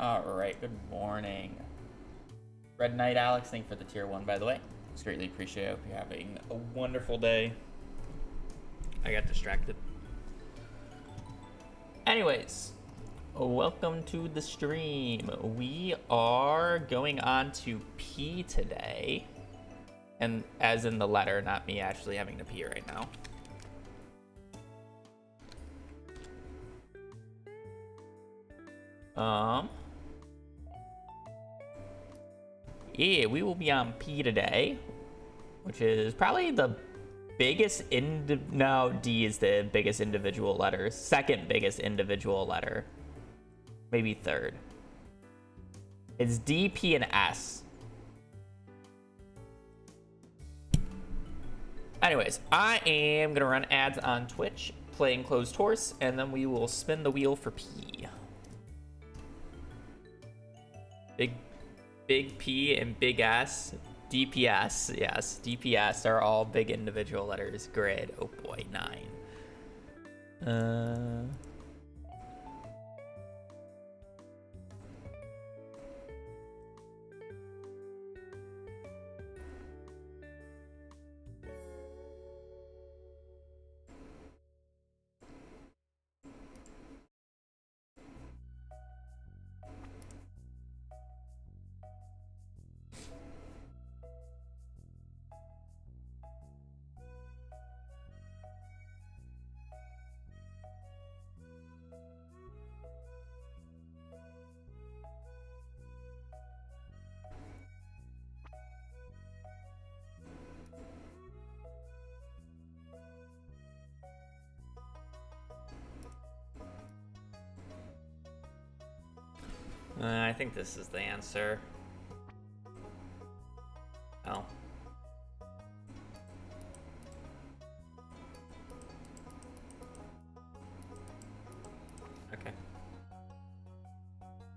Alright, good morning. Red Knight Alex, thank you for the tier 1, by the way. It's greatly appreciated. I hope you're having a wonderful day. I got distracted. Anyways, welcome to the stream. We are going on to P today. And as in the letter, not me actually having to pee right now. Yeah, we will be on P today, which is probably the biggest no, D is the biggest individual letter. Second biggest individual letter. Maybe third. It's D, P, and S. Anyways, I am gonna run ads on Twitch, playing Closed Horse, and then we will spin the wheel for P. Big P and big S. DPS, yes. DPS are all big individual letters. Grid, oh boy, 9. I think this is the answer. Oh. Okay.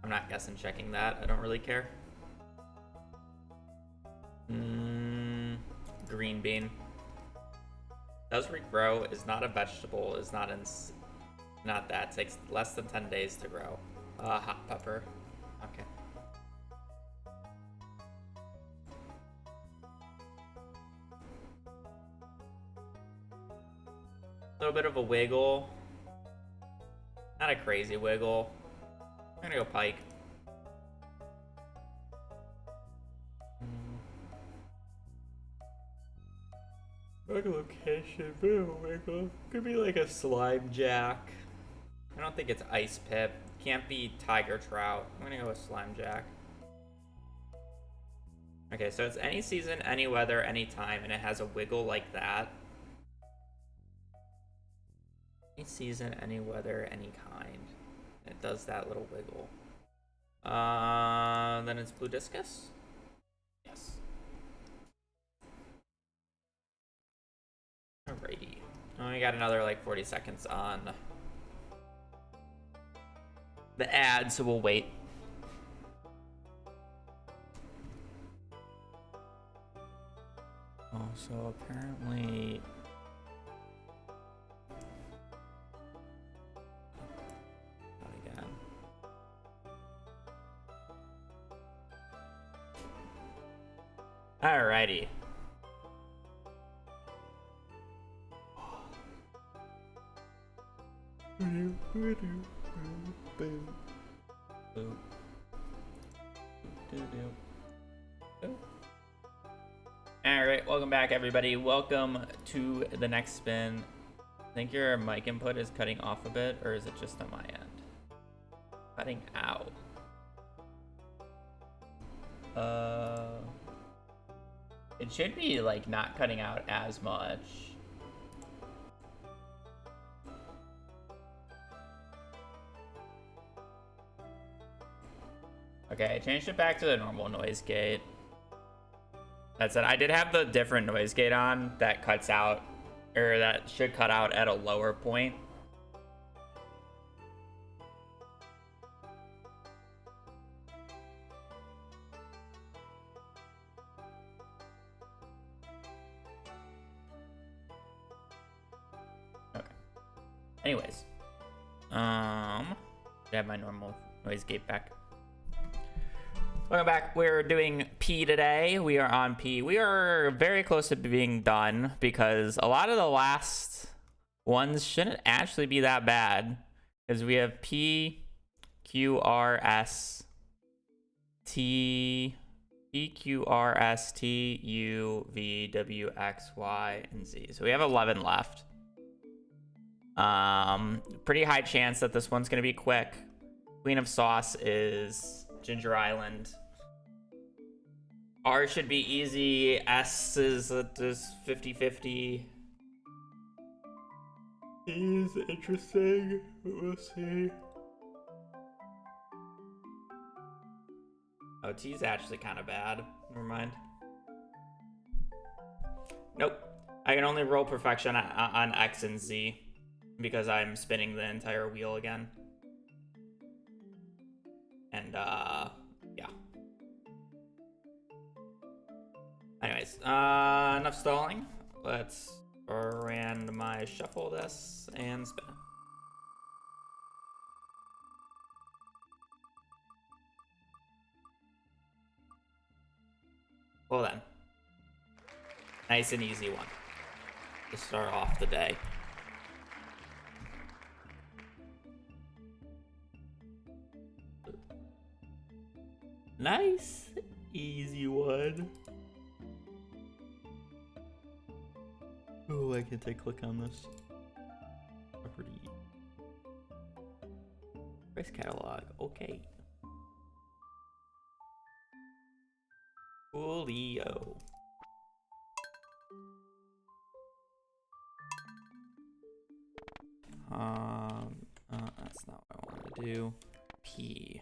I'm not guessing checking that. I don't really care. Green bean. Does regrow, is not a vegetable, is not not that. Takes less than 10 days to grow. Hot pepper. Okay. A little bit of a wiggle. Not a crazy wiggle. I'm gonna go pike. Location, bit of a wiggle. Could be like a slime jack. I don't think it's ice pip. Can't be tiger trout. I'm gonna go with slime jack. Okay, so it's any season, any weather, any time, and it has a wiggle like that. Any season, any weather, any kind. It does that little wiggle. Then it's blue discus? Yes. Alrighty. Oh, we got another like 40 seconds on the ad, so we'll wait. Oh, so apparently... Again. Alrighty. Alright, welcome back everybody. Welcome to the next spin. I think your mic input is cutting off a bit, or is it just on my end? Cutting out. It should be like not cutting out as much. Okay, I changed it back to the normal noise gate. That said, I did have the different noise gate on that cuts out, or that should cut out at a lower point. Okay. Anyways, I have my normal noise gate back. Welcome back. We're doing P today. We are on P. We are very close to being done because a lot of the last ones shouldn't actually be that bad. Because we have P, Q, R, S, T, P, Q, R, S, T, U, V, W, X, Y, and Z. So we have 11 left. Pretty high chance that this one's going to be quick. Queen of Sauce is Ginger Island. R should be easy. S is 50-50. T is interesting. We'll see. Oh, T is actually kind of bad. Never mind. Nope. I can only roll perfection on X and Z because I'm spinning the entire wheel again. And, yeah. Anyways, enough stalling. Let's randomize shuffle this and spin it. Well then. Nice and easy one to start off the day. Nice, easy one. Oh, I can click on this. Property. Price catalog, okay. Coolio. That's not what I want to do. P.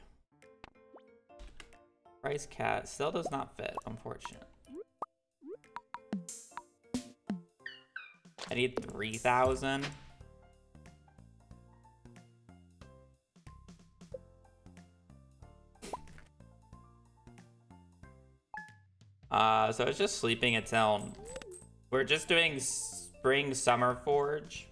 Price cat still does not fit, unfortunate. I need 3,000. So it's just sleeping until we're just doing Spring Summer Forge.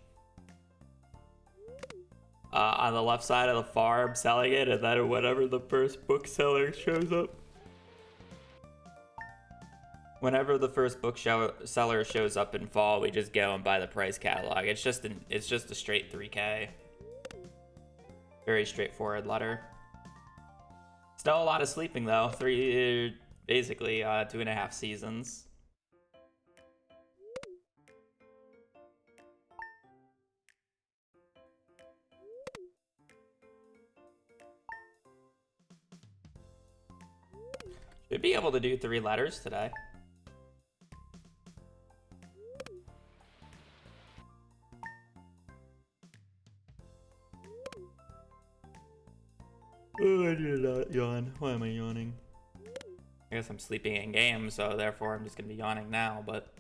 On the left side of the farm, selling it, and then whenever the first bookseller shows up. Whenever the first bookseller shows up in fall, we just go and buy the price catalog. It's just a straight 3K. Very straightforward letter. Still a lot of sleeping though. Basically 2.5 seasons. Should be able to do 3 letters today. Oh, I did not yawn. Why am I yawning? I guess I'm sleeping in game, so therefore I'm just gonna be yawning now, but...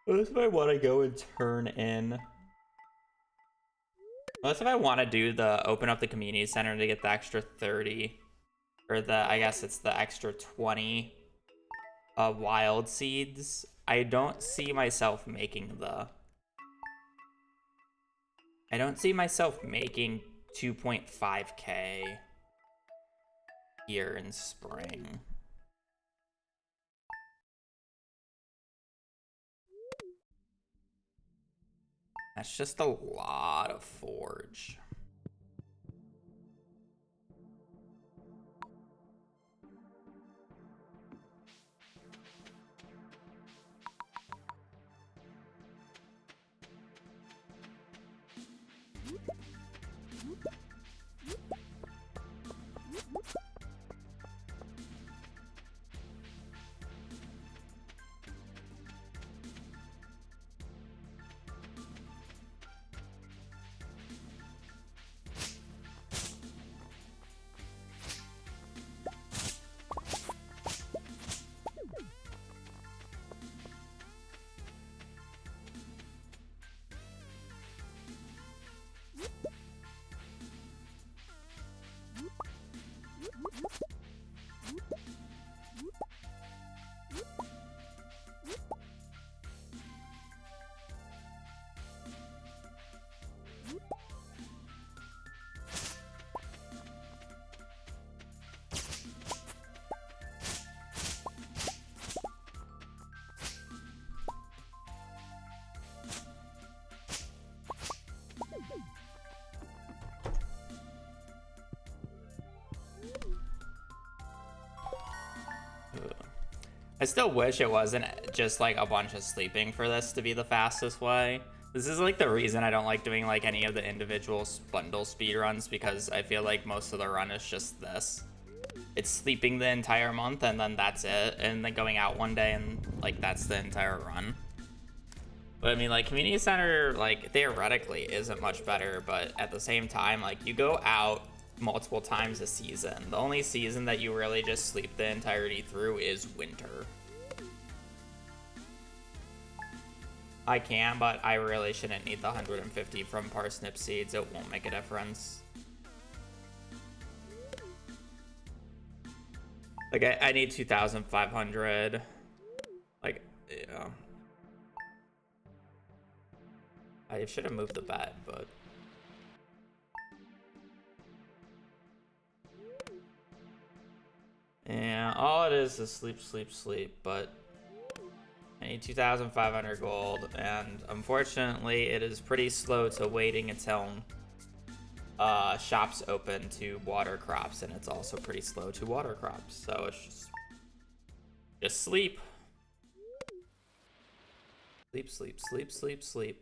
Unless if I want to go and turn in. Unless if I want to do the open up the community center to get the extra 30. Or I guess it's the extra 20 wild seeds. I don't see myself making 2.5k here in spring. That's just a lot of forge. I still wish it wasn't just like a bunch of sleeping for this to be the fastest way. This is like the reason I don't like doing like any of the individual bundle speed runs, because I feel like most of the run is just this. It's sleeping the entire month and then that's it, and then going out one day and like that's the entire run. But I mean, like, community center, like, theoretically isn't much better, but at the same time, like, you go out multiple times a season. The only season that you really just sleep the entirety through is winter. I can, but I really shouldn't need the 150 from parsnip seeds. It won't make a difference. Like, I need 2,500. Like, yeah. I should have moved the bet, but... yeah, all it is sleep, sleep, sleep, but... I need 2,500 gold, and unfortunately it is pretty slow to waiting until shops open to water crops, and it's also pretty slow to water crops, so it's just sleep. Sleep, sleep, sleep, sleep, sleep.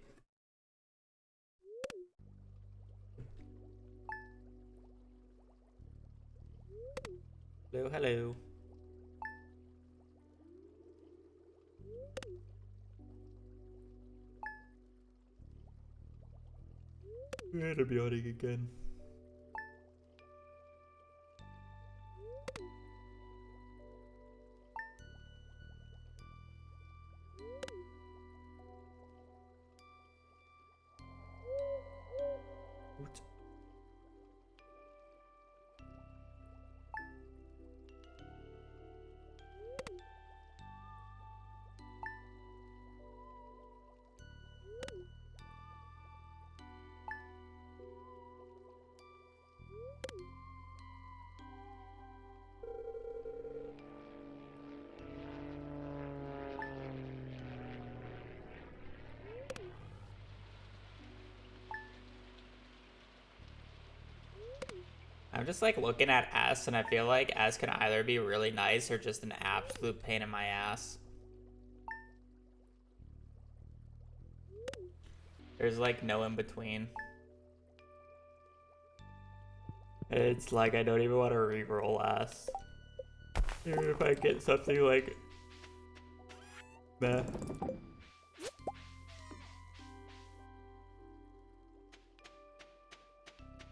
Hello, hello. Antibiotic again. What? I'm just like looking at S, and I feel like S can either be really nice or just an absolute pain in my ass. There's like no in between. It's like I don't even want to reroll S. Even if I get something like meh.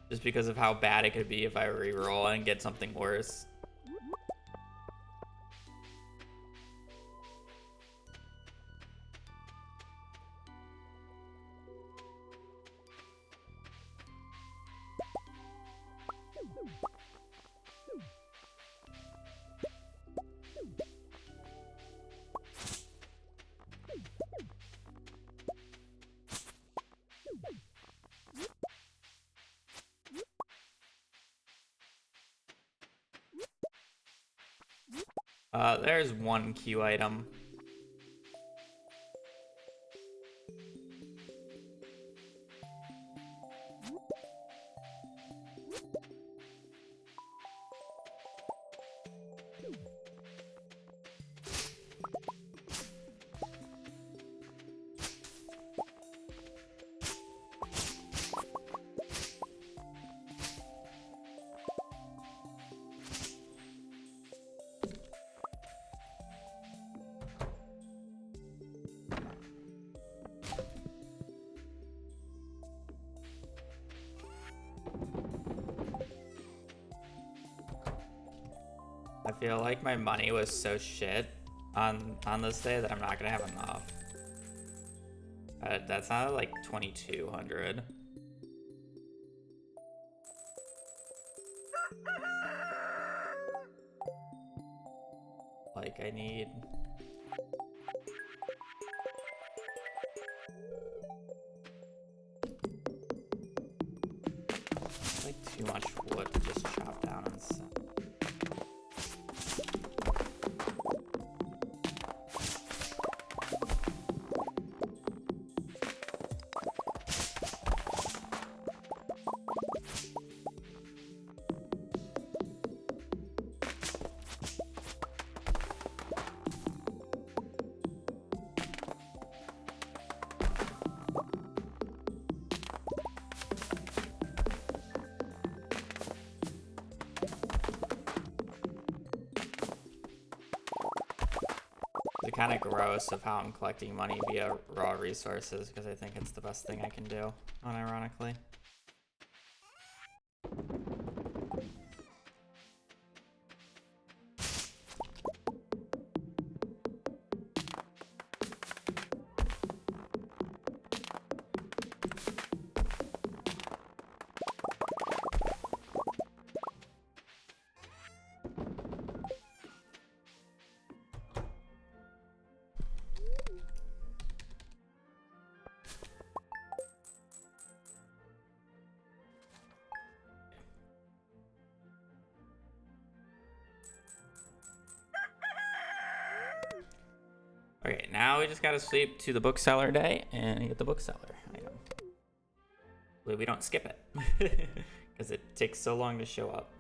Just because of how bad it could be if I reroll and get something worse. There's one Q item. I feel like my money was so shit on this day that I'm not gonna have enough. That's not like 2,200. Like I need. Like too much wood to just chop down and stuff. kind of gross of how I'm collecting money via raw resources because I think it's the best thing I can do, unironically. Okay, now we just gotta sleep to the bookseller day and get the bookseller item. Hopefully we don't skip it, because it takes so long to show up.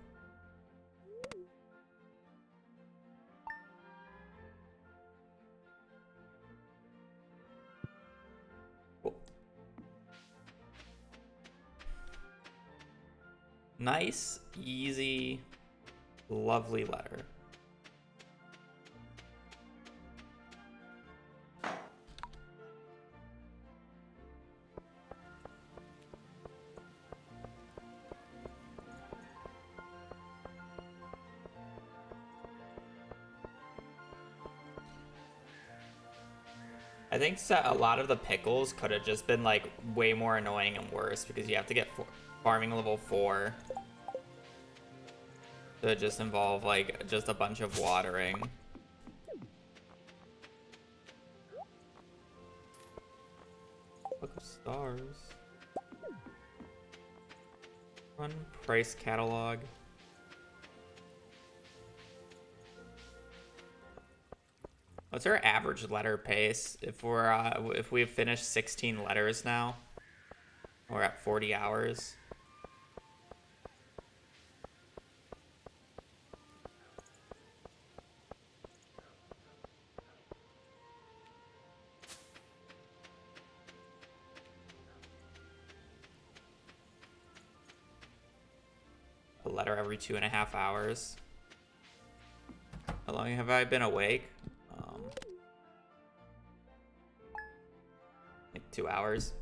Cool. Nice, easy, lovely letter. I think a lot of the pickles could have just been like way more annoying and worse because you have to get farming level 4. So it just involve like just a bunch of watering. Book of Stars. Run price catalog. What's our average letter pace? If we've finished 16 letters now, we're at 40 hours. A letter every 2.5 hours. How long have I been awake? Like 2 hours.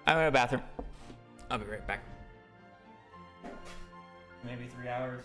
I'm in a bathroom. I'll be right back. Maybe 3 hours.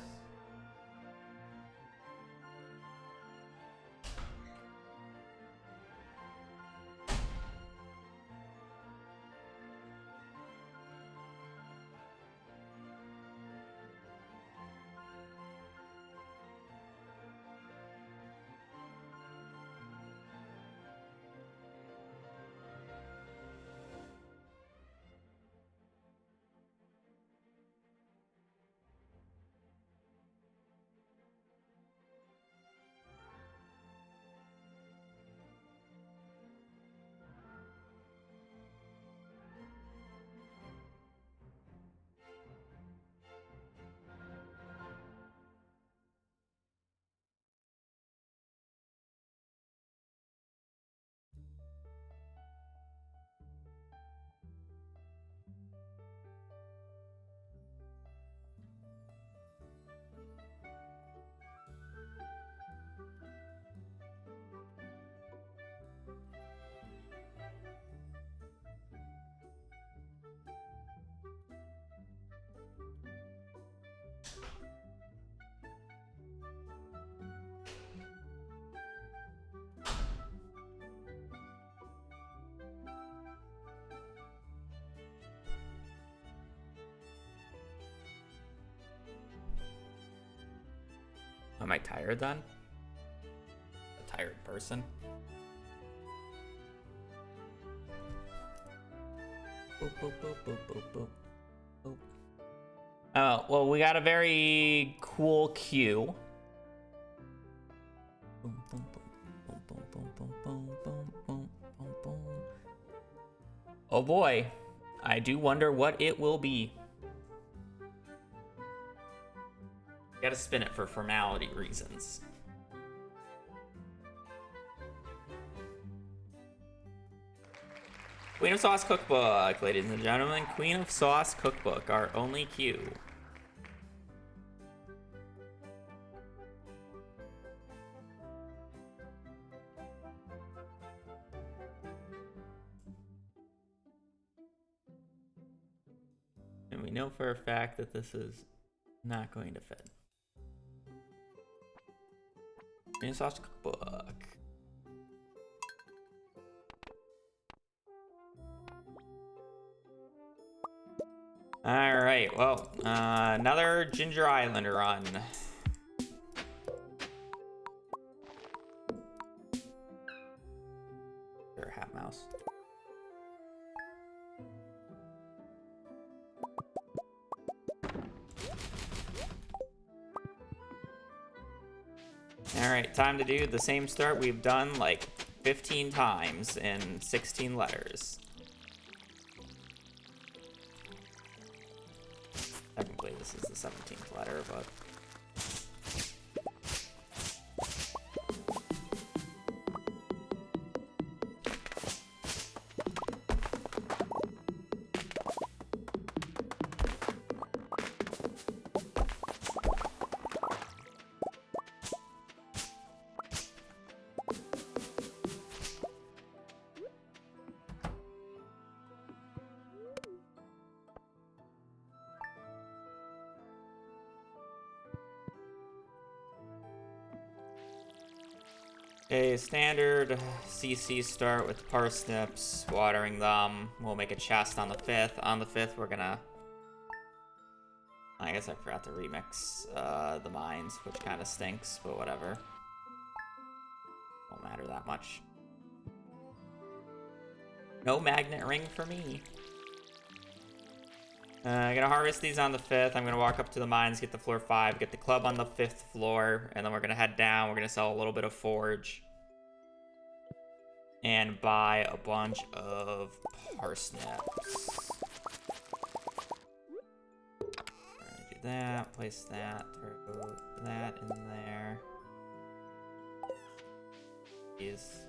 Am I tired then? A tired person? Boop, boop, boop, boop, boop, boop, boop. Oh, well, we got a very cool queue. Boom, boom, boom, boom, boom, boom, boom, boom, boom, boom, boom. Oh boy, I do wonder what it will be. Gotta spin it for formality reasons. Queen of Sauce Cookbook, ladies and gentlemen. Queen of Sauce Cookbook, our only queue. And we know for a fact that this is not going to fit. Queen of Sauce Cookbook. Alright, well, another Ginger Island run. Or Hat Mouse. Alright, time to do the same start we've done like 15 times in 16 letters. Technically, this is the 17th letter, but... A standard CC start with parsnips, watering them. We'll make a chest on the 5th. On the 5th, we're gonna... I guess I forgot to remix the mines, which kind of stinks, but whatever. Won't matter that much. No magnet ring for me. I'm gonna harvest these on the 5th. I'm gonna walk up to the mines, get the floor 5, get the club on the 5th floor, and then we're gonna head down. We're gonna sell a little bit of forge. And buy a bunch of parsnips. We're gonna do that, place that, throw that in there. These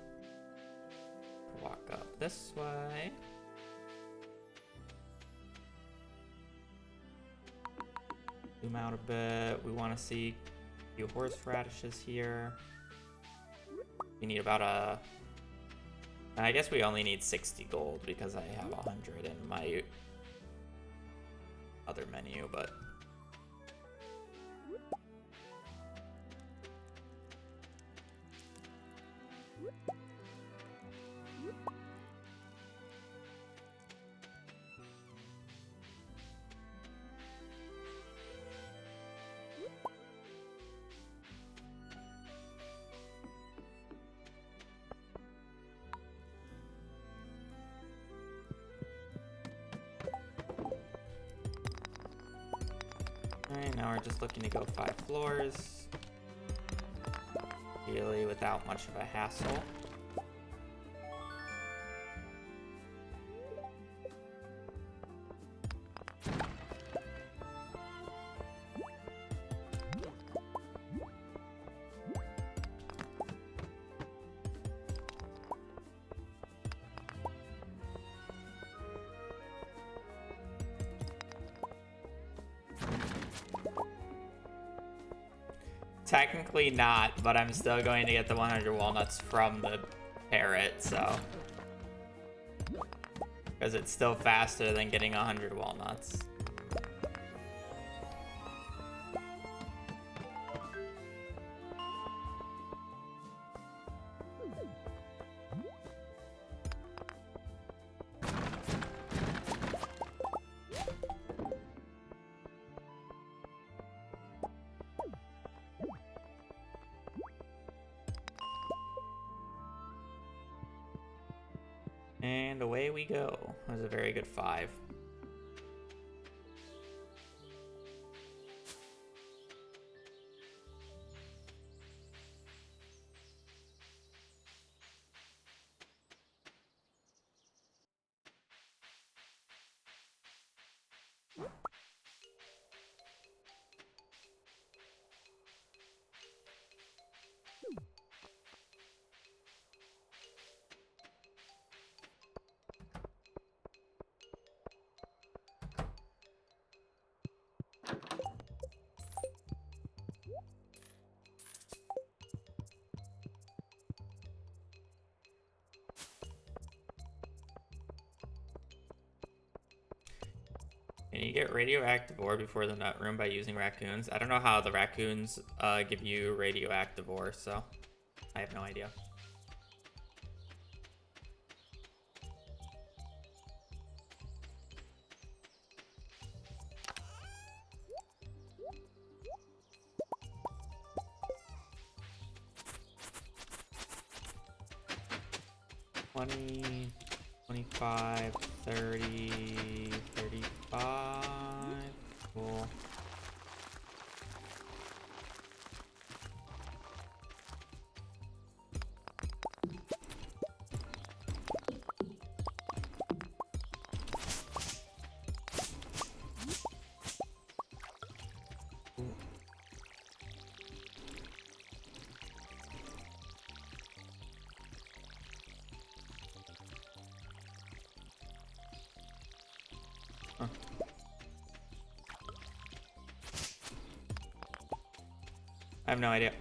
walk up this way. Zoom out a bit. We want to see a few horseradishes here. We need about a... I guess we only need 60 gold because I have 100 in my other menu, but... Alright, now we're just looking to go 5 floors. Really without much of a hassle. Technically not, but I'm still going to get the 100 walnuts from the parrot, so... Because it's still faster than getting 100 walnuts. And away we go. That was a very good 5. you get radioactive ore before the nut room by using raccoons? I don't know how the raccoons give you radioactive ore, so I have no idea. $20, $25, $30, $35. Cool. Huh. I have no idea.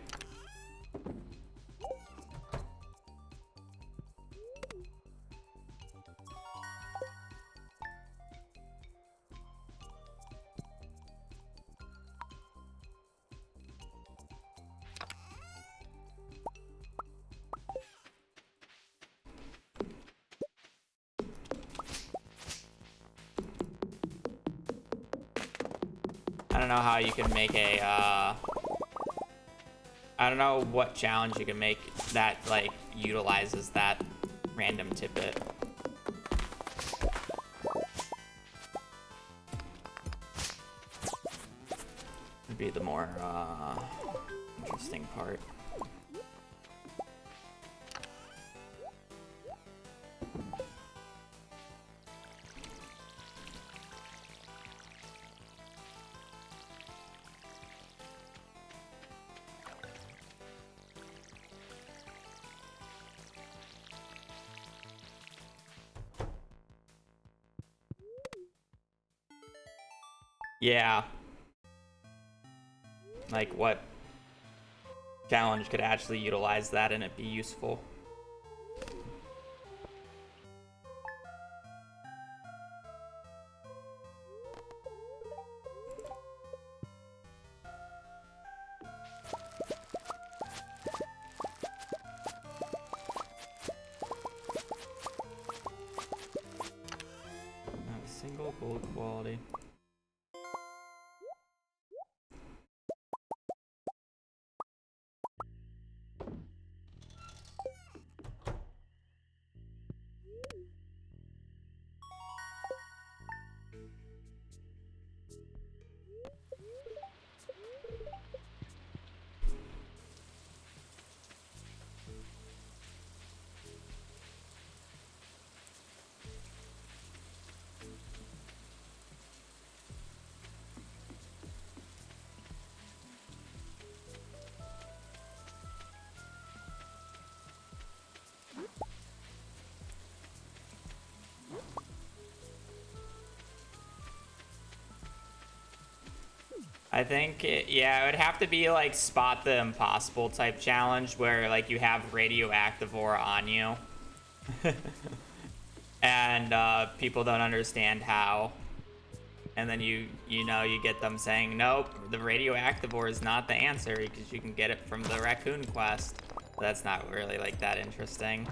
I don't know how you can make a, I don't know what challenge you can make that, like, utilizes that random tidbit. Would be the more, interesting part. Yeah. Like, what challenge could actually utilize that and it be useful? Not a single gold quality. I think, yeah, it would have to be like spot the impossible type challenge where like you have radioactive ore on you. And people don't understand how. And then you know, you get them saying, nope, the radioactive ore is not the answer because you can get it from the raccoon quest. That's not really like that interesting.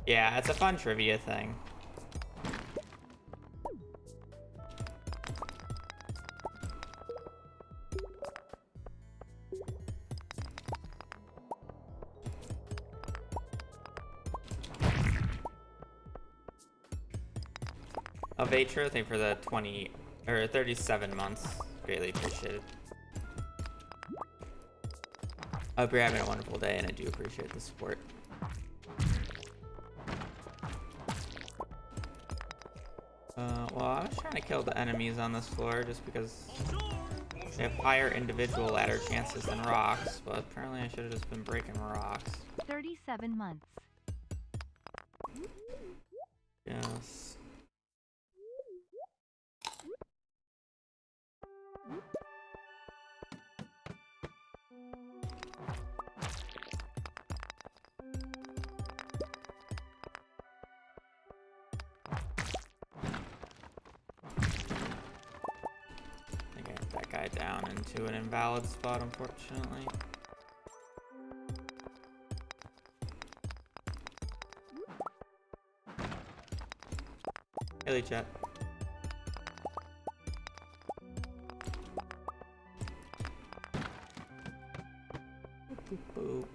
Yeah, it's a fun trivia thing. Vatra, thank you for the 20 or 37 months. Greatly appreciated. I hope you're having a wonderful day, and I do appreciate the support. Well, I was trying to kill the enemies on this floor just because they have higher individual ladder chances than rocks, but apparently I should have just been breaking rocks. 37 months. Yes. down into an invalid spot, unfortunately. Hey, chat. Boop.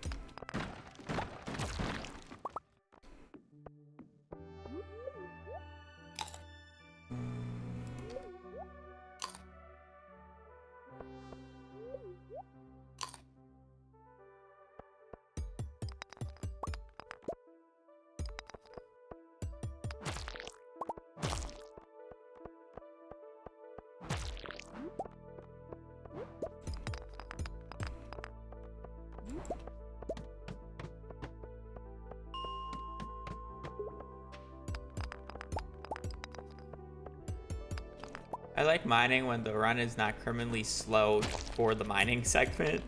I like mining when the run is not criminally slow for the mining segment,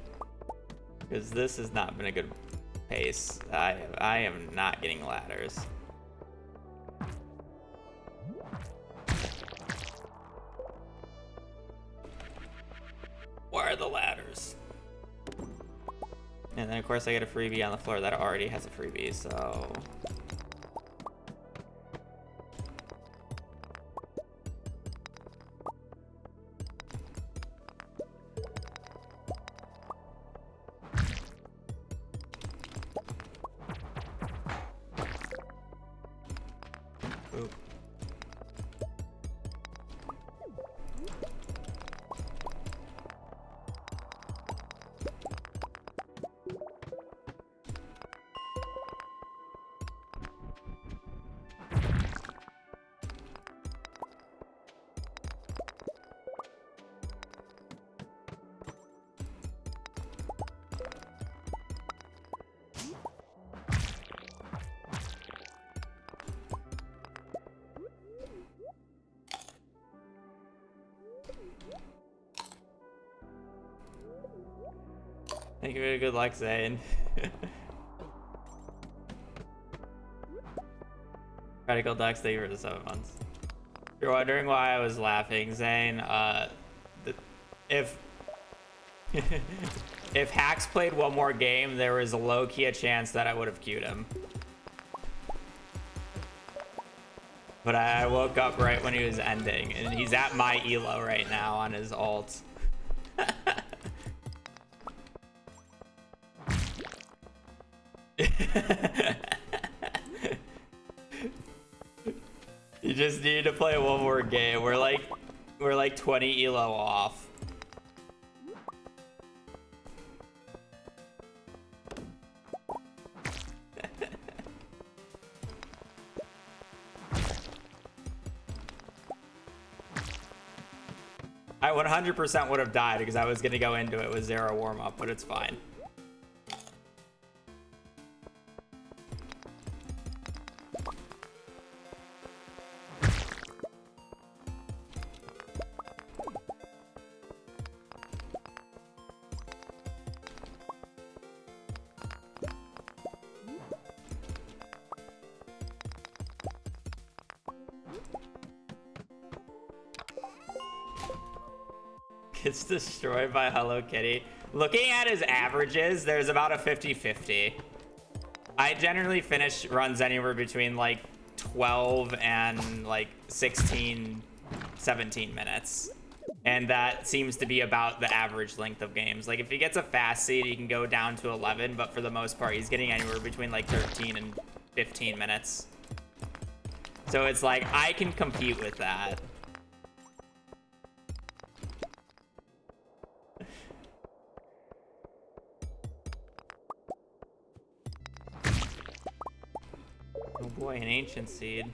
because this has not been a good pace. I am not getting ladders. Where are the ladders? And then of course I get a freebie on the floor that already has a freebie, so... Oop. Thank you for good luck, Zane. Radical Ducks, thank you for the 7 months. If you're wondering why I was laughing, Zane, if if Hacks played one more game, there was a low-key a chance that I would have queued him. But I woke up right when he was ending, and he's at my elo right now on his ult. You just need to play one more game. We're like 20 elo off. I 100% would have died because I was gonna go into it with 0 warm-up, but it's fine. Gets destroyed by Hello Kitty. Looking at his averages, there's about a 50-50. I generally finish runs anywhere between like 12 and like 16, 17 minutes. And that seems to be about the average length of games. Like if he gets a fast seed, he can go down to 11, but for the most part, he's getting anywhere between like 13 and 15 minutes. So it's like, I can compete with that. Oh boy, an ancient seed.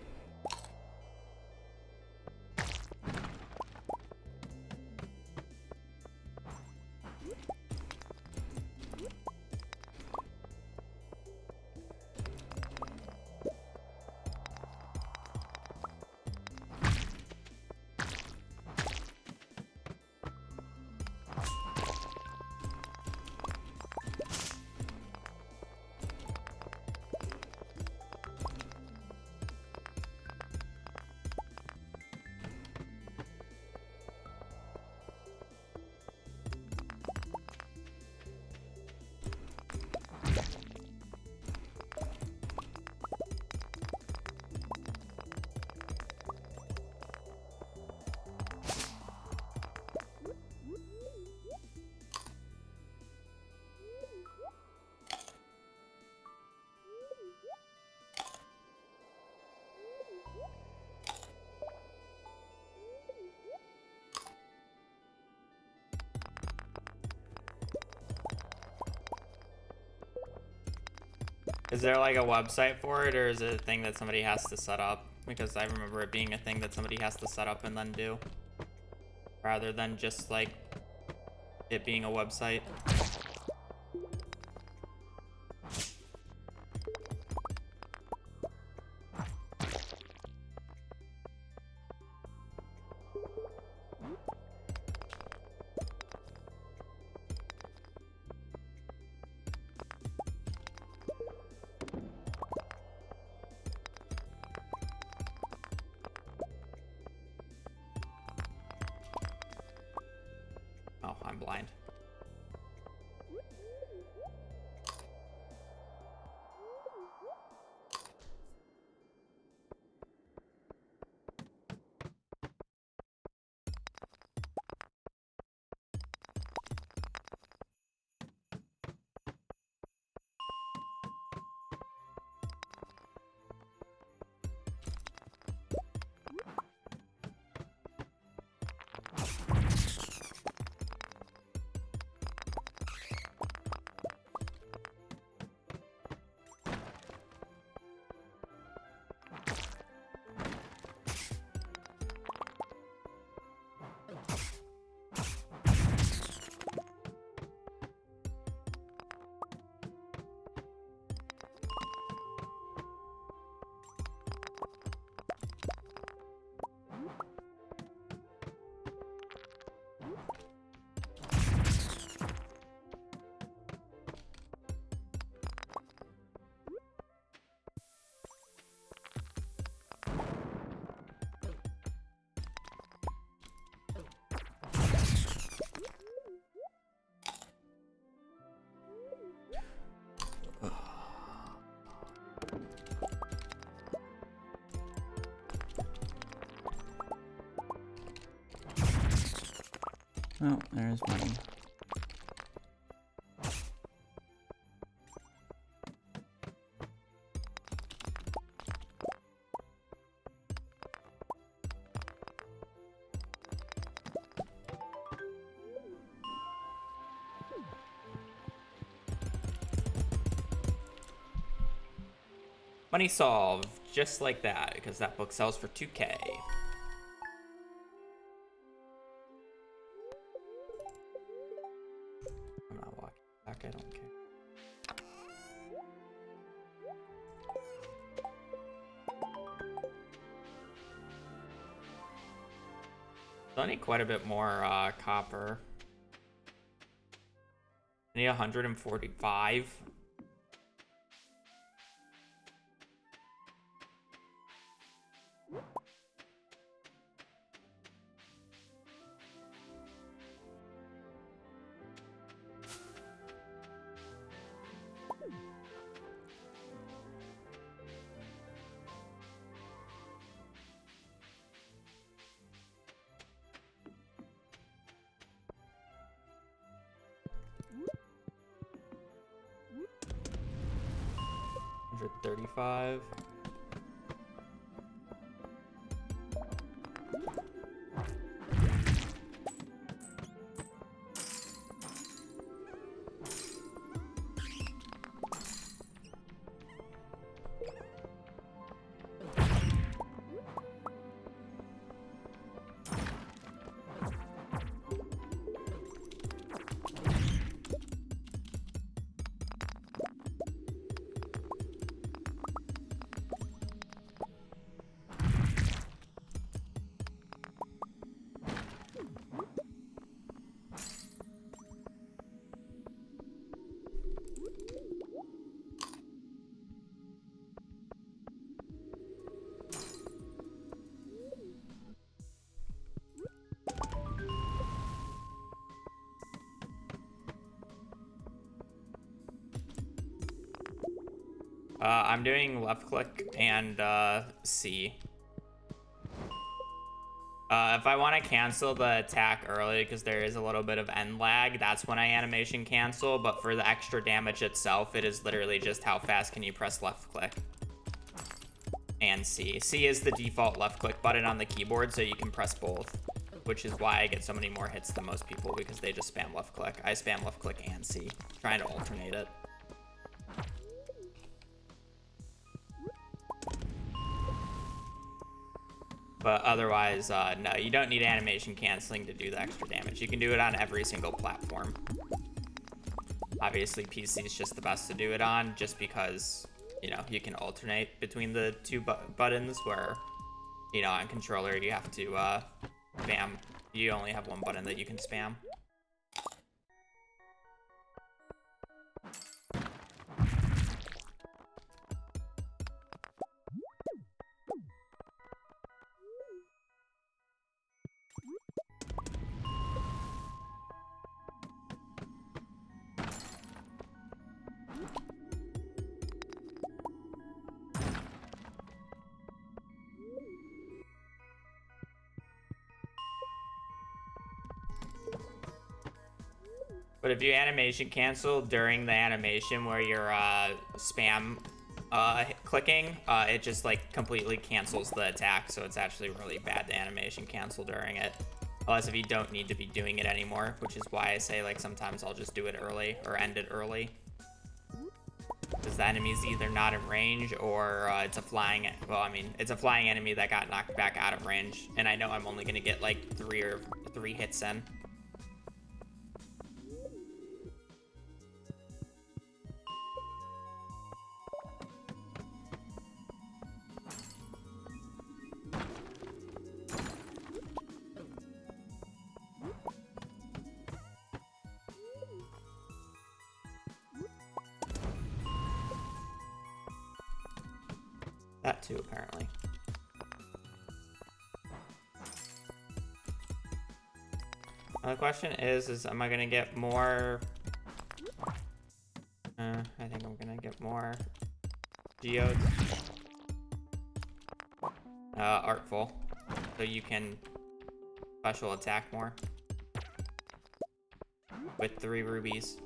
Is there like a website for it, or is it a thing that somebody has to set up? Because I remember it being a thing that somebody has to set up and then do, rather than just like it being a website. Oh, I'm blind. Oh, there's money. Money solved, just like that, because that book sells for 2K. I'm not walking back, I don't care. I need quite a bit more copper. I need 145. $135. I'm doing left click and C. If I want to cancel the attack early because there is a little bit of end lag, that's when I animation cancel. But for the extra damage itself, it is literally just how fast can you press left click and C. C is the default left click button on the keyboard, so you can press both, which is why I get so many more hits than most people, because they just spam left click. I spam left click and C, trying to alternate it. But otherwise, no, you don't need animation canceling to do the extra damage. You can do it on every single platform. Obviously, PC is just the best to do it on, just because, you know, you can alternate between the two buttons where, you know, on controller you have to spam. You only have one button that you can spam. But if you animation cancel during the animation where you're spam clicking, it just like completely cancels the attack, so it's actually really bad to animation cancel during it. Unless if you don't need to be doing it anymore, which is why I say like sometimes I'll just do it early or end it early. Because the enemy's either not in range or it's a flying, well, I mean, it's a flying enemy that got knocked back out of range, and I know I'm only gonna get like three hits in. That too, apparently. The question is am I gonna get more? I think I'm gonna get more geodes. Artful, so you can special attack more with 3 rubies.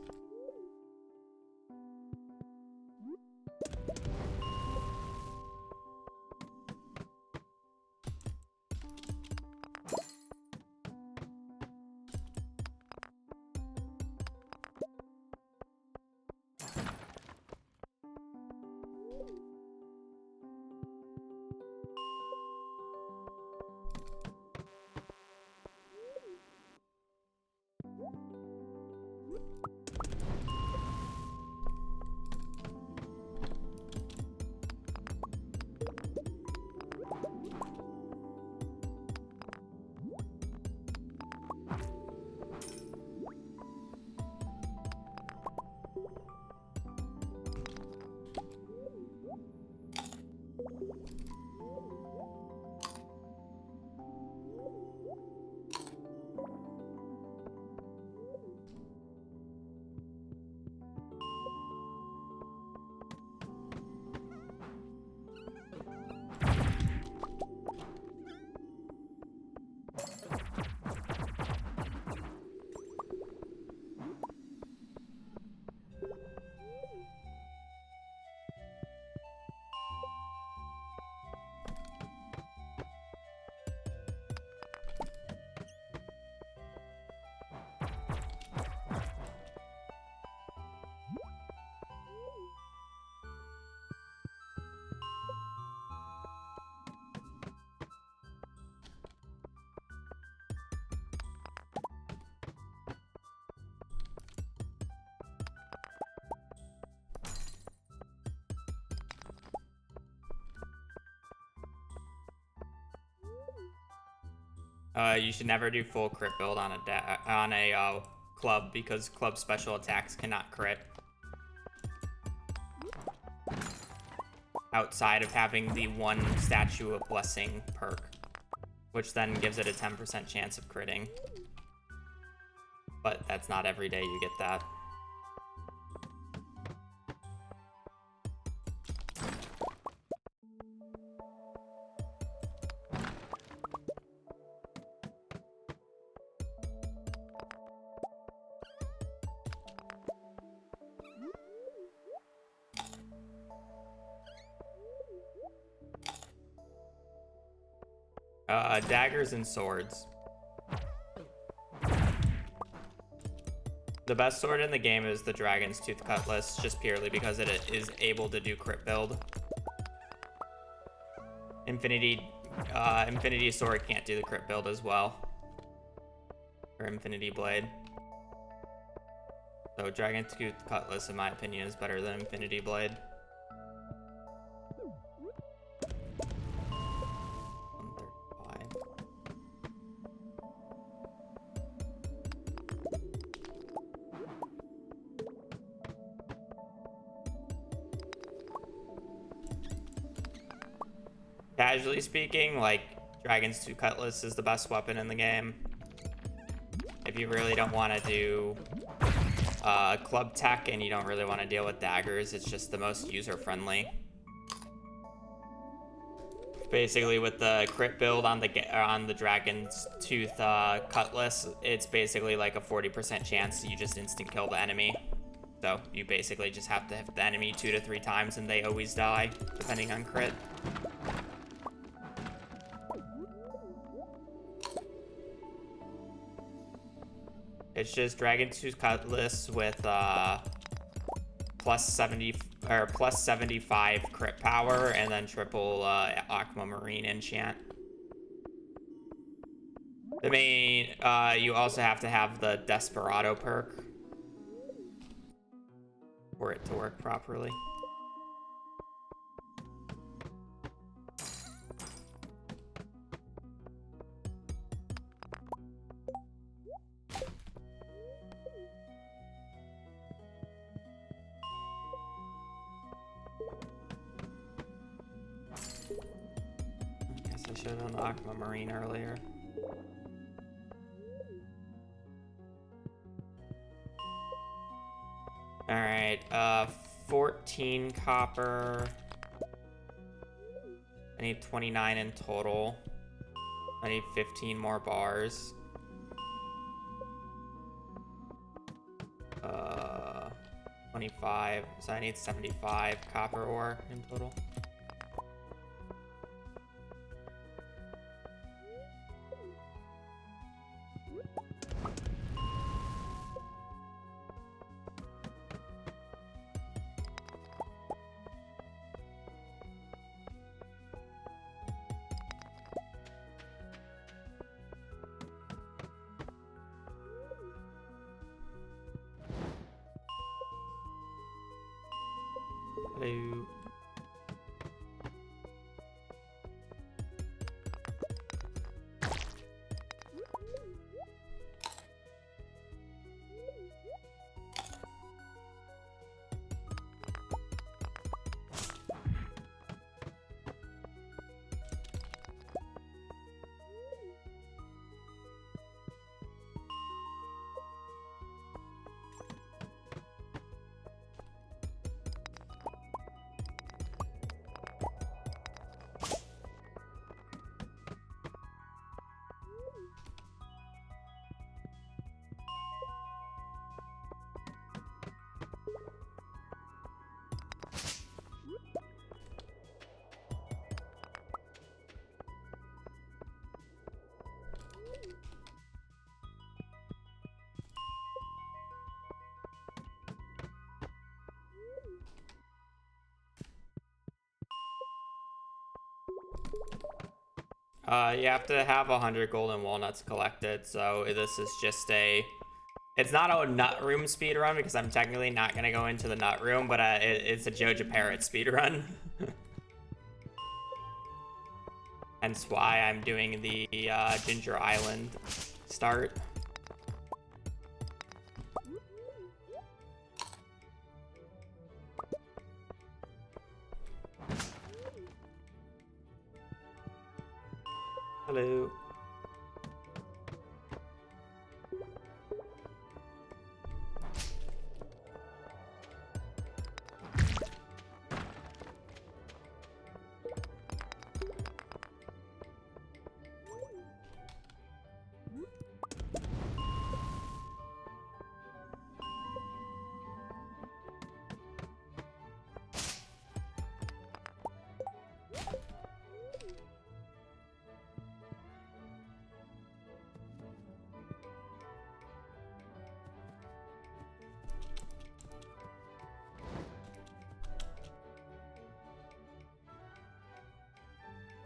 You should never do full crit build on a club, because club special attacks cannot crit. Outside of having the 1 Statue of Blessing perk, which then gives it a 10% chance of critting. But that's not every day you get that. Daggers and swords. The best sword in the game is the Dragon's Tooth Cutlass, just purely because it is able to do crit build. Infinity Infinity Sword can't do the crit build as well. Or Infinity Blade. So Dragon Tooth Cutlass, in my opinion, is better than Infinity Blade. 135. Casually speaking, like, Dragon's Tooth Cutlass is the best weapon in the game. If you really don't want to do club tech and you don't really want to deal with daggers, it's just the most user-friendly. Basically, with the crit build on the Dragon's Tooth Cutlass, it's basically like a 40% chance you just instant kill the enemy. So you basically just have to hit the enemy 2 to 3 times and they always die, depending on crit. It's just Dragon Tooth Cutlass with plus 70 or plus 75 crit power and then triple Aquamarine enchant. The main you also have to have the Desperado perk for it to work properly. I should have done Aquamarine earlier. Alright, 14 copper. I need 29 in total. I need 15 more bars. 25, so I need 75 copper ore in total. Hello. You have to have 100 golden walnuts collected, so this is just it's not a nut room speedrun because I'm technically not going to go into the nut room, but it's a Joja Parrot speedrun. Hence why I'm doing the Ginger Island start. Hello.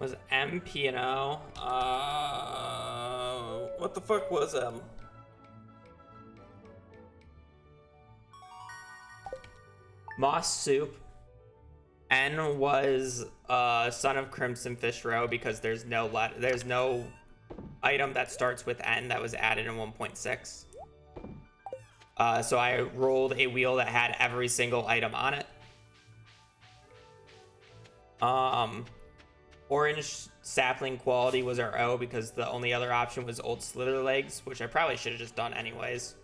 Was M P&O? What the fuck was M? Moss Soup. N was son of Crimson Fish Row because there's no item that starts with N that was added in 1.6. So I rolled a wheel that had every single item on it. Orange Sapling Quality was our O because the only other option was Old Slither Legs, which I probably should have just done anyways.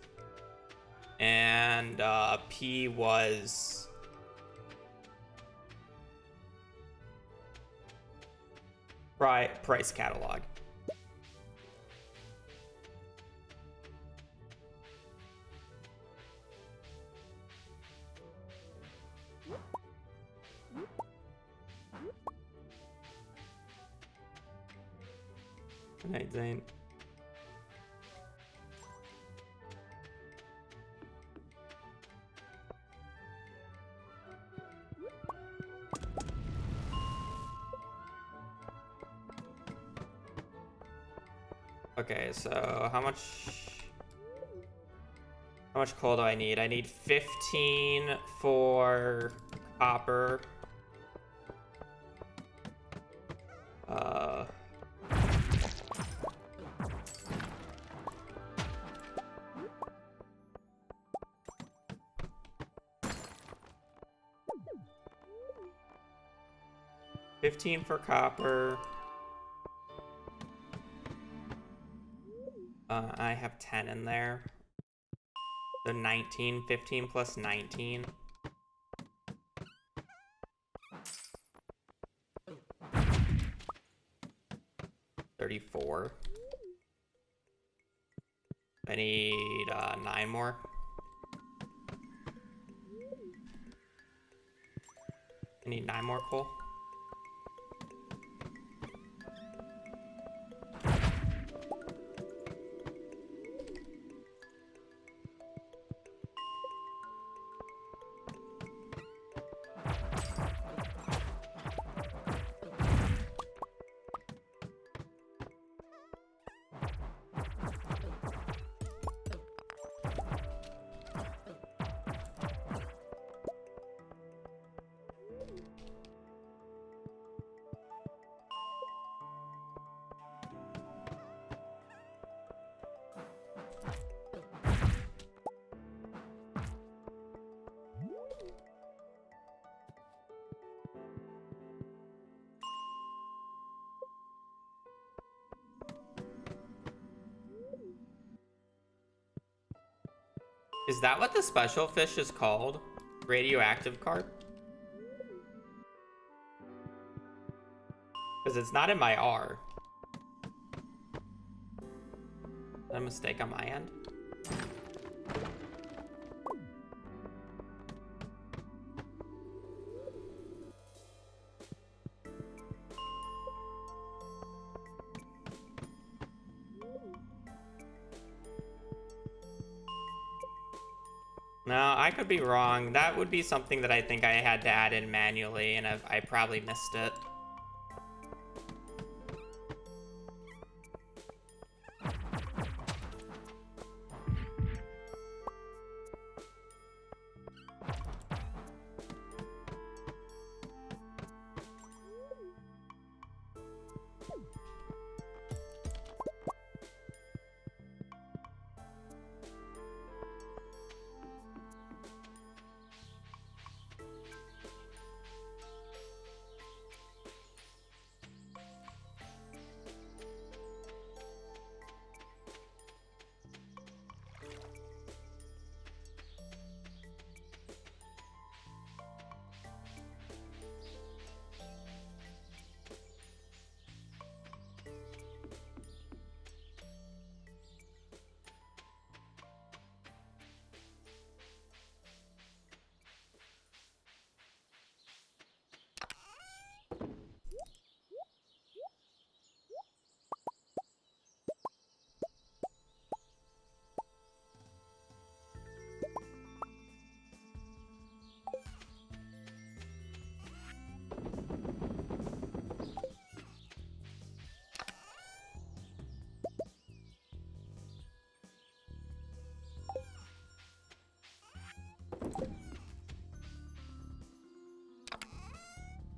And P was price catalog. Good night, Zane. Okay, so how much coal do I need? I need 15 for copper. 15 for copper. I have 10 in there. So 19, 15 plus 19. $34. I need 9 more. I need 9 more coal. Is that what the special fish is called? Radioactive carp? Because it's not in my R. Is that a mistake on my end? No, I could be wrong. That would be something that I think I had to add in manually, and I probably missed it.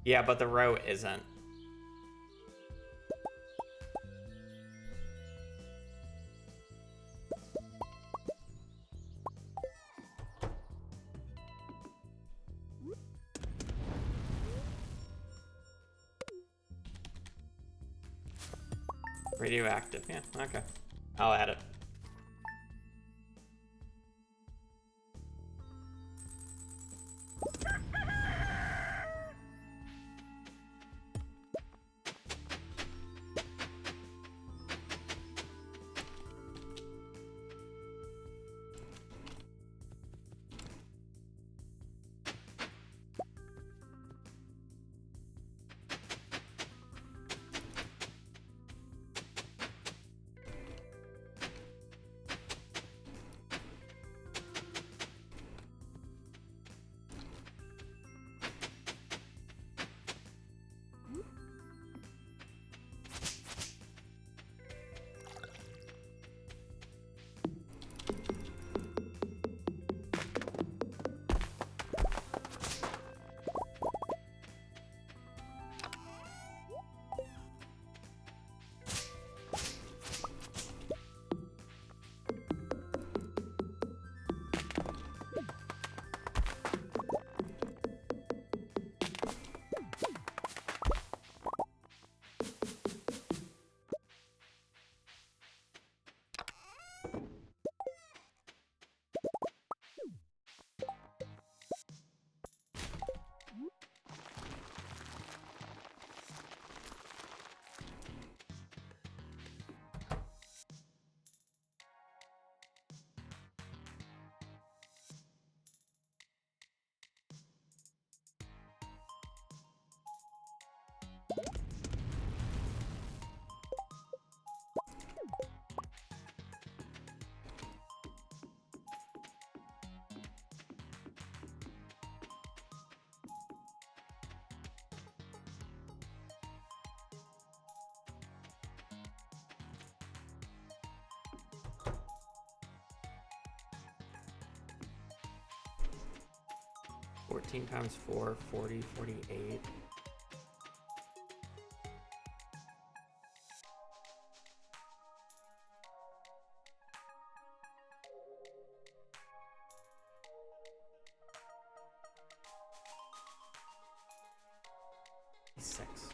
Yeah, but the row isn't. Radioactive, yeah, okay. I'll add it. Fourteen times 4, 40, 48. Six.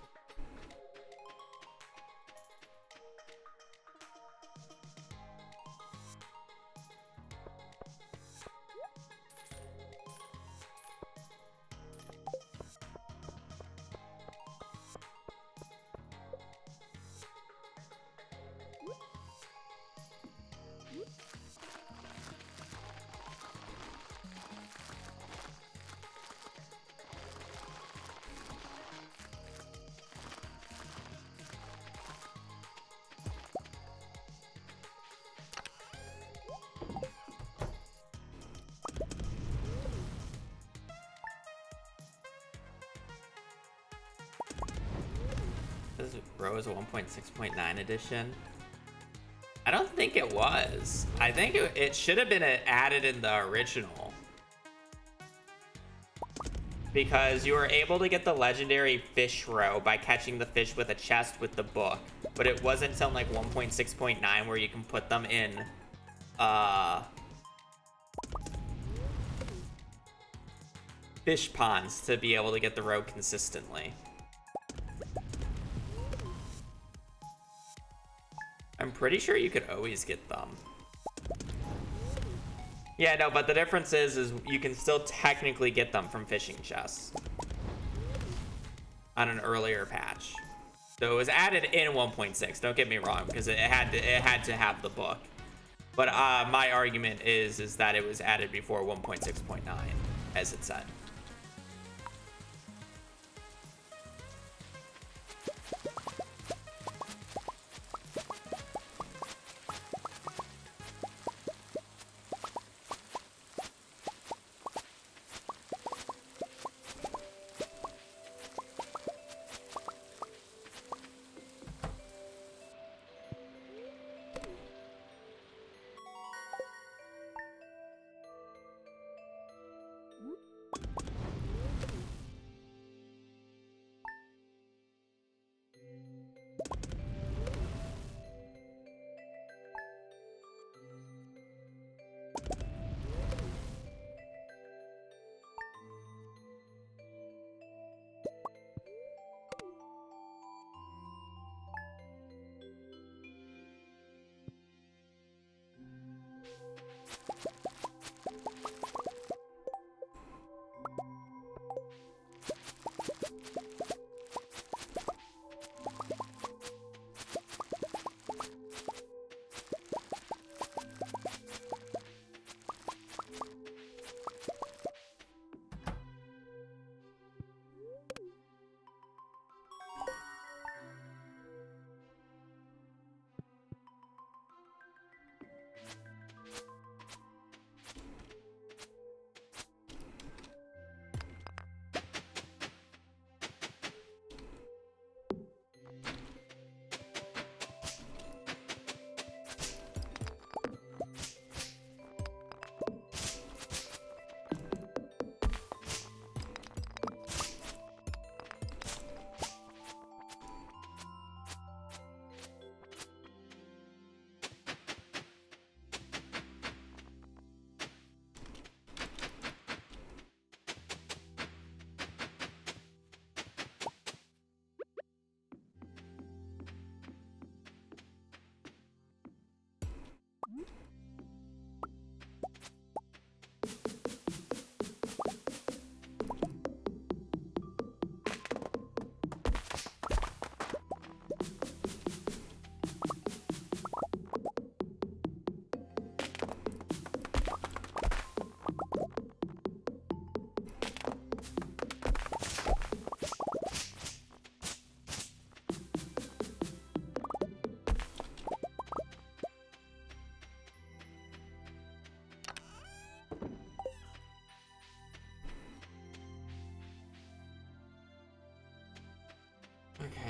This row is a 1.6.9 edition. I don't think it was. I think it should have been added in the original. Because you were able to get the legendary fish row by catching the fish with a chest with the book. But it wasn't until like 1.6.9 where you can put them in fish ponds to be able to get the row consistently. I'm pretty sure you could always get them. Yeah, no, but the difference is you can still technically get them from fishing chests on an earlier patch. So it was added in 1.6. Don't get me wrong, because it had to have the book. But my argument is that it was added before 1.6.9, as it said.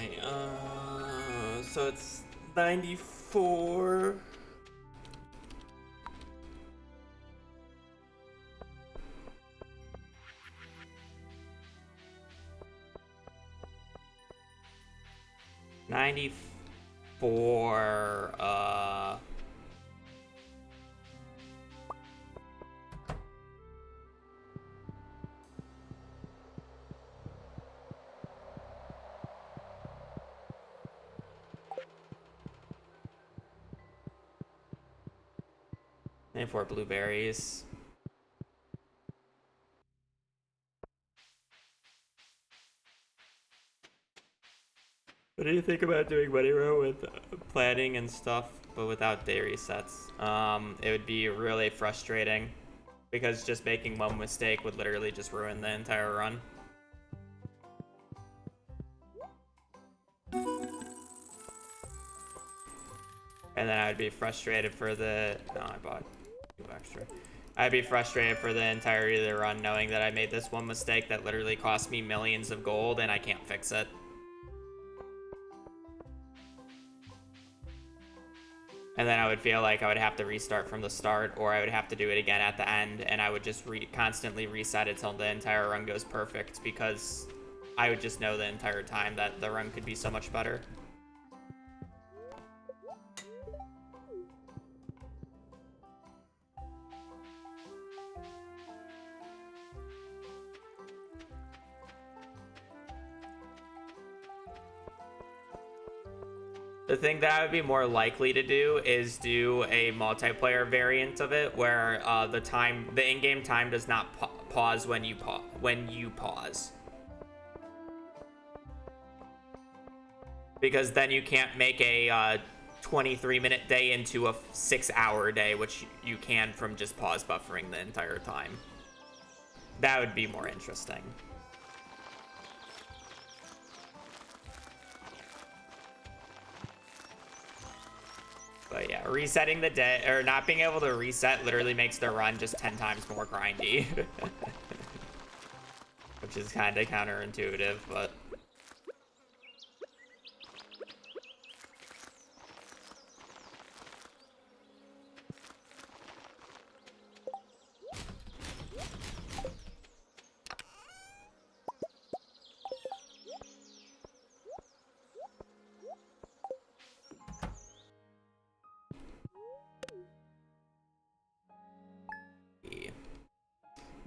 Okay, so it's 94. $94, and 4 blueberries. What do you think about doing Money Row with planning and stuff, but without day resets? It would be really frustrating because just making one mistake would literally just ruin the entire run. And then I'd be frustrated for the... No, I bought 2 extra. I'd be frustrated for the entirety of the run knowing that I made this one mistake that literally cost me millions of gold and I can't fix it. And then I would feel like I would have to restart from the start, or I would have to do it again at the end, and I would just constantly reset it till the entire run goes perfect, because I would just know the entire time that the run could be so much better. The thing that I would be more likely to do is do a multiplayer variant of it, where the in-game time does not pause when you pause. Because then you can't make a 23-minute day into a 6-hour day, which you can from just pause buffering the entire time. That would be more interesting. But yeah, resetting the day, or not being able to reset literally makes the run just 10 times more grindy. Which is kind of counterintuitive, but...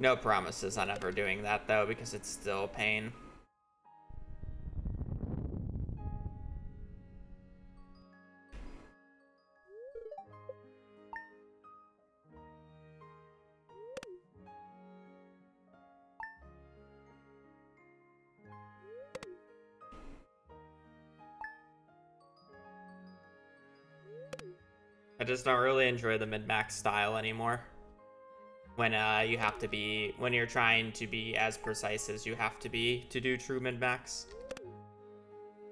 No promises on ever doing that, though, because it's still a pain. I just don't really enjoy the mid-max style anymore. When you have to be, when you're trying to be as precise as you have to be to do true min-max.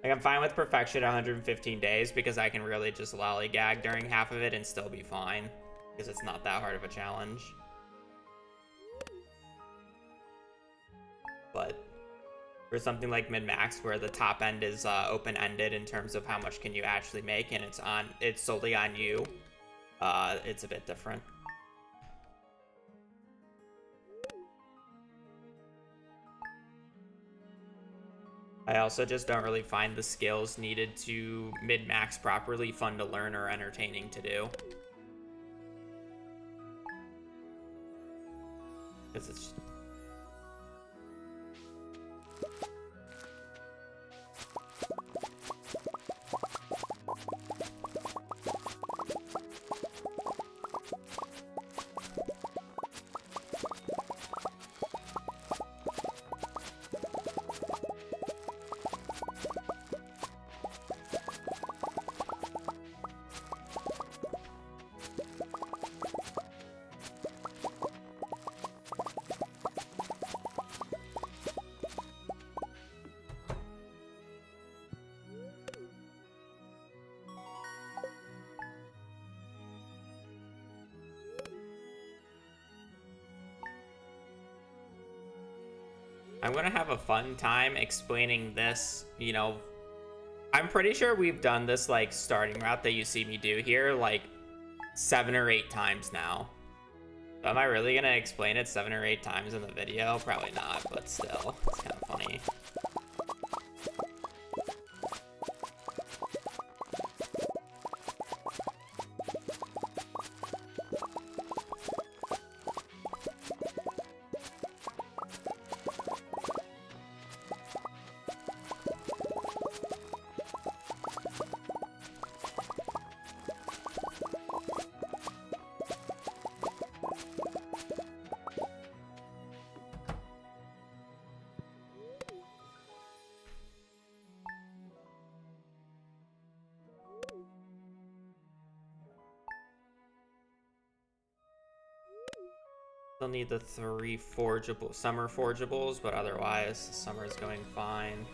Like, I'm fine with perfection 115 days because I can really just lollygag during half of it and still be fine, because it's not that hard of a challenge. But for something like min-max, where the top end is open-ended in terms of how much can you actually make, and it's solely on you, it's a bit different. I also just don't really find the skills needed to min-max properly fun to learn or entertaining to do. Because it's... I'm gonna have a fun time explaining this, you know, I'm pretty sure we've done this like starting route that you see me do here like 7 or 8 times now. So am I really gonna explain it 7 or 8 times in the video? Probably not, but still, it's kind of funny. Still need the 3 forgeable summer forgeables, but otherwise summer is going fine.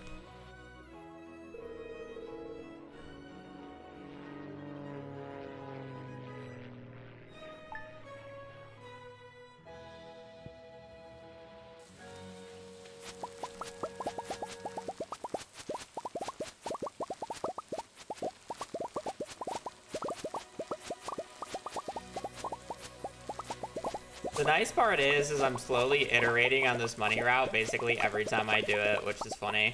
The nice part is I'm slowly iterating on this money route basically every time I do it, which is funny.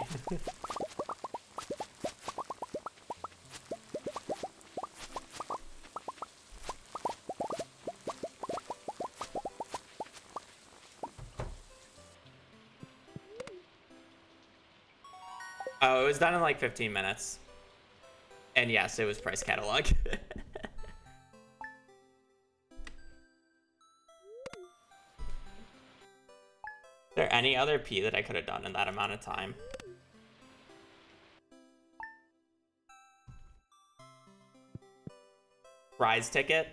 Oh, it was done in like 15 minutes. And yes, it was price catalog. Is there any other P that I could have done in that amount of time? Prize ticket?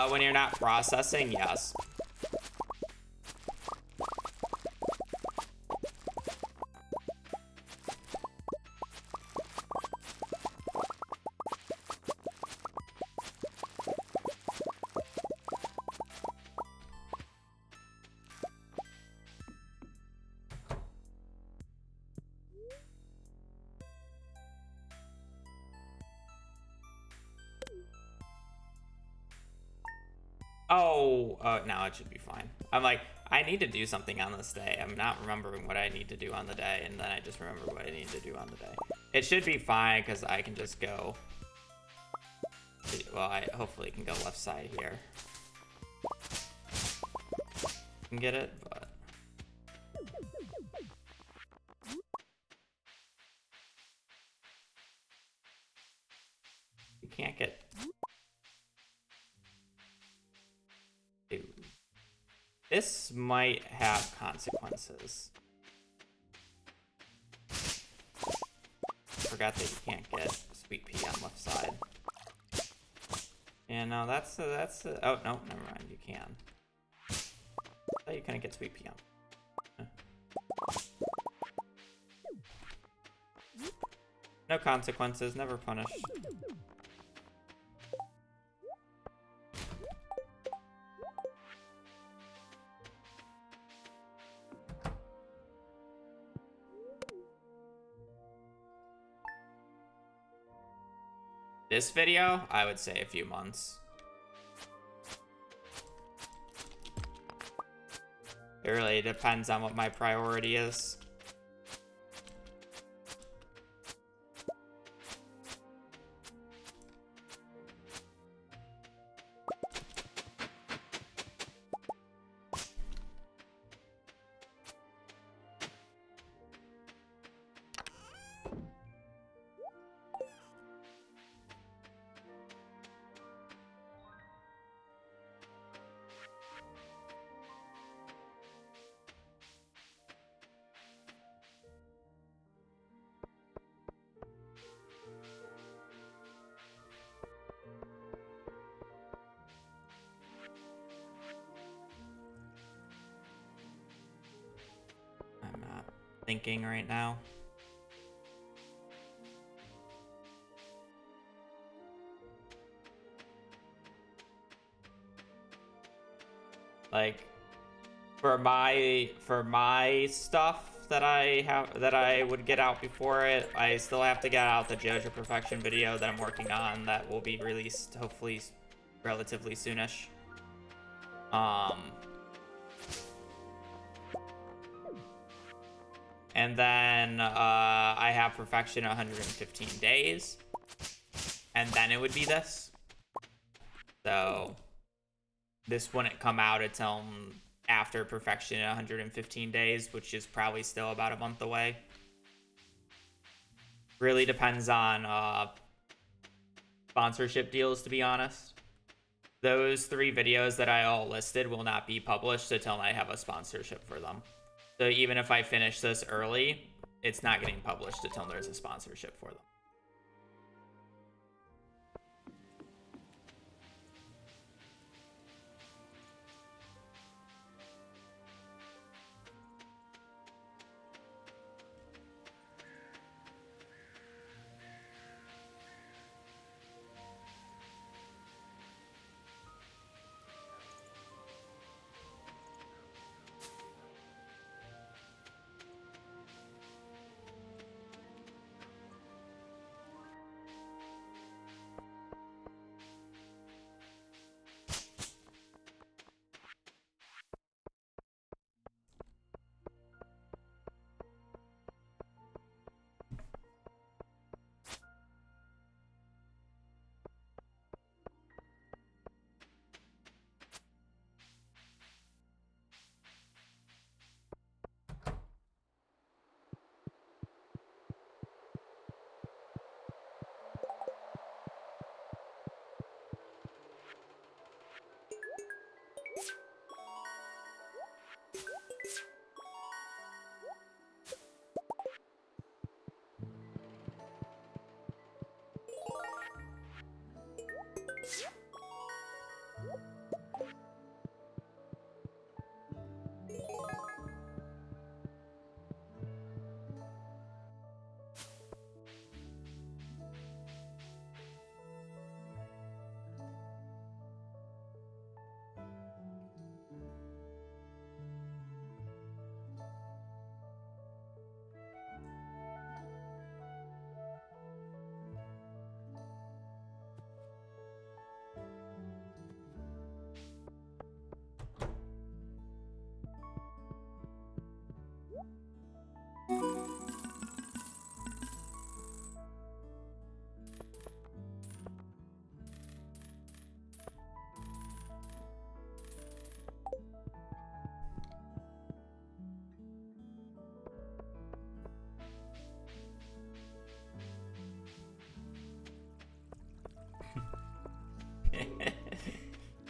When you're not processing, yes. Oh, no, it should be fine. I'm like, I need to do something on this day. I'm not remembering what I need to do on the day, and then I just remember what I need to do on the day. It should be fine, because I can just go... Well, I hopefully can go left side here. Can get it, but... You can't get... Dude. This might have consequences. Forgot that you can't get Sweet Pea on left side. Yeah, no, that's oh, no, never mind, you can. I thought you couldn't get Sweet Pea on. No consequences, never punished. This video, I would say a few months. It really depends on what my priority is. I'm not thinking right now. Like, for my stuff that I would get out before it, I still have to get out the JoJo Perfection video that I'm working on that will be released hopefully relatively soonish. And then I have Perfection 115 days, and then it would be this. So this wouldn't come out until after Perfection 115 days, which is probably still about a month away. Really depends on sponsorship deals, to be honest. Those 3 videos that I all listed will not be published until I have a sponsorship for them. So even if I finish this early, it's not getting published until there's a sponsorship for them.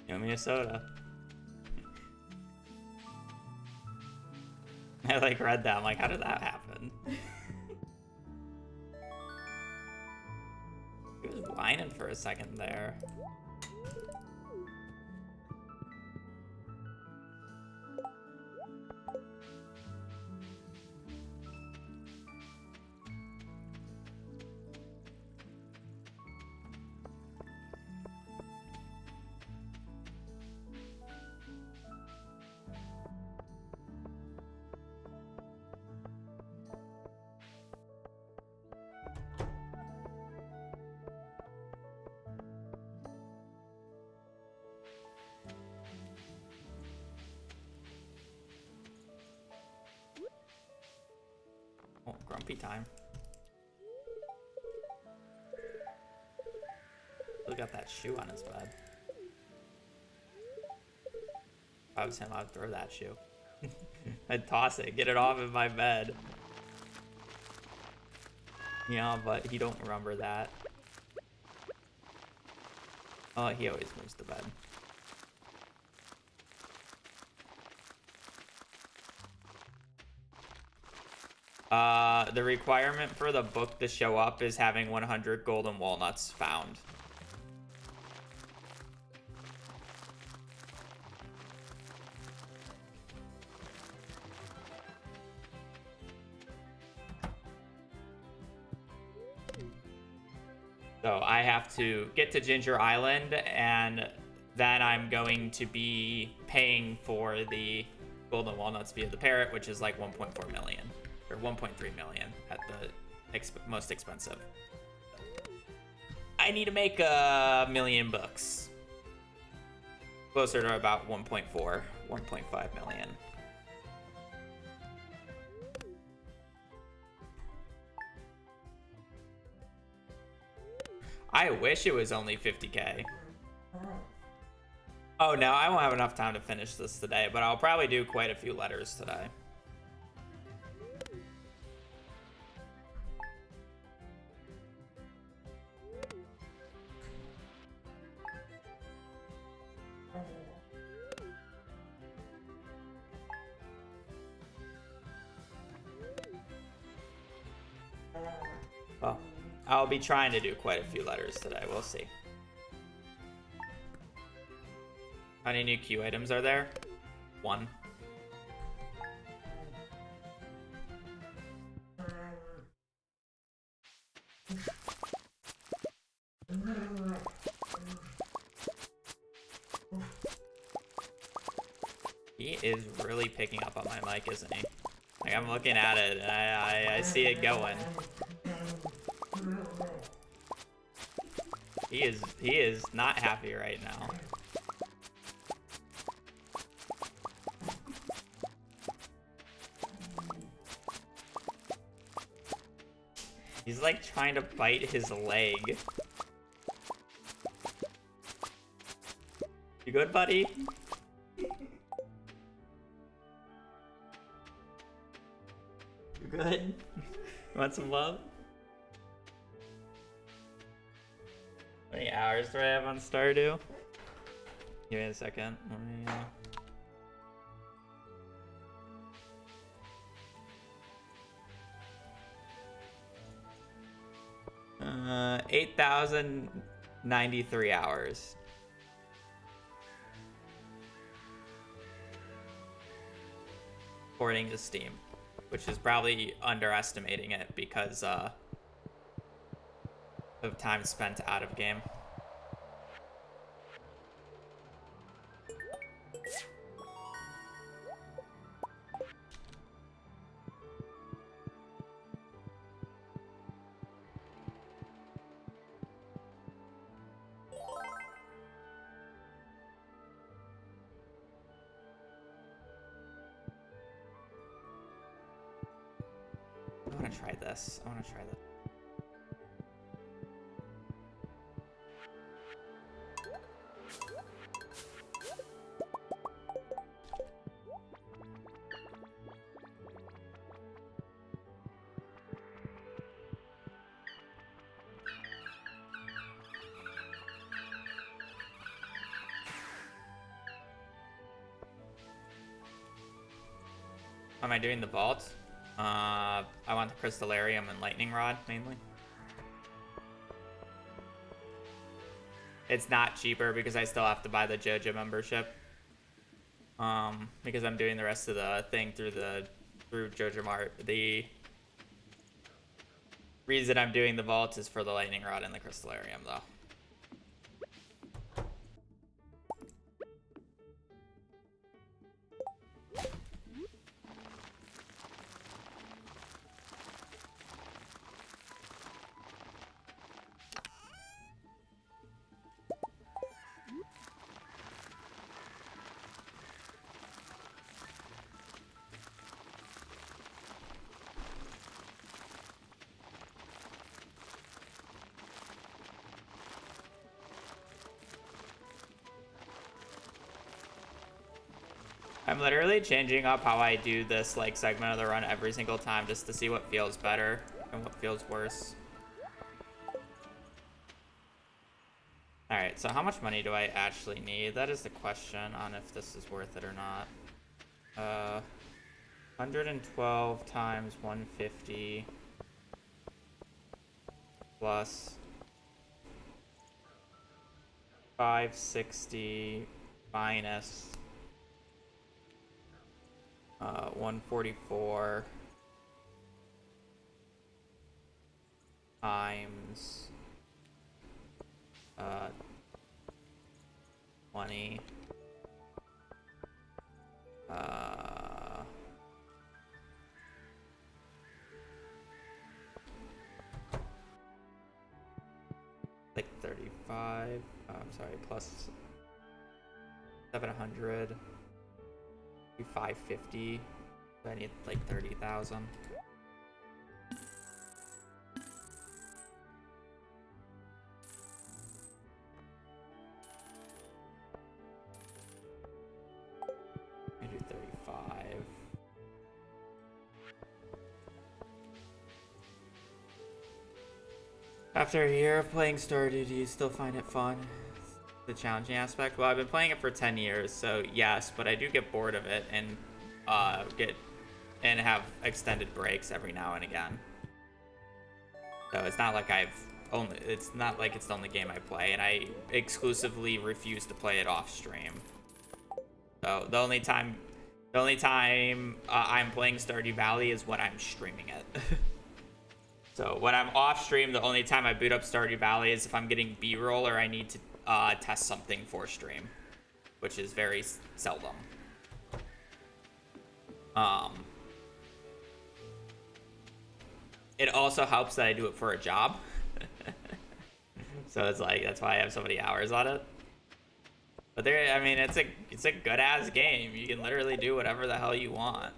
Yummy a soda. I like read that. I'm like, how did that happen? He was whining for a second there. Oh, grumpy time. Still got that shoe on his bed. If I was him, I would throw that shoe. I'd toss it, get it off of my bed. Yeah, but he don't remember that. Oh, he always moves the bed. The requirement for the book to show up is having 100 golden walnuts found. So I have to get to Ginger Island and then I'm going to be paying for the golden walnuts via the parrot, which is like 1.4 million or 1.3 million at the most expensive. I need to make a million bucks. Closer to about 1.4, 1.5 million. I wish it was only 50k. Oh no, I won't have enough time to finish this today, but I'll probably do quite a few letters today. Well, I'll be trying to do quite a few letters today. We'll see. How many new queue items are there? 1. He is really picking up on my mic, isn't he? Like, I'm looking at it, and I see it going. He is not happy right now. He's like trying to bite his leg. You good, buddy? You good? You want some love? How many hours do I have on Stardew? Give me a second. Let me, 8,093 hours. According to Steam, which is probably underestimating it because of time spent out of game. I want to try this. Am I doing the vault? I want the Crystallarium and Lightning Rod, mainly. It's not cheaper because I still have to buy the JoJo membership. Because I'm doing the rest of the thing through JoJo Mart. The reason I'm doing the vault is for the Lightning Rod and the Crystallarium, though. I'm literally changing up how I do this like segment of the run every single time just to see what feels better and what feels worse. Alright, so how much money do I actually need? That is the question on if this is worth it or not. 112 times 150 plus 560 minus 144 times 20. Like 35. I'm sorry, plus 700. 550. So I need like 30,000. I do 35. After a year of playing Stardew, do you still find it fun? The challenging aspect? Well, I've been playing it for 10 years, so yes, but I do get bored of it and have extended breaks every now and again. So it's not like it's not like it's the only game I play, and I exclusively refuse to play it off stream. So the only time I'm playing Stardew Valley is when I'm streaming it. So when I'm off stream, the only time I boot up Stardew Valley is if I'm getting B-roll or I need to test something for stream, which is very seldom. It also helps that I do it for a job. So it's like, that's why I have so many hours on it. But I mean, it's a good ass game. You can literally do whatever the hell you want.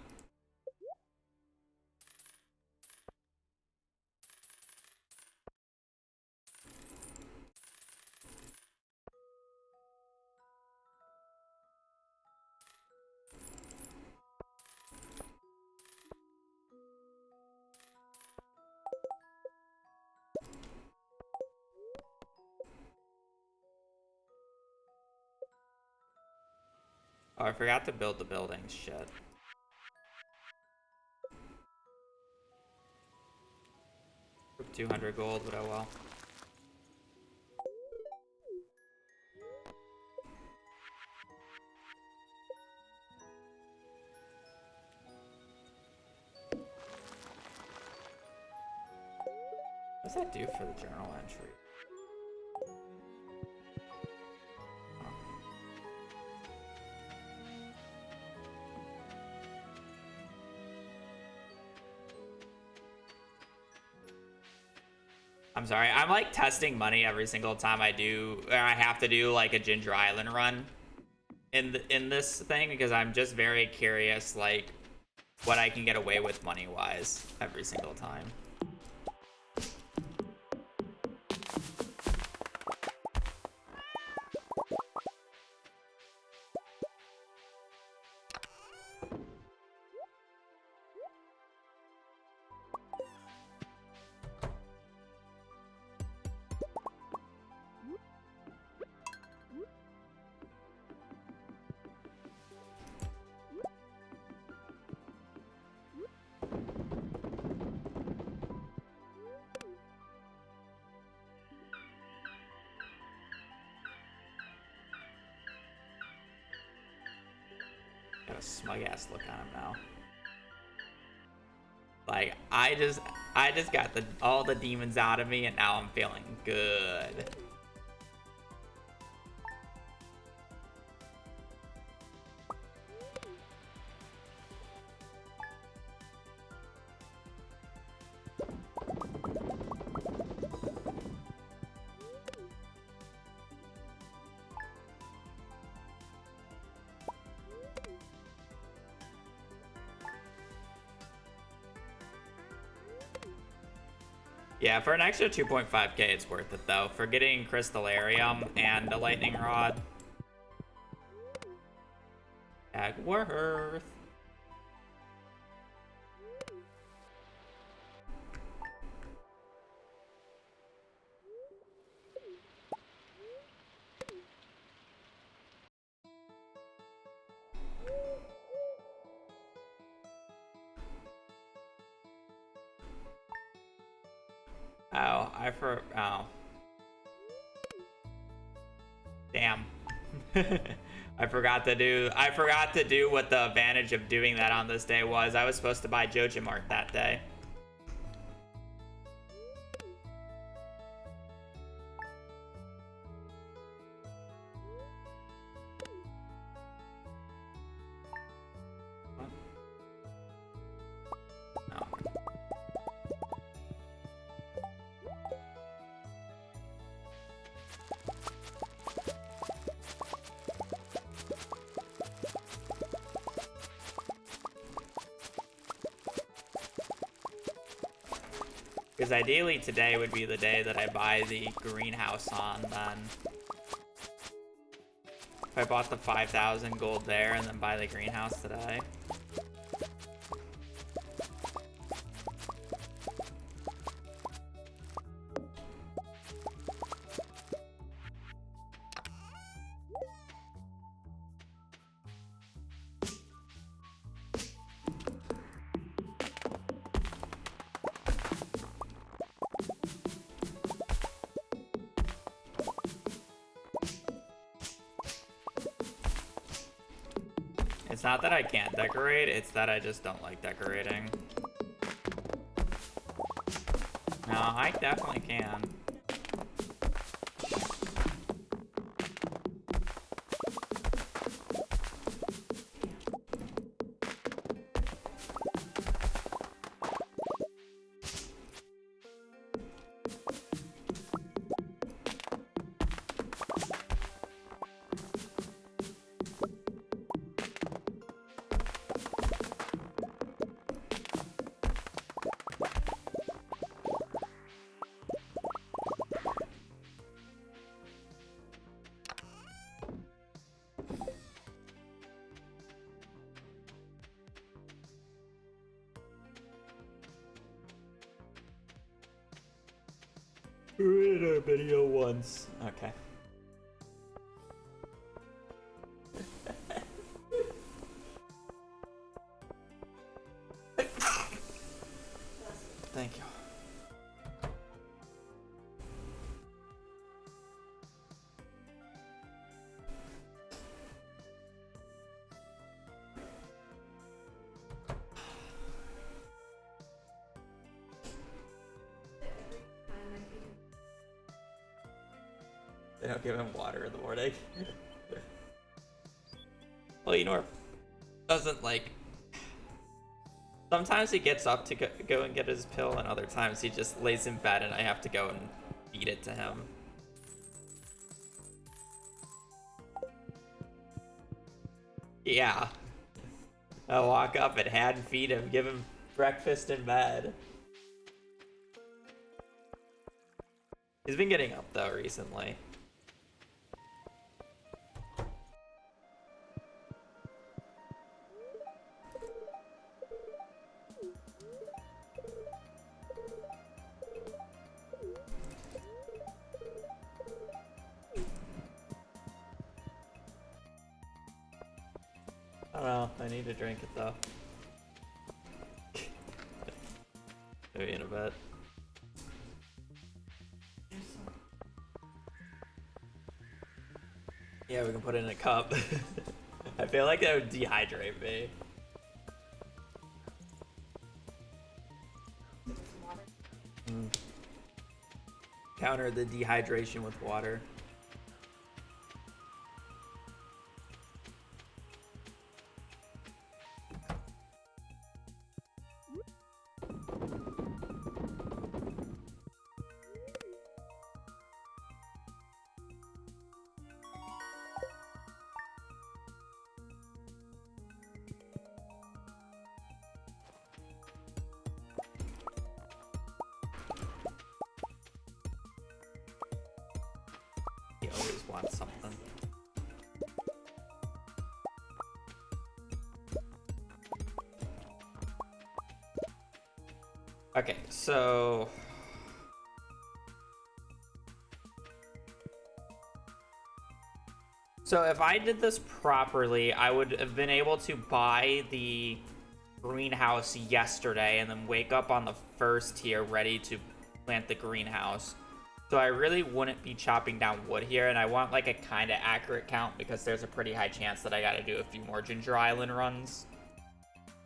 Oh, I forgot to build the buildings. Shit. For 200 gold, but oh well. What does that do for the journal entry? I'm sorry, I'm like testing money every single time I have to do like a Ginger Island run in this thing, because I'm just very curious like what I can get away with money wise every single time. Got a smug ass look on him now. Like I just got all the demons out of me, and now I'm feeling good. Yeah, for an extra 2.5k, it's worth it though. For getting Crystallarium and a Lightning Rod. Worth. Oh. Damn. I forgot to do what the advantage of doing that on this day was. I was supposed to buy JojaMart that day. Because ideally today would be the day that I buy the greenhouse on then. If I bought the 5,000 gold there and then buy the greenhouse today. It's not that I can't decorate, it's that I just don't like decorating. No, I definitely can. We did our video once. Okay. Thank you. They don't give him water in the morning. Well, Enor doesn't like. Sometimes he gets up to go and get his pill, and other times he just lays in bed and I have to go and feed it to him. Yeah. I walk up and hand feed him, give him breakfast in bed. He's been getting up though recently. I don't know, I need to drink it though. Maybe in a bit. Yeah, we can put it in a cup. I feel like that would dehydrate me. Counter the dehydration with water. He always wants something. Okay, so if I did this properly, I would have been able to buy the greenhouse yesterday and then wake up on the first tier ready to plant the greenhouse. So I really wouldn't be chopping down wood here, and I want like a kind of accurate count because there's a pretty high chance that I got to do a few more Ginger Island runs.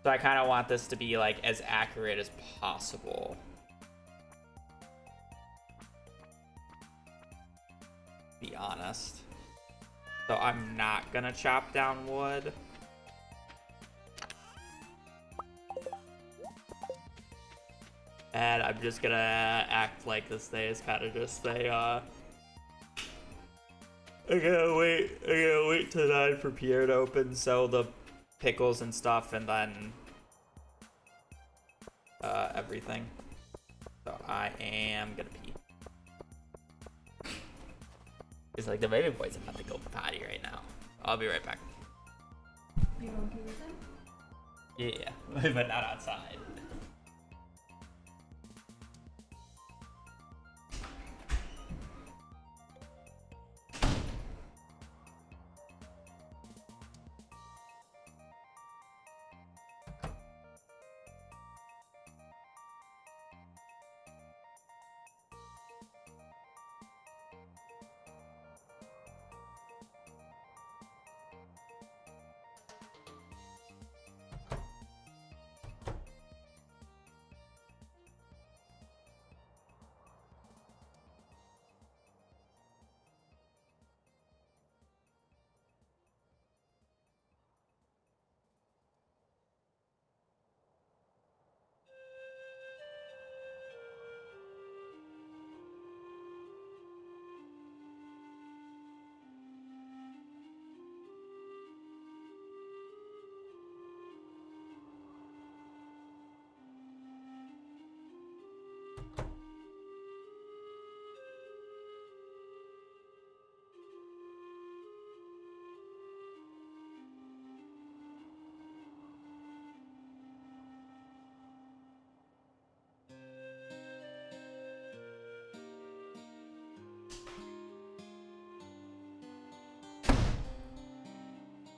So I kind of want this to be like as accurate as possible. Be honest. So I'm not gonna chop down wood. And I'm just gonna act like this day is kind of just I gotta wait till 9 for Pierre to open, sell the pickles and stuff, and then everything. So I am gonna pee. It's like the baby boy's about to go potty right now. I'll be right back. You want to pee with him? Yeah, but not outside.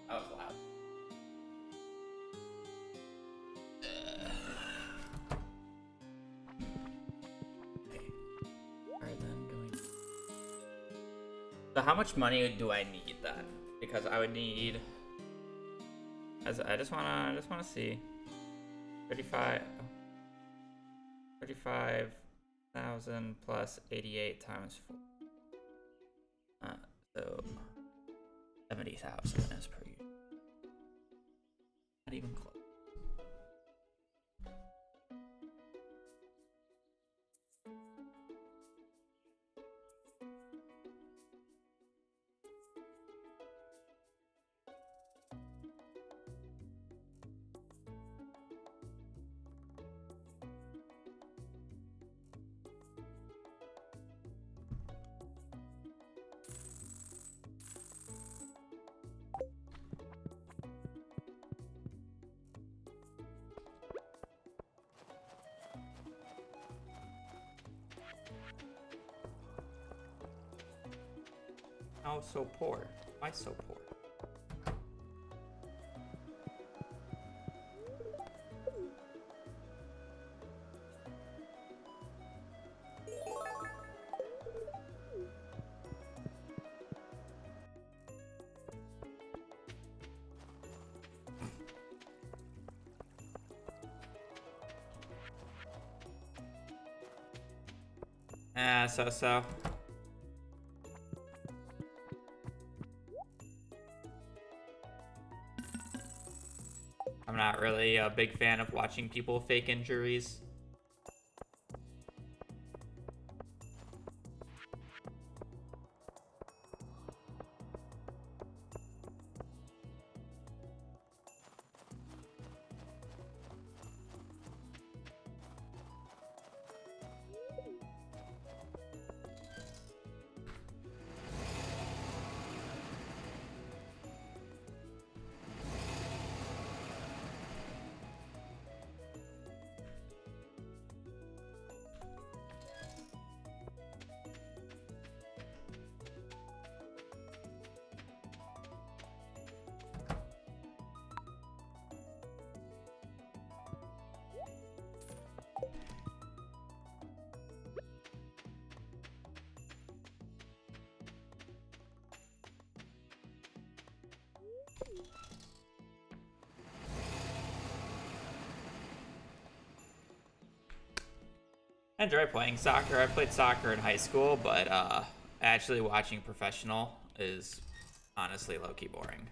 That was loud. Okay. Alright then, going. So how much money do I need then? Because I would need. As I just wanna see. 35,000 plus 88 times 4. So 70,000 as per usual. Not even close. How so poor? Why so poor? So. I'm not really a big fan of watching people fake injuries. I enjoy playing soccer. I played soccer in high school, but actually watching professional is honestly low-key boring.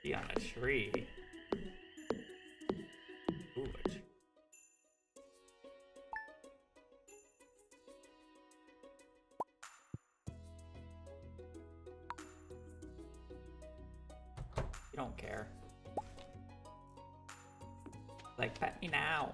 Be on a tree. Ooh, don't care. Like, pet me now.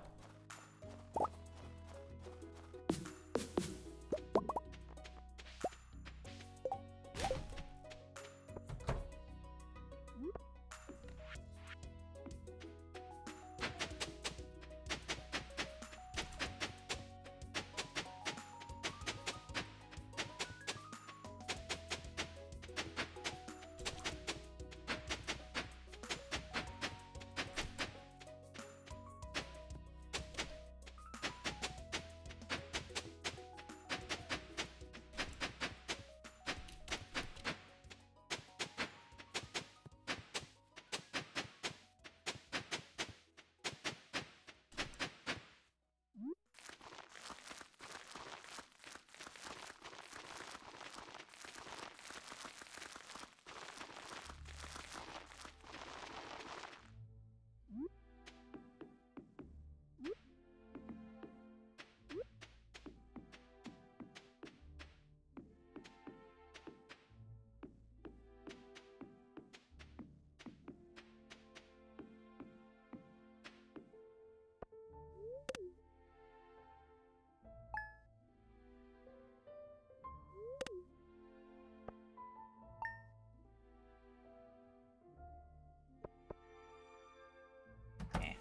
Eh.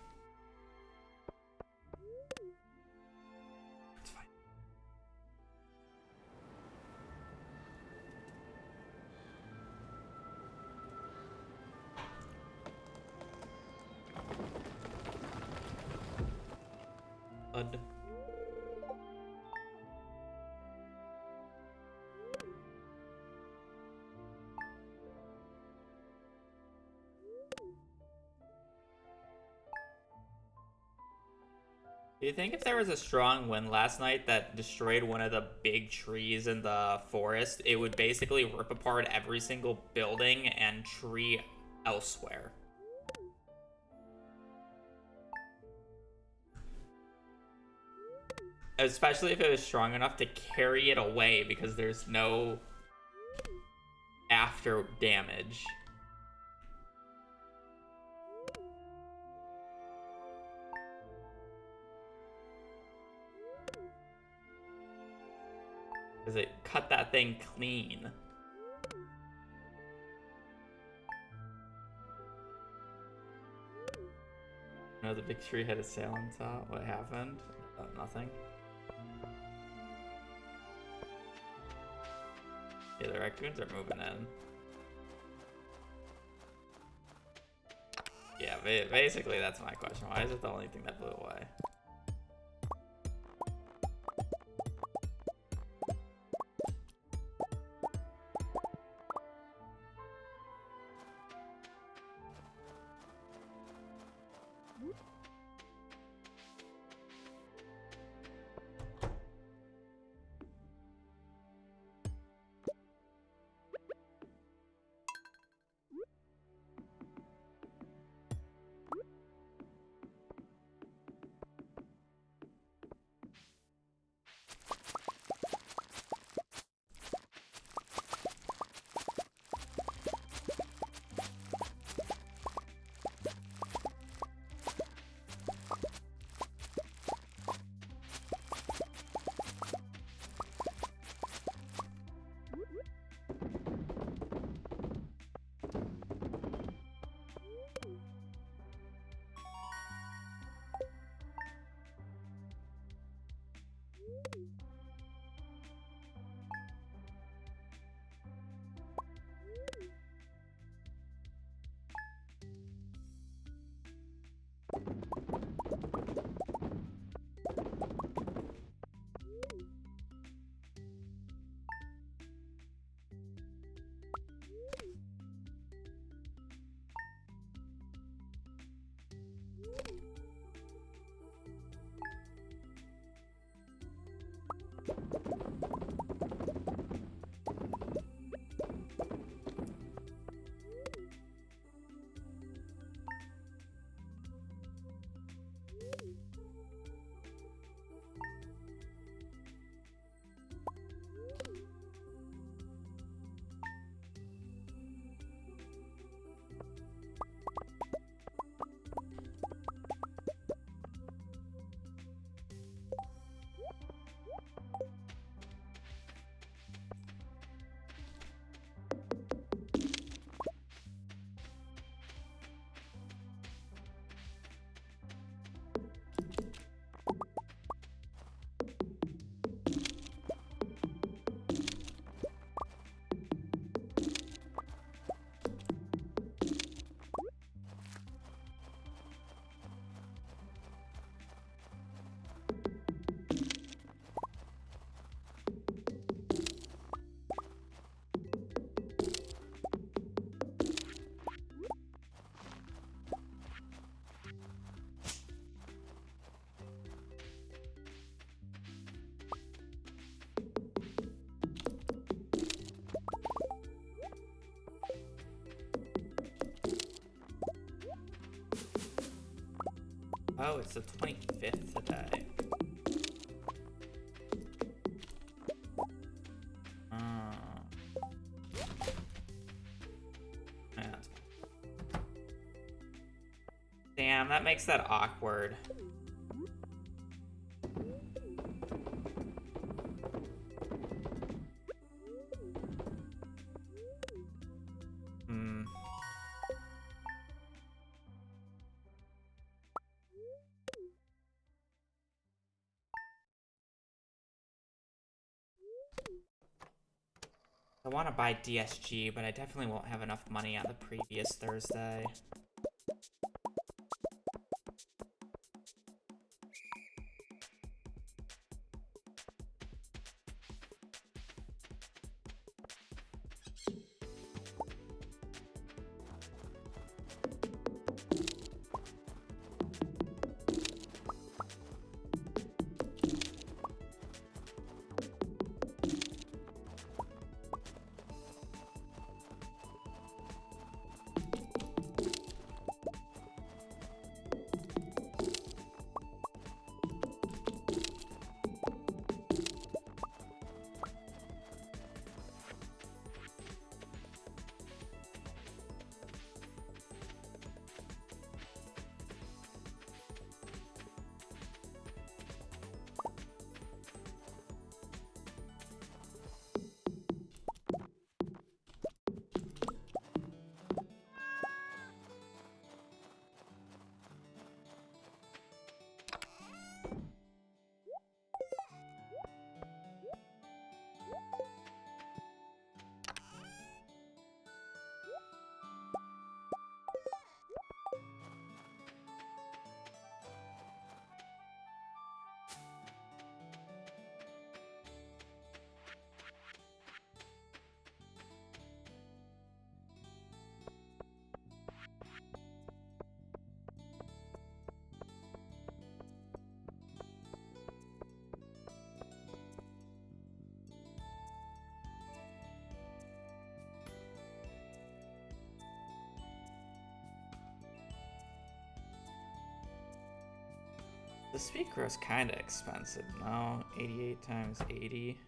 It's fine. Blood. Do you think if there was a strong wind last night that destroyed one of the big trees in the forest, it would basically rip apart every single building and tree elsewhere? Especially if it was strong enough to carry it away because there's no after damage. Because it cut that thing clean. No, the big tree had a sail on top. What happened? Nothing. Yeah, the raccoons are moving in. Yeah, basically that's my question. Why is it the only thing that blew away? Oh, it's the 25th today. Yeah, that's fine. Damn, that makes that awkward. I want to buy DSG, but I definitely won't have enough money on the previous Thursday. The speaker is kind of expensive, no? 88 times 80,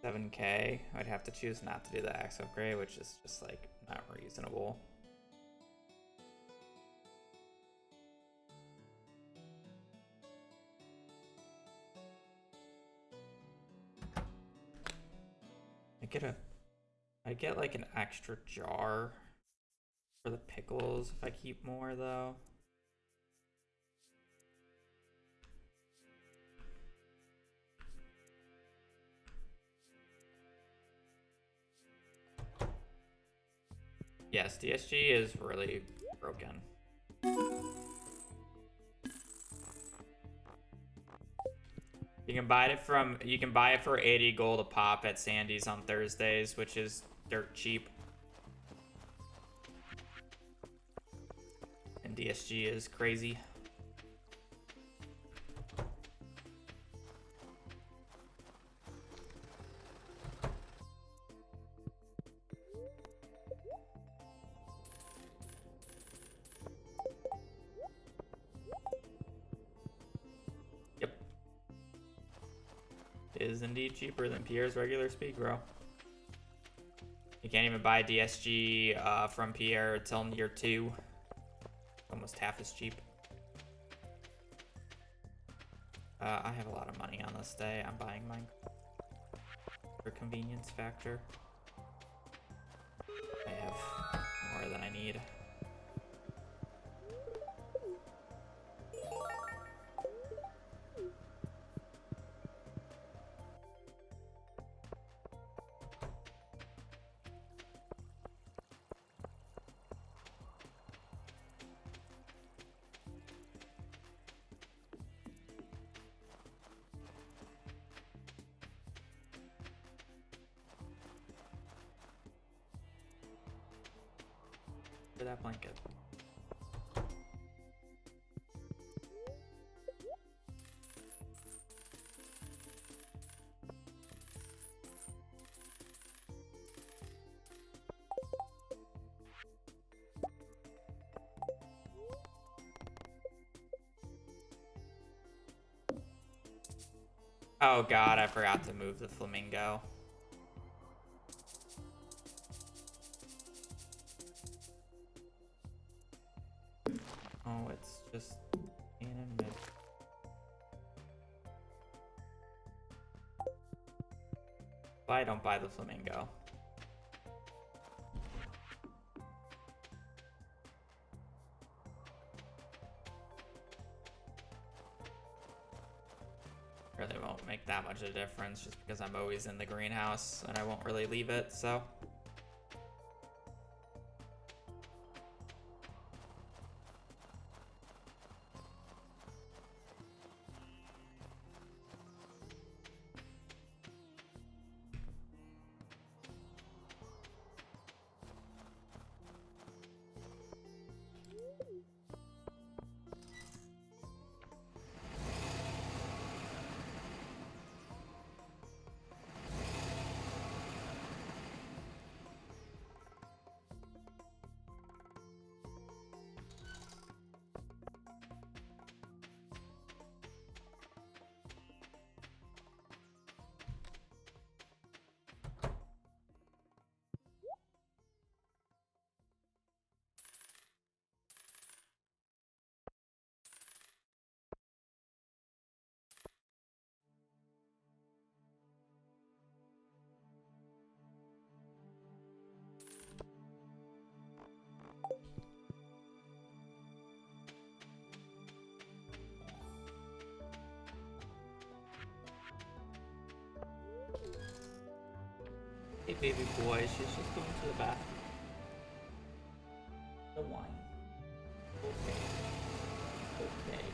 7K. I'd have to choose not to do the axe upgrade, which is just like not reasonable. I get like an extra jar for the pickles if I keep more though. Yes, DSG is really broken. You can buy it for 80 gold a pop at Sandy's on Thursdays, which is dirt cheap. And DSG is crazy. Is indeed cheaper than Pierre's regular speed, bro. You can't even buy DSG from Pierre until year 2. Almost half as cheap. I have a lot of money on this day. I'm buying mine for convenience factor. I have more than I need. For that blanket. Oh god, I forgot to move the flamingo. Oh, it's just in a mid. I don't buy the flamingo. Really won't make that much of a difference just because I'm always in the greenhouse and I won't really leave it, so. Hey, baby boy, she's just going to the bathroom. The wine. Okay. Okay.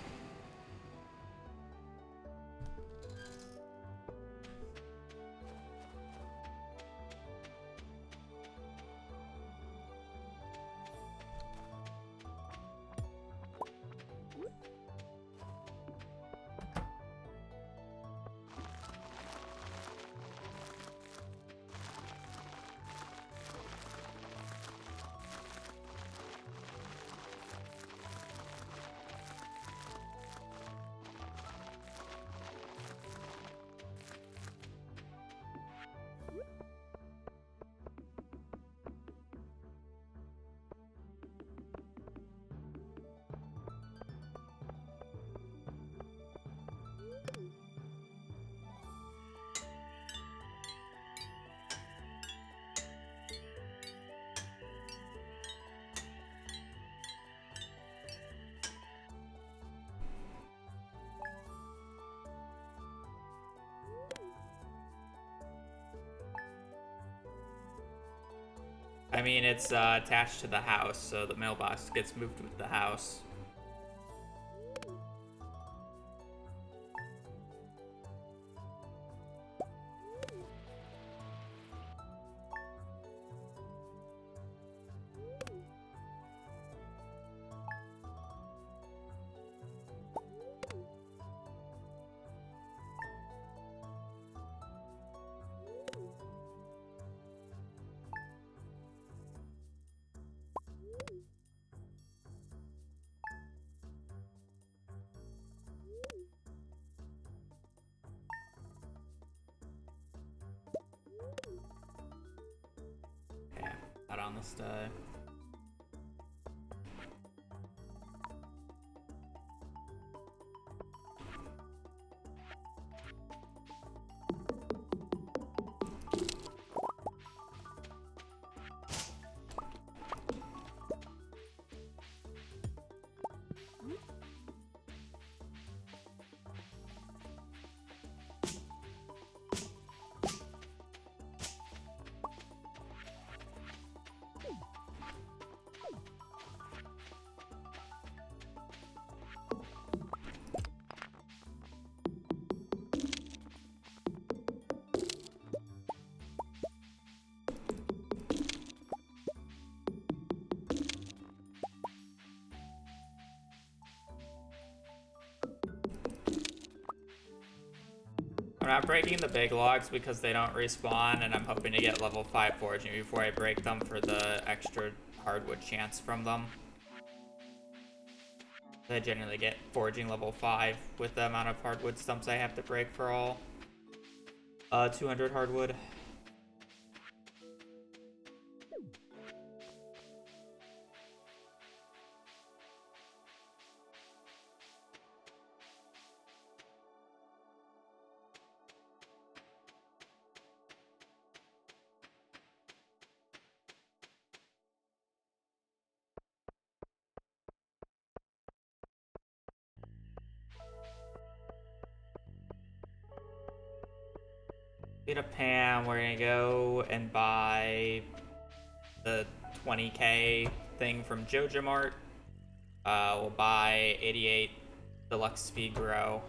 I mean, it's attached to the house, so the mailbox gets moved with the house. Yeah, not on the stay. I'm not breaking the big logs because they don't respawn, and I'm hoping to get level 5 foraging before I break them for the extra hardwood chance from them. I generally get foraging level 5 with the amount of hardwood stumps I have to break for all 200 hardwood. Get a Pam, we're gonna go and buy the 20k thing from Joja Mart. We'll buy 88 deluxe speed grow.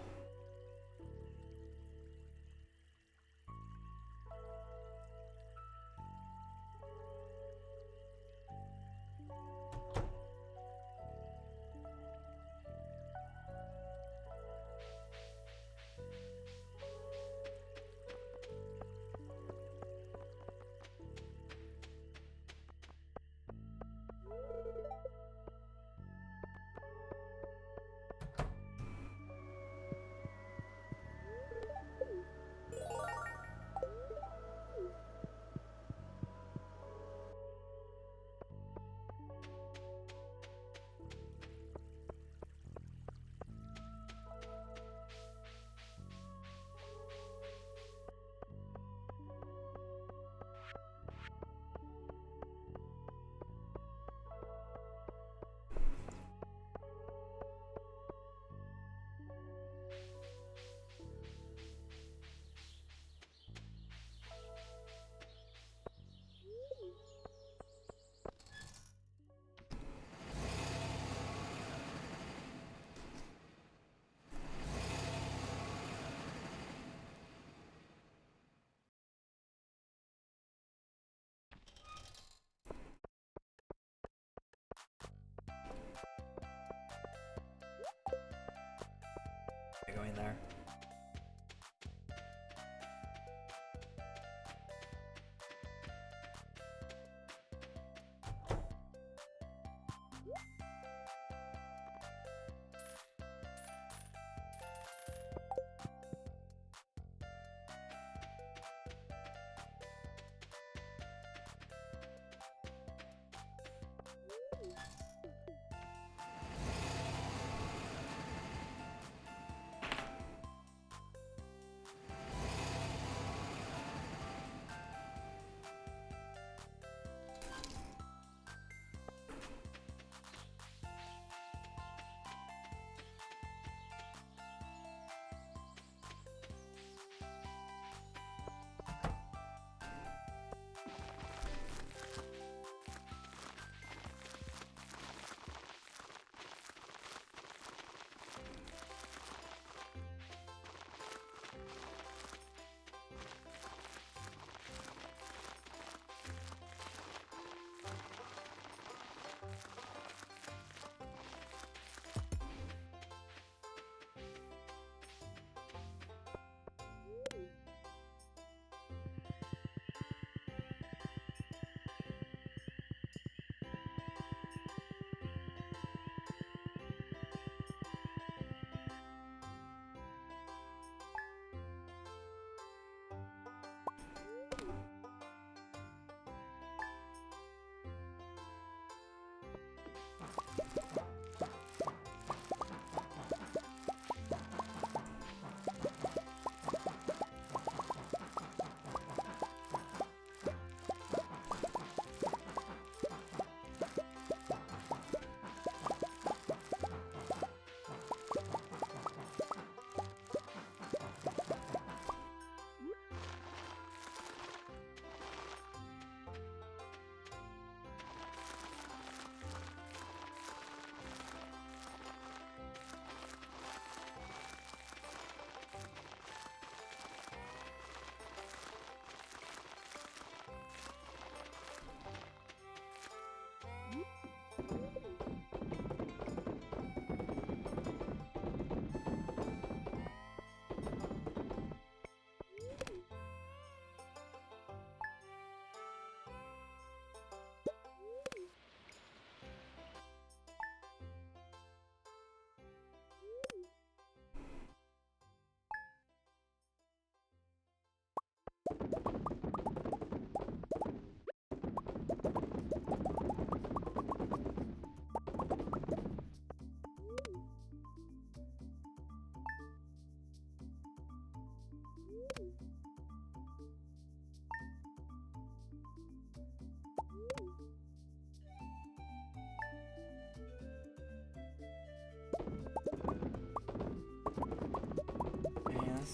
Going there.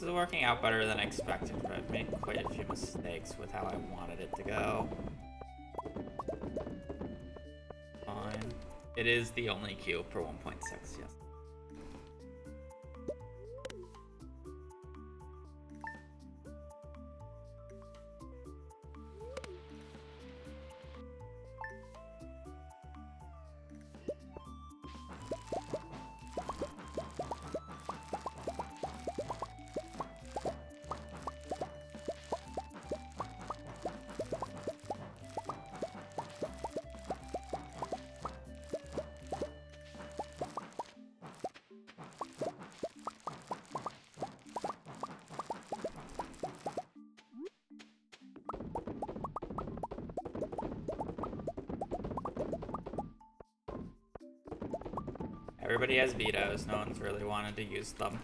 This is working out better than expected, but I've made quite a few mistakes with how I wanted it to go. Fine. It is the only cube for 1.6, yes. Everybody has vetoes, no one's really wanted to use them.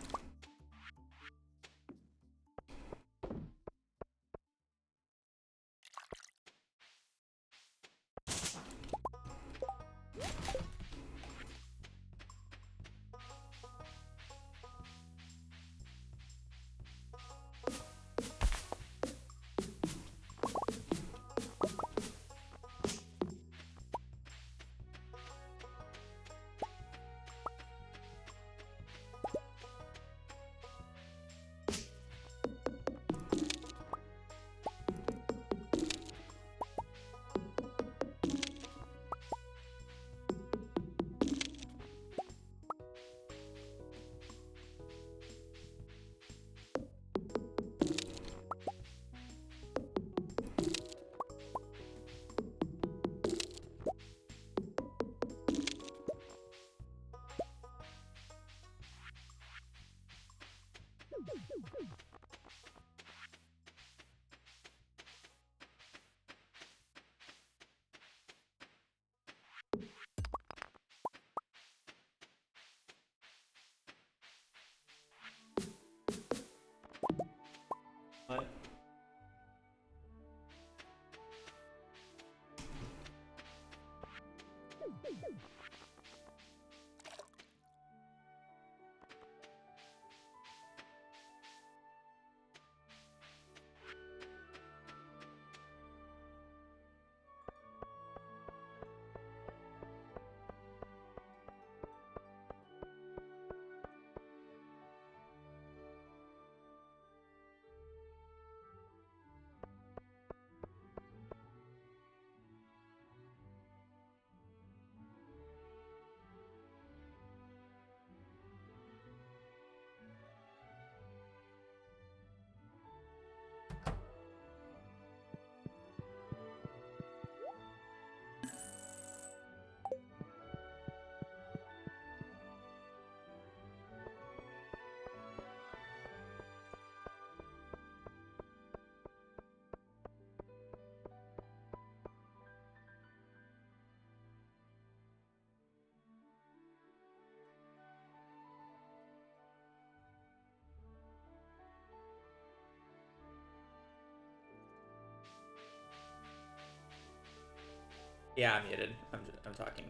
What? Yeah, I'm muted. I'm talking.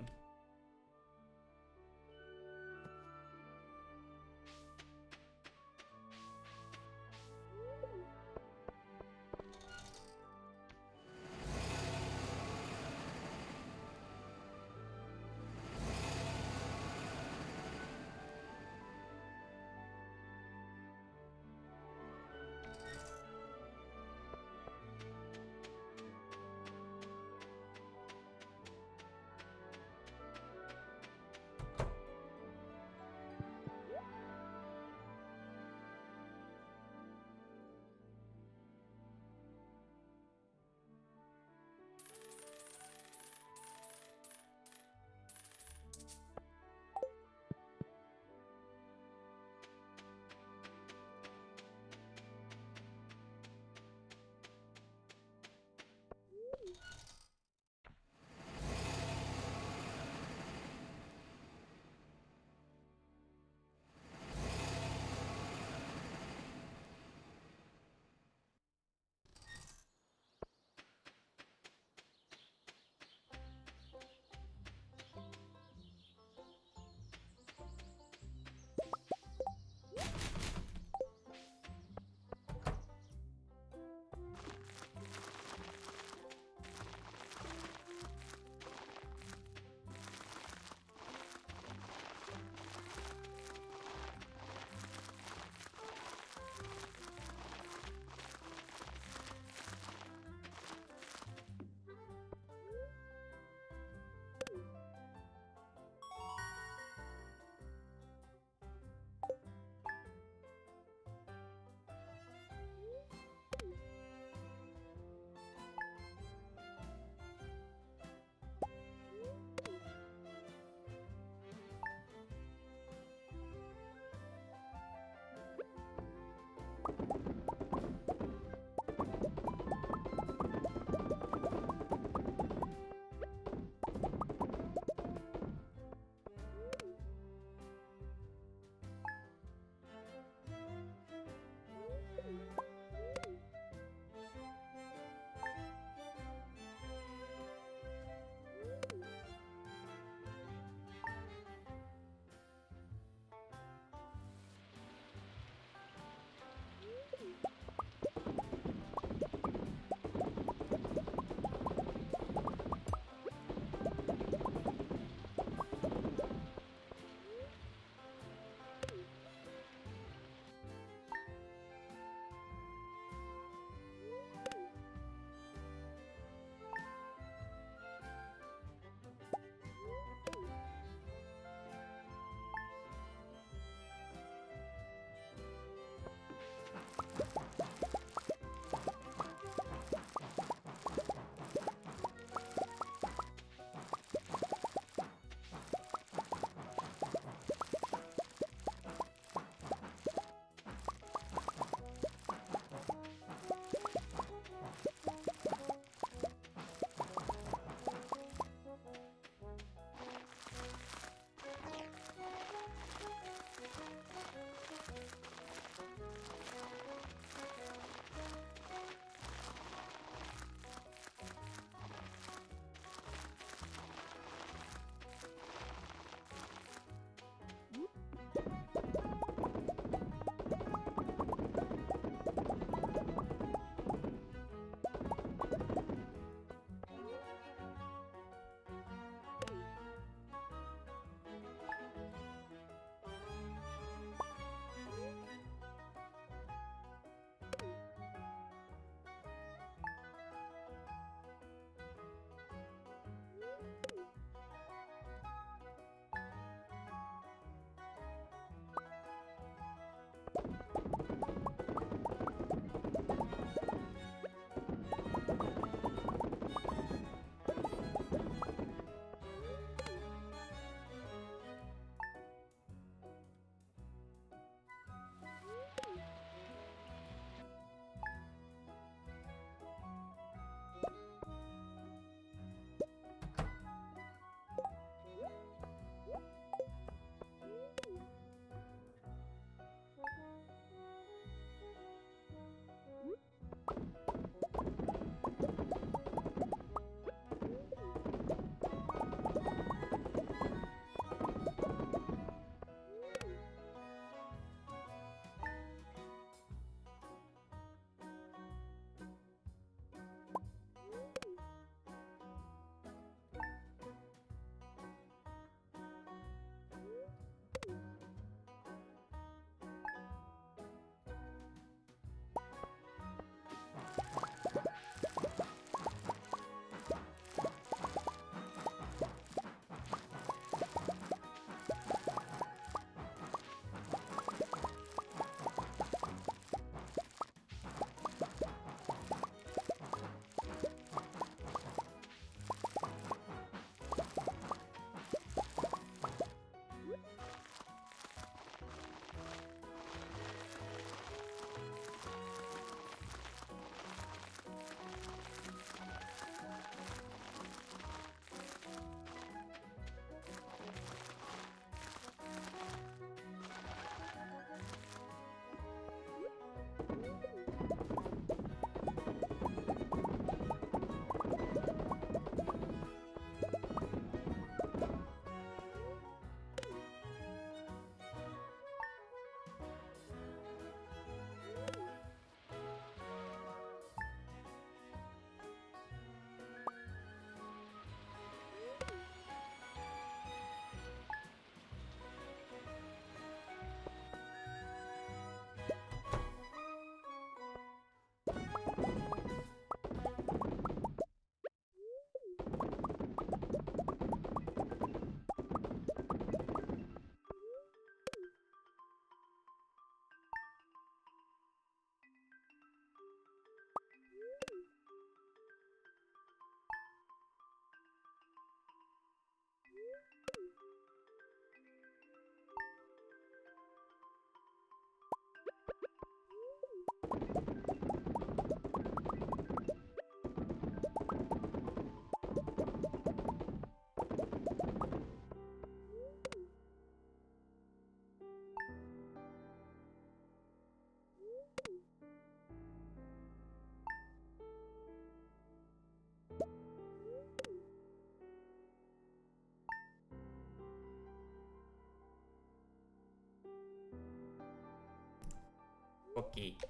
Geek.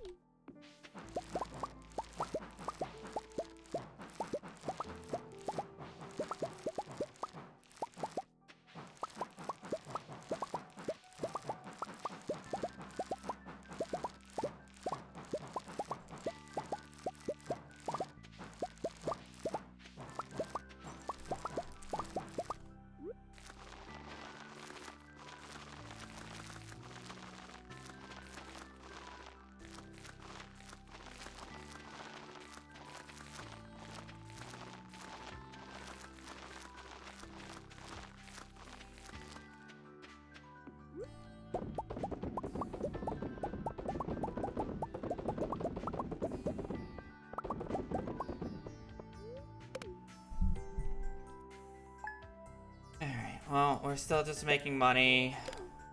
Alright, well, we're still just making money.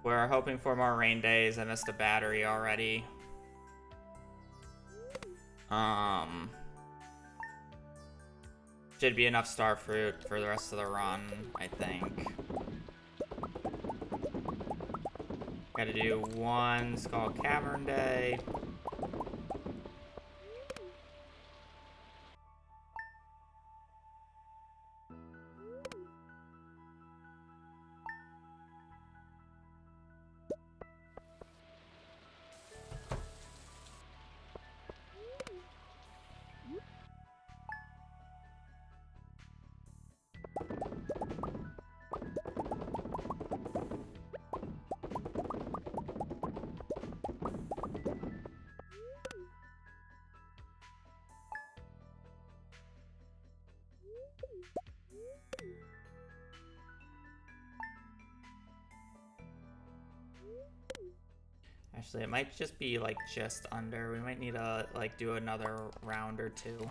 We're hoping for more rain days. I missed a battery already. Should be enough star fruit for the rest of the run, I think. Gotta do one Skull Cavern day. Actually, it might just be like just under. We might need to like do another round or two.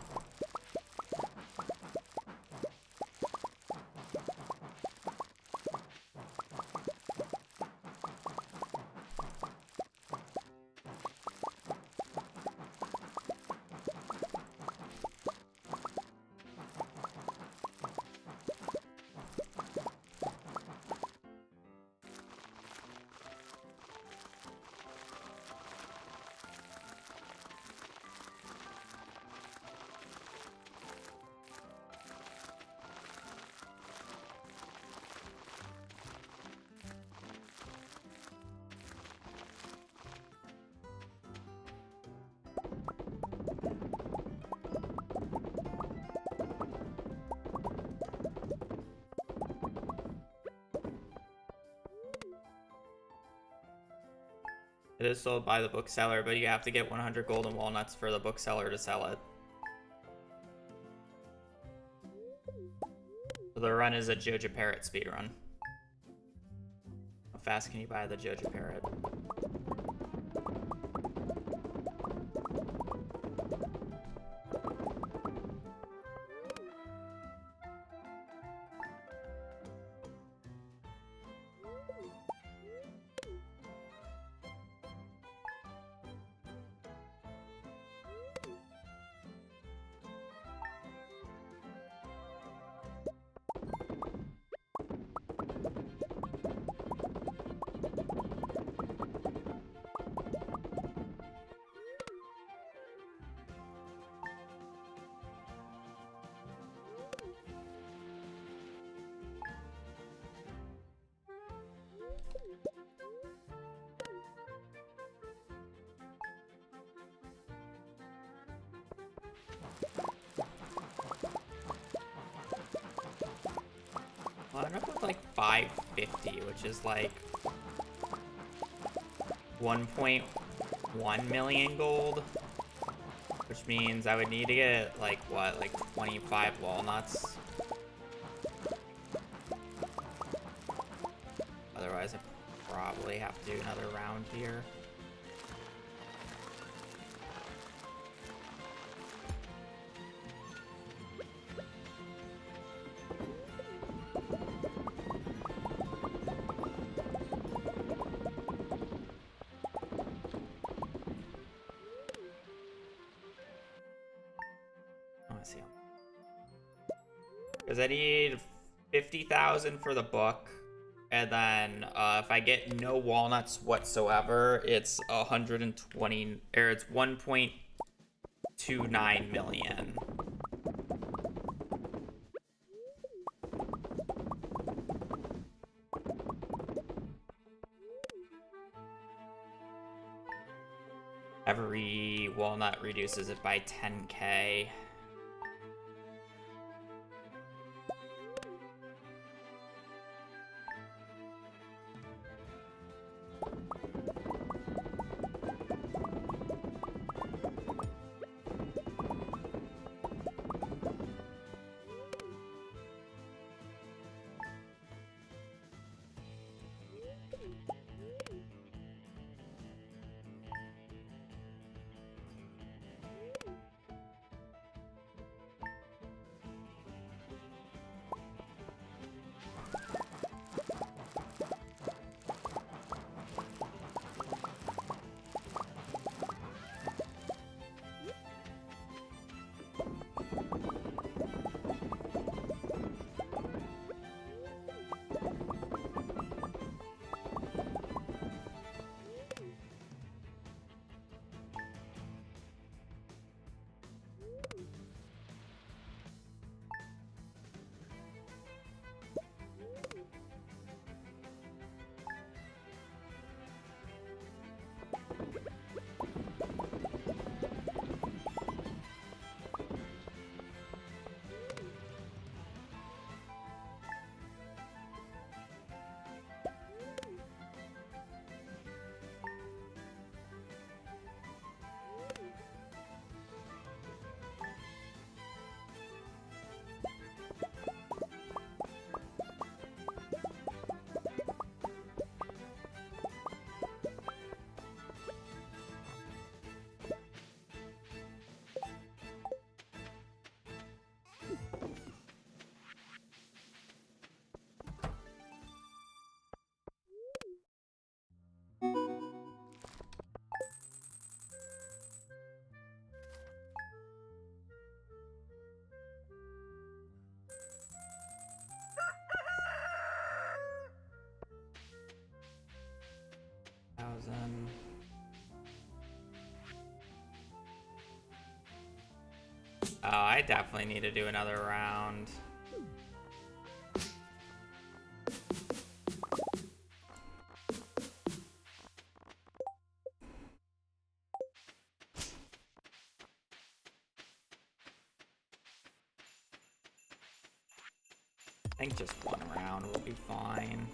It is sold by the bookseller, but you have to get 100 golden walnuts for the bookseller to sell it. So the run is a Joja Parrot speedrun. How fast can you buy the Joja Parrot? Well, I'm up with like 550, which is like 1.1 million gold, which means I would need to get like what, like 25 walnuts. Otherwise, I probably have to do another round here. Because I need 50,000 for the book. And then if I get no walnuts whatsoever, it's 120, or it's 1.29 million. Every walnut reduces it by 10k. Thousand. Oh, I definitely need to do another round. I think just one round will be fine.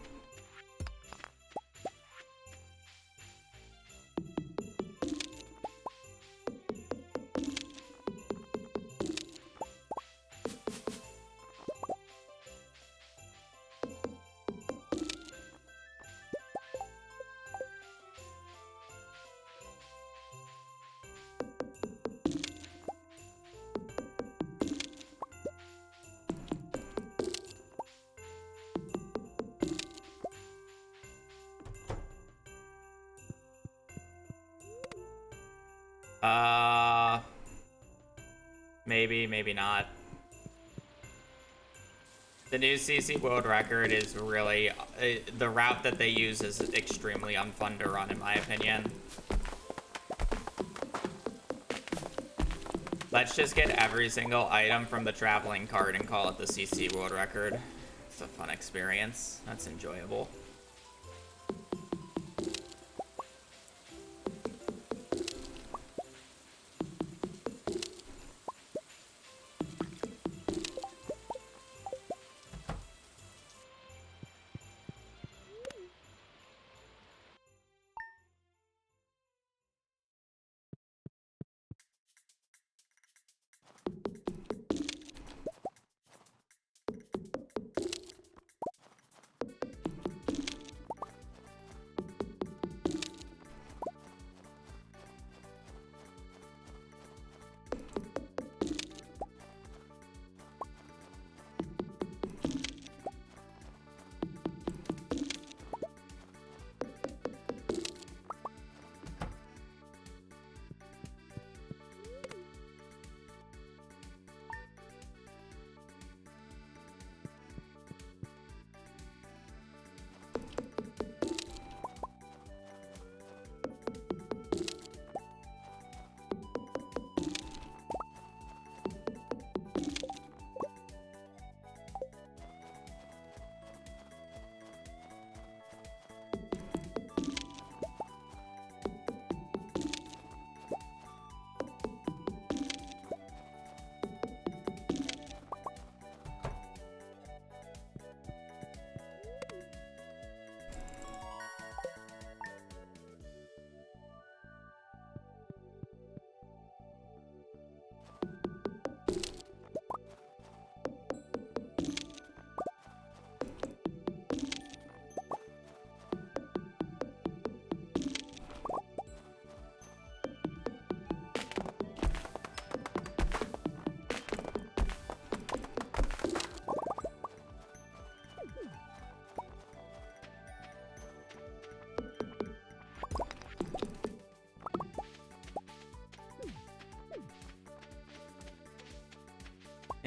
Maybe, maybe not. The new CC world record is really, the route that they use is extremely unfun to run, in my opinion. Let's just get every single item from the traveling cart and call it the CC world record. It's a fun experience. That's enjoyable.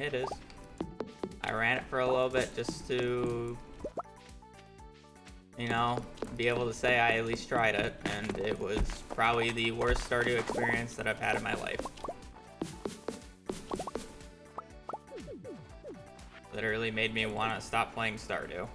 It is. I ran it for a little bit just to, you know, be able to say I at least tried it, and it was probably the worst Stardew experience that I've had in my life. Literally made me want to stop playing Stardew.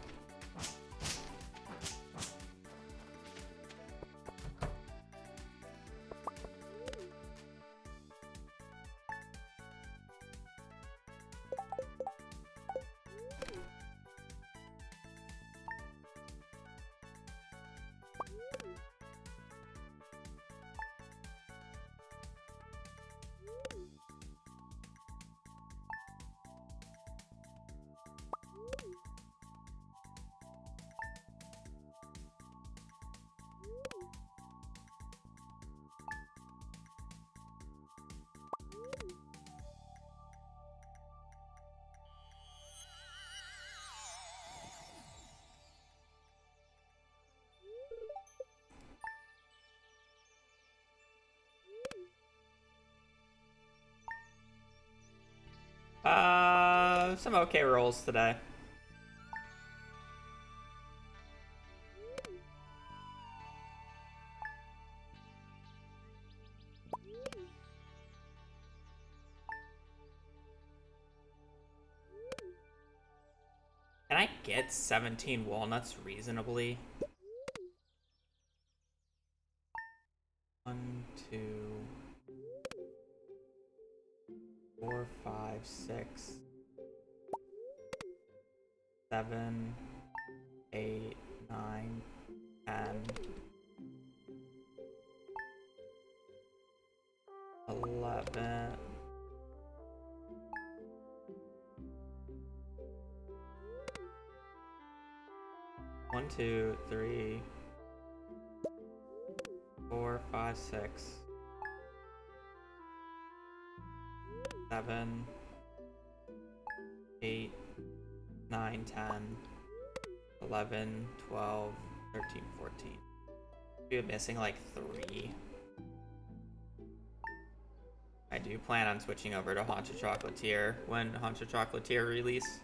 Some okay rolls today. Can I get 17 walnuts reasonably? 1, 2, 4, 5, 6, 7, 8, 9, 10, 11. One, 2, 3, 4, 5, 6, 7, 8, 9, 10, 11, 12, 13, 14. We're missing like 3. I do plan on switching over to Haunted Chocolatier when Haunted Chocolatier release.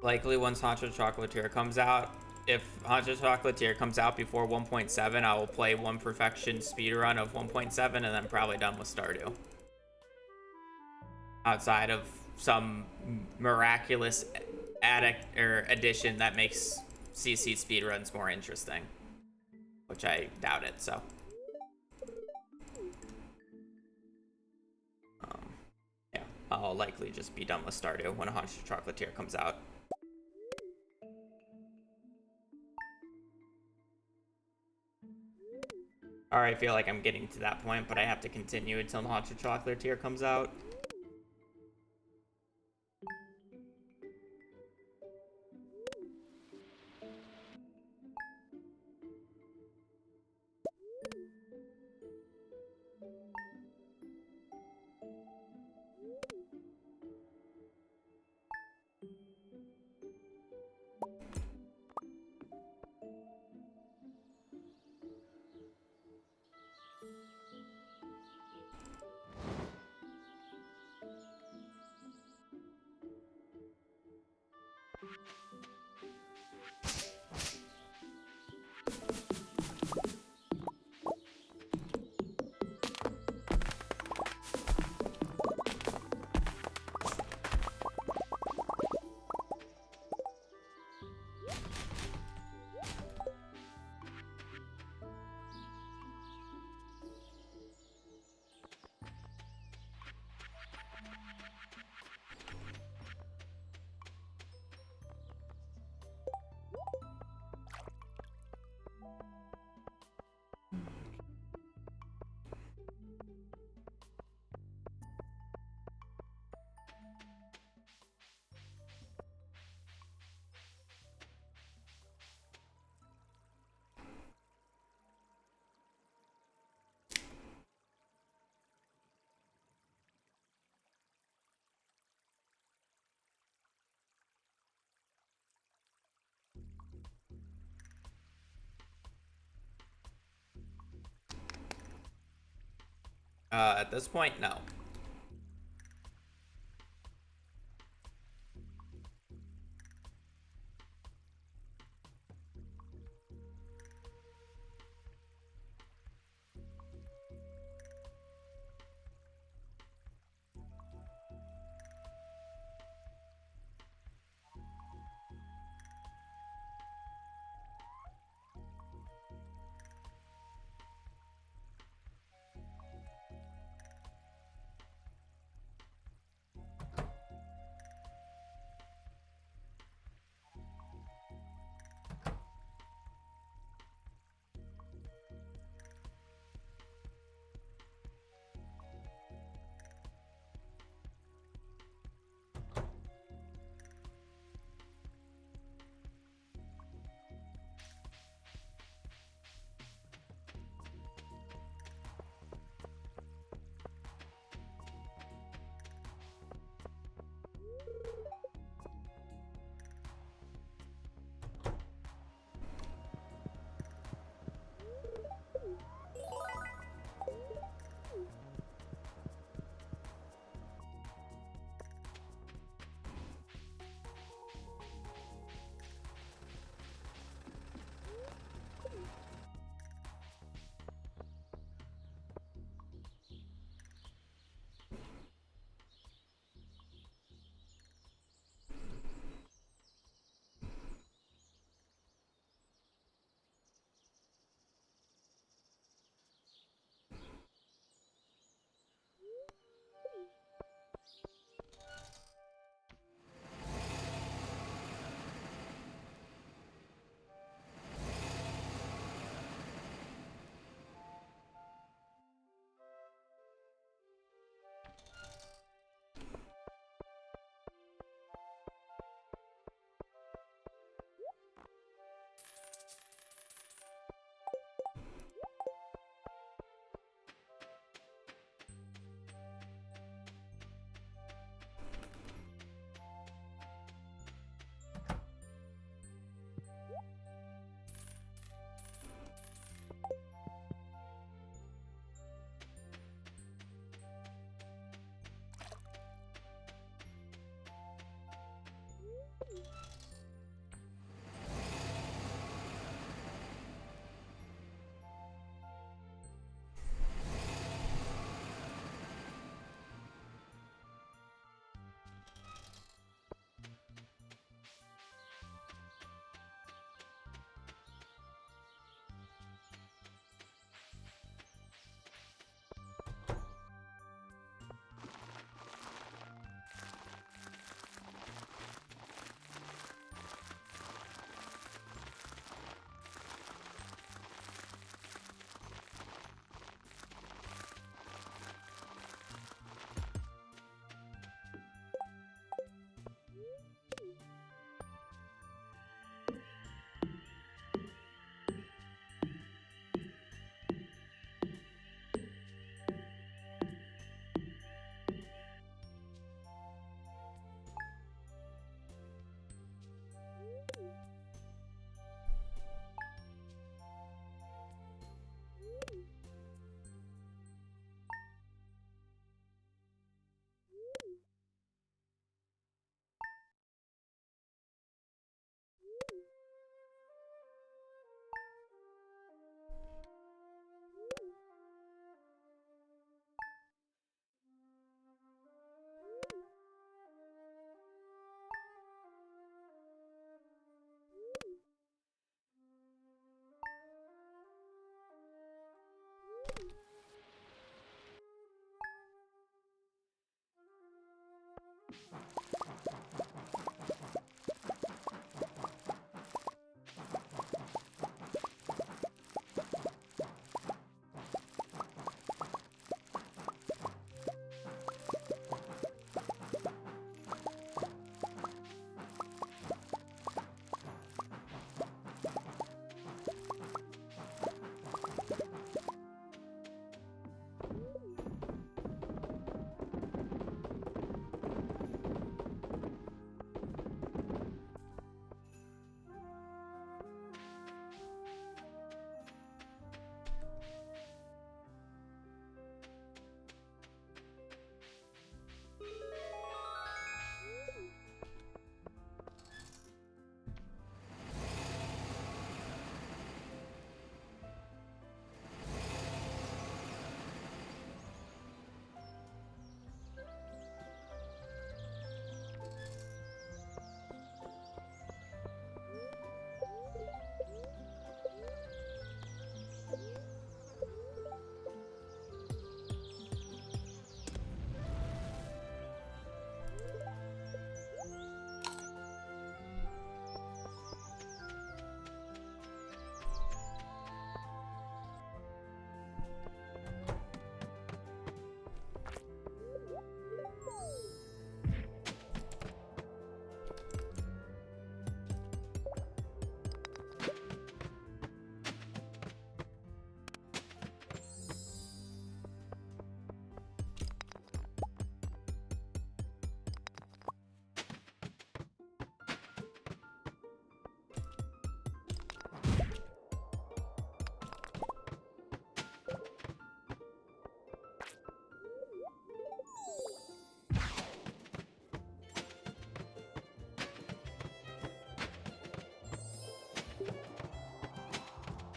Likely once Haunted Chocolatier comes out. If Haunted Chocolatier comes out before 1.7, I will play one perfection speedrun of 1.7 and then probably done with Stardew. Outside of some miraculous addition that makes CC speedruns more interesting. Which I doubt it, so. Yeah, I'll likely just be done with Stardew when Haunted Chocolatier comes out. I already feel like I'm getting to that point, but I have to continue until Haunted Chocolatier comes out. At this point, no.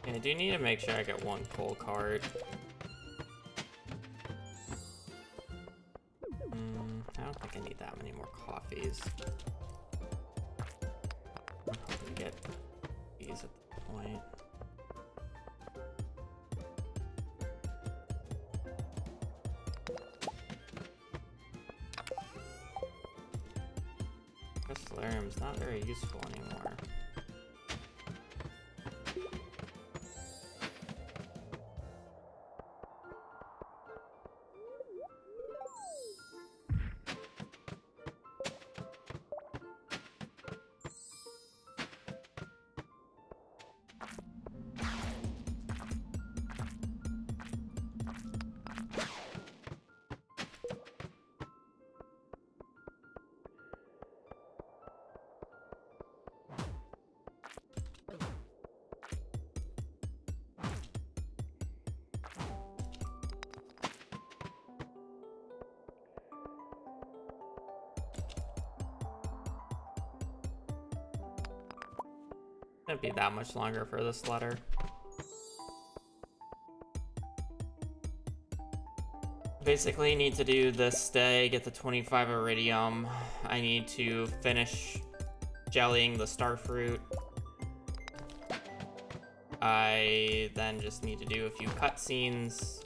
Yeah, I do need to make sure I get one coal cart. I don't think I need that many more coffees. I'm hoping to get these at the point. Crystallarium's not very useful anymore. Shouldn't be that much longer for this letter. Basically, need to do this day, get the 25 iridium. I need to finish jellying the starfruit. I then just need to do a few cutscenes.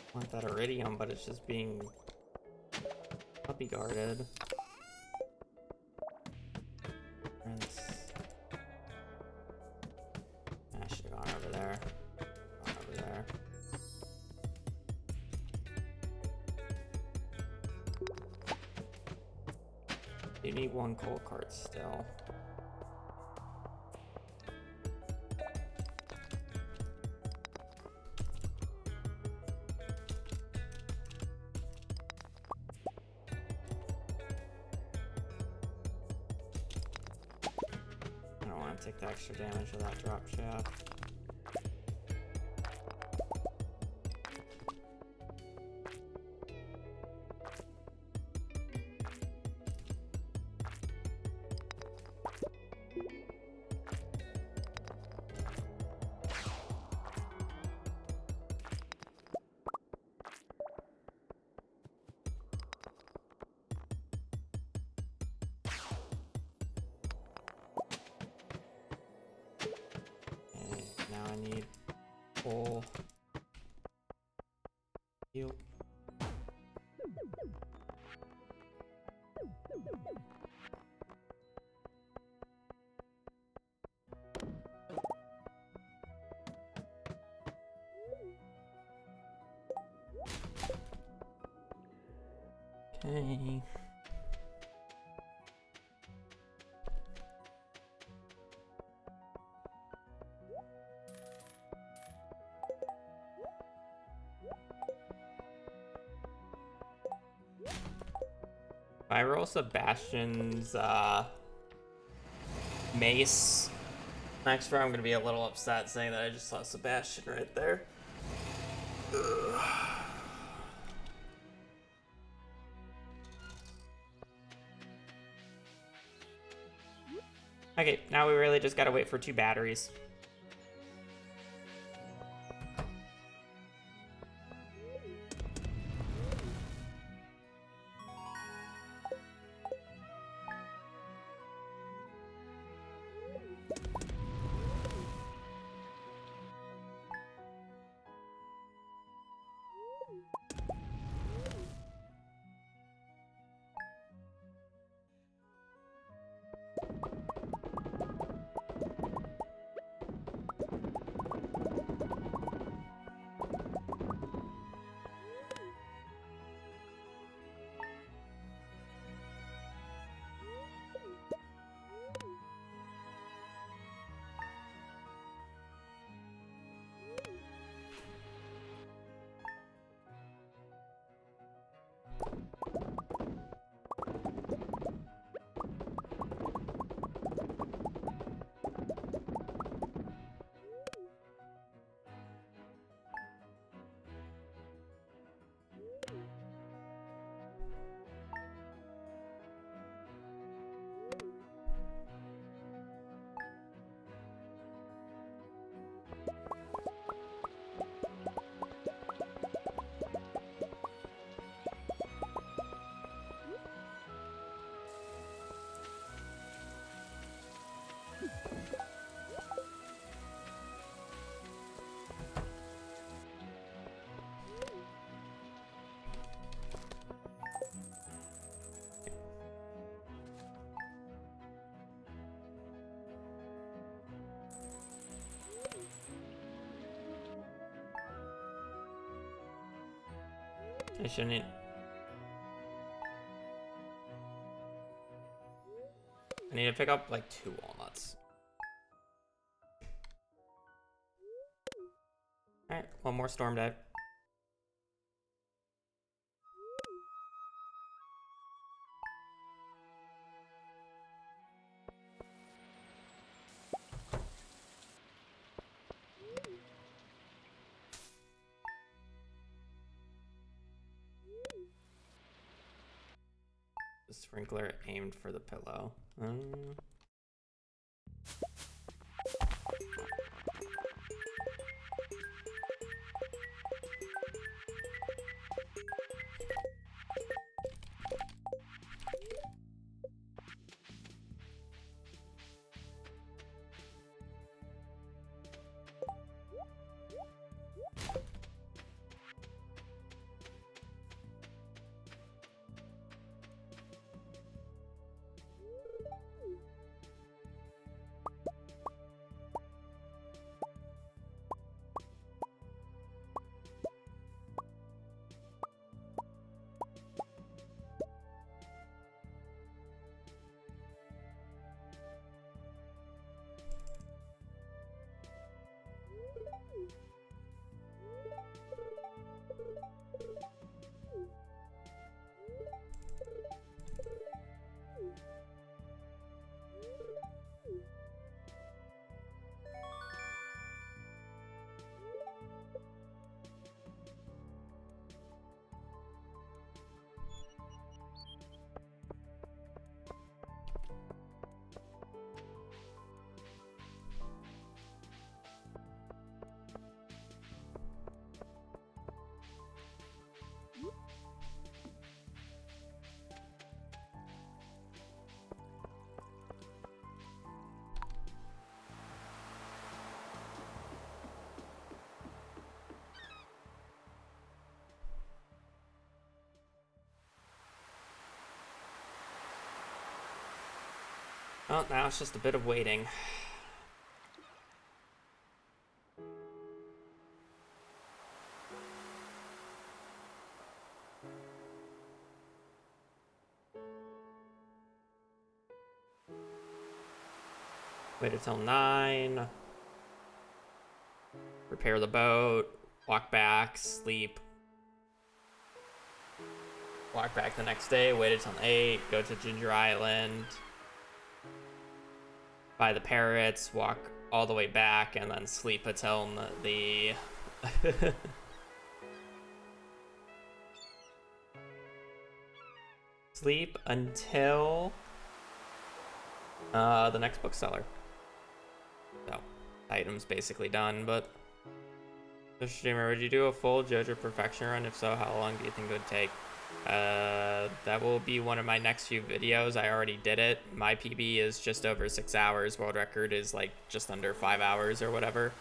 I want that iridium, but it's just being puppy guarded. I should have gone over there. Gone over there. You need one coal cart still. Take the extra damage of that drop shaft. Now I need full heal. Okay. If I roll Sebastian's mace next round, I'm gonna be a little upset saying that I just saw Sebastian right there. Ugh. Okay, now we really just gotta wait for 2 batteries. I shouldn't. I need to pick up like 2 walnuts. Alright, one more storm dive. The sprinkler aimed for the pillow. Well, now it's just a bit of waiting. Wait until 9. Repair the boat. Walk back. Sleep. Walk back the next day. Wait until 8. Go to Ginger Island. Buy the parrots. Walk all the way back. And then sleep until the... sleep until... the next bookseller. So, item's basically done, but... So, streamer, would you do a full JoJo Perfection run? If so, how long do you think it would take? That will be one of my next few videos. I already did it. My PB is just over 6 hours. World record is like just under 5 hours or whatever.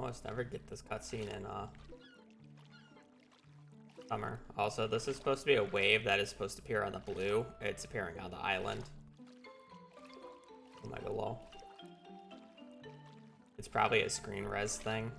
almost never get this cutscene in summer. Also, this is supposed to be a wave that is supposed to appear on the blue. It's appearing on the island. Mega low. It's probably a screen res thing.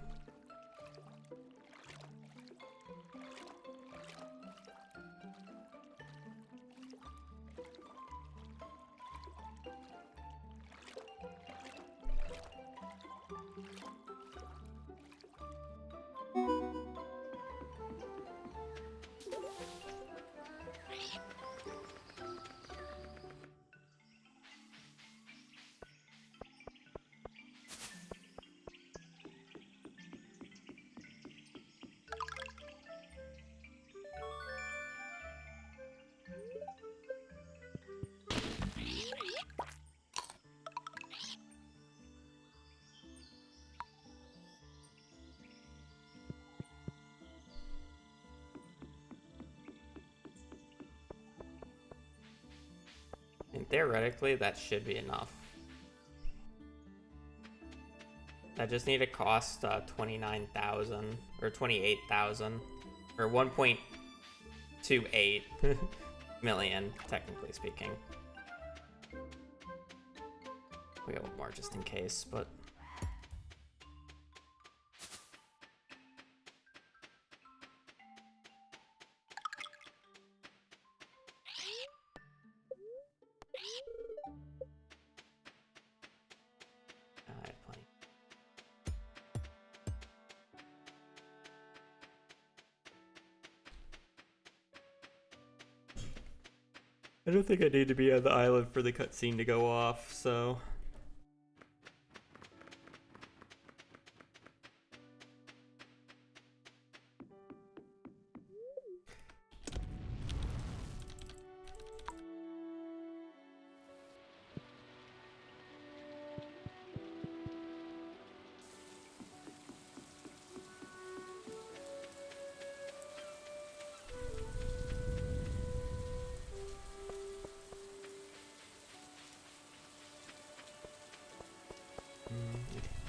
And theoretically, that should be enough. I just need to cost 29,000 or 28,000 or 1.28 million, technically speaking. We got one more just in case, but. I don't think I need to be on the island for the cutscene to go off, so.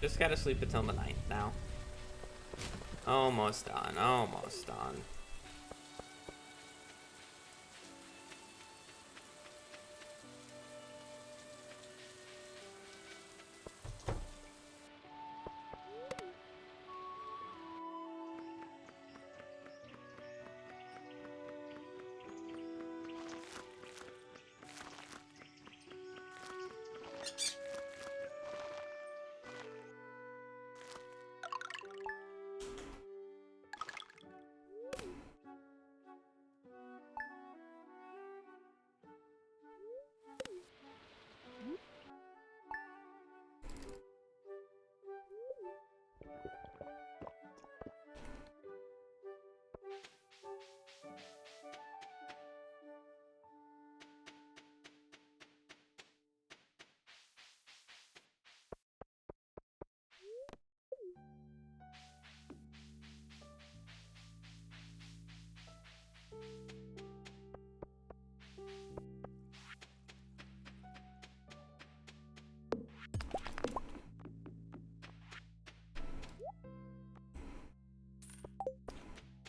Just gotta sleep until the 9th now. Almost done, almost done.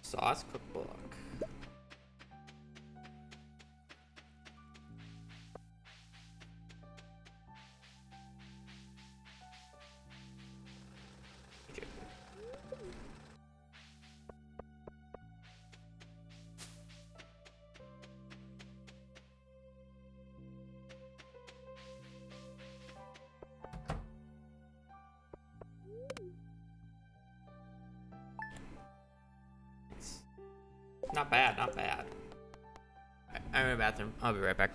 Sauce cookbook. Not bad, not bad. I'm in the bathroom. I'll be right back.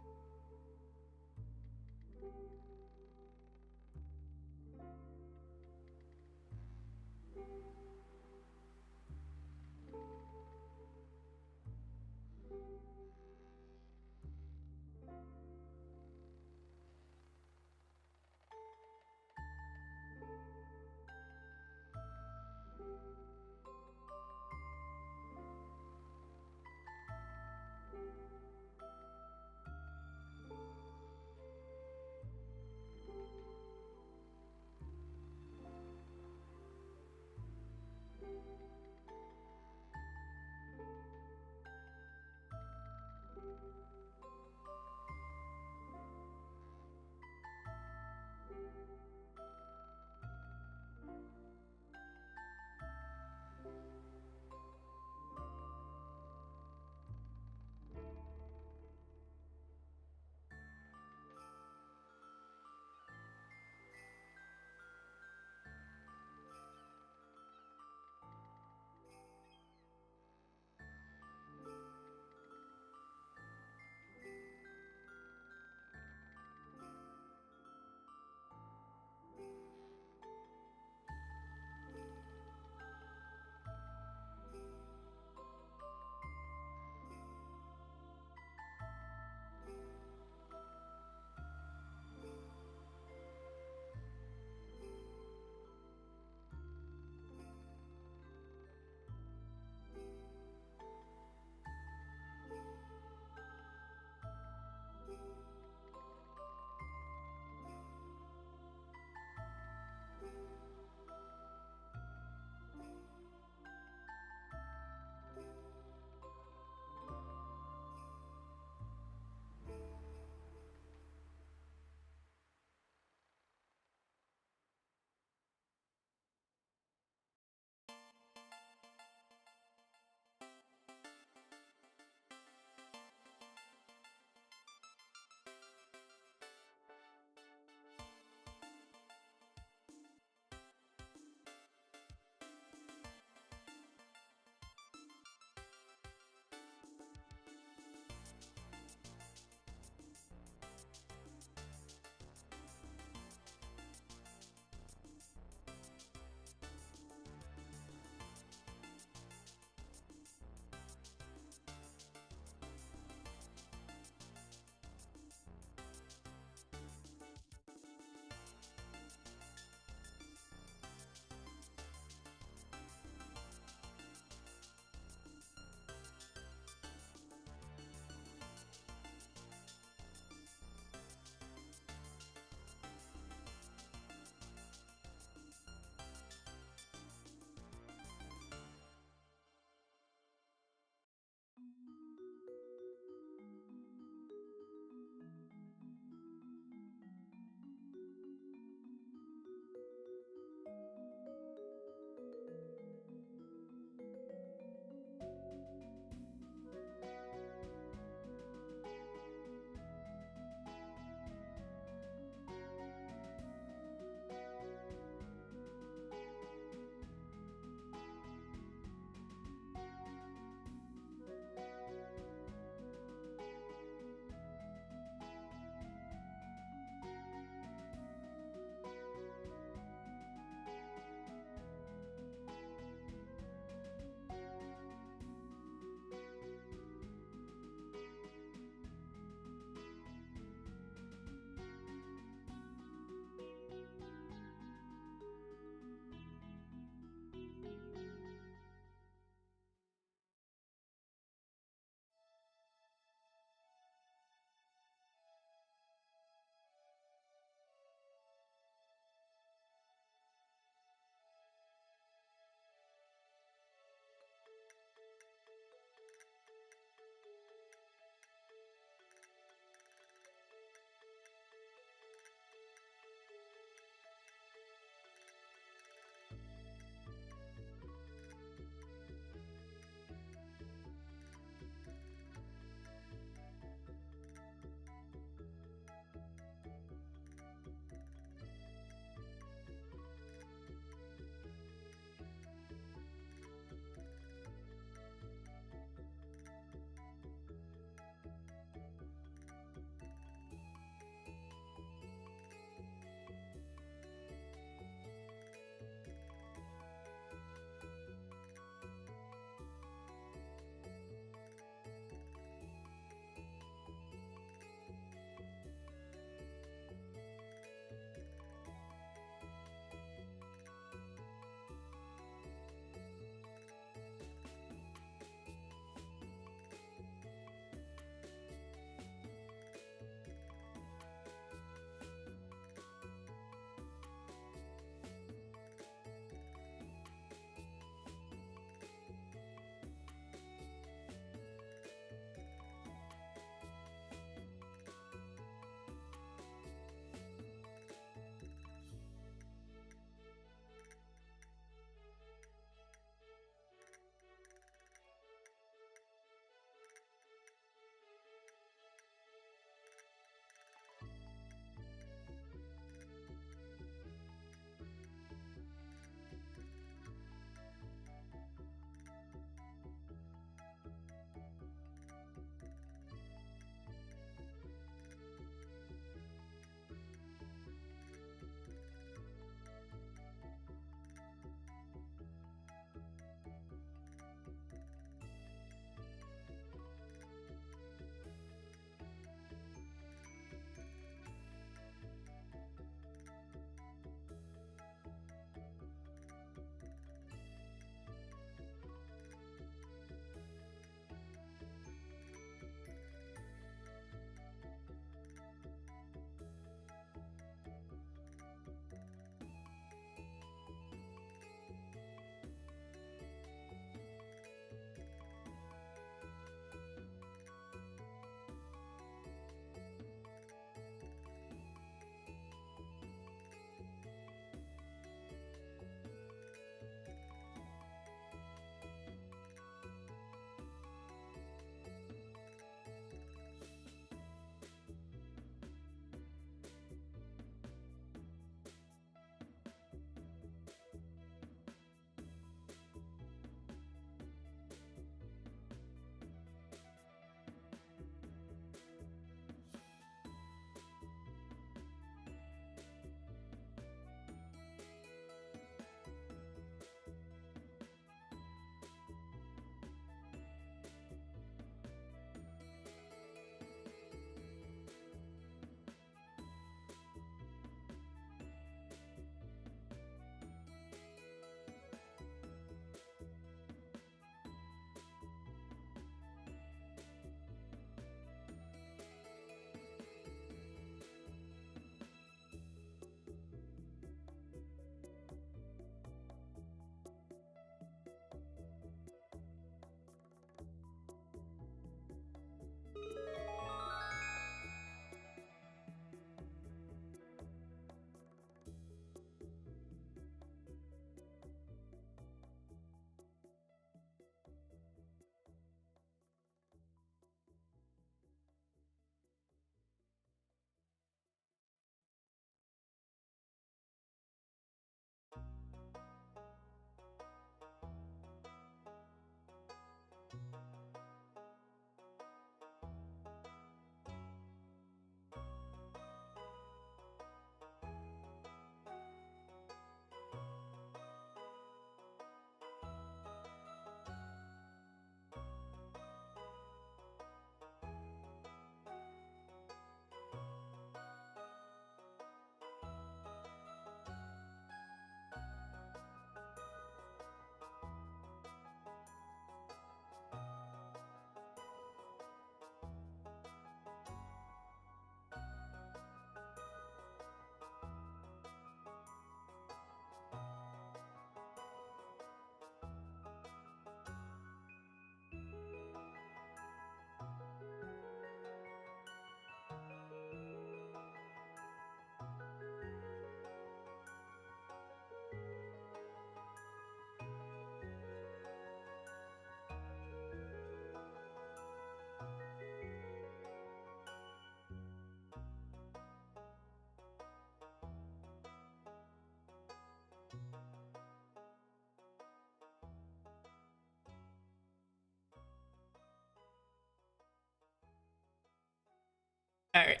All right,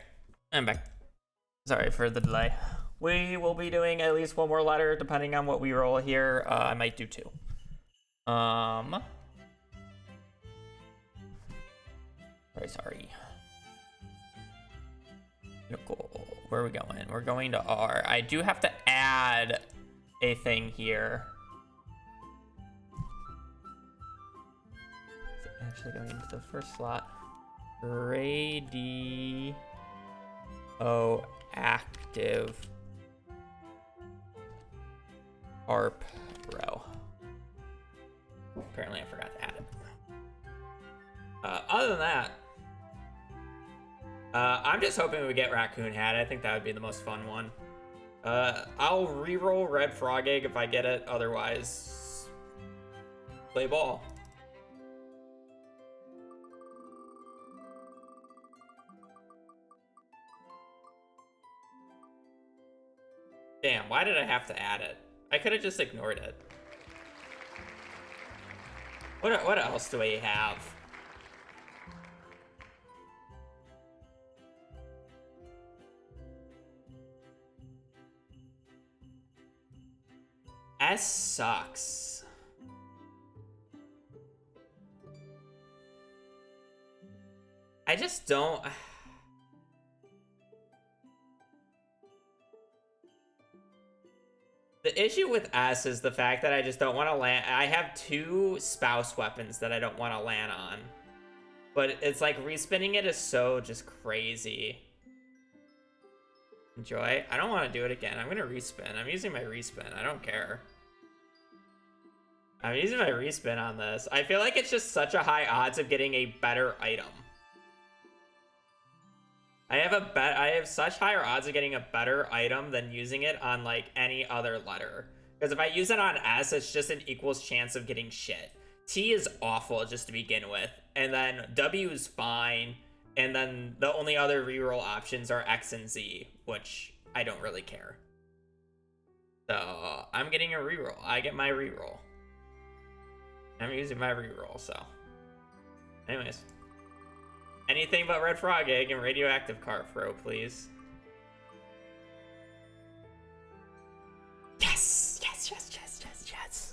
I'm back. Sorry for the delay. We will be doing at least one more letter, depending on what we roll here. I might do two. Sorry. Cool. Where are we going? We're going to R. I do have to add a thing here. Is it actually going into the first slot? Radio active ARP row. Apparently I forgot to add it. Other than that, I'm just hoping we get Raccoon Hat. I think that would be the most fun one. I'll re-roll Red Frog Egg if I get it. Otherwise, play ball. Damn, why did I have to add it? I could have just ignored it. What else do we have? S sucks. I just don't... The issue with S is the fact that I just don't want to land. I have two spouse weapons that I don't want to land on. But it's like respinning it is so just crazy. Enjoy. I don't want to do it again. I'm going to respin. I'm using my respin. I don't care. I'm using my respin on this. I feel like it's just such a high odds of getting a better item. I have such higher odds of getting a better item than using it on like any other letter. Because if I use it on S, it's just an equals chance of getting shit. T is awful just to begin with. And then W is fine. And then the only other reroll options are X and Z, which I don't really care. So I'm getting a reroll. I get my reroll. I'm using my reroll, so. Anyways. Anything but Red Frog Egg and Radioactive Carp Throw, please. Yes! Yes, yes, yes, yes, yes.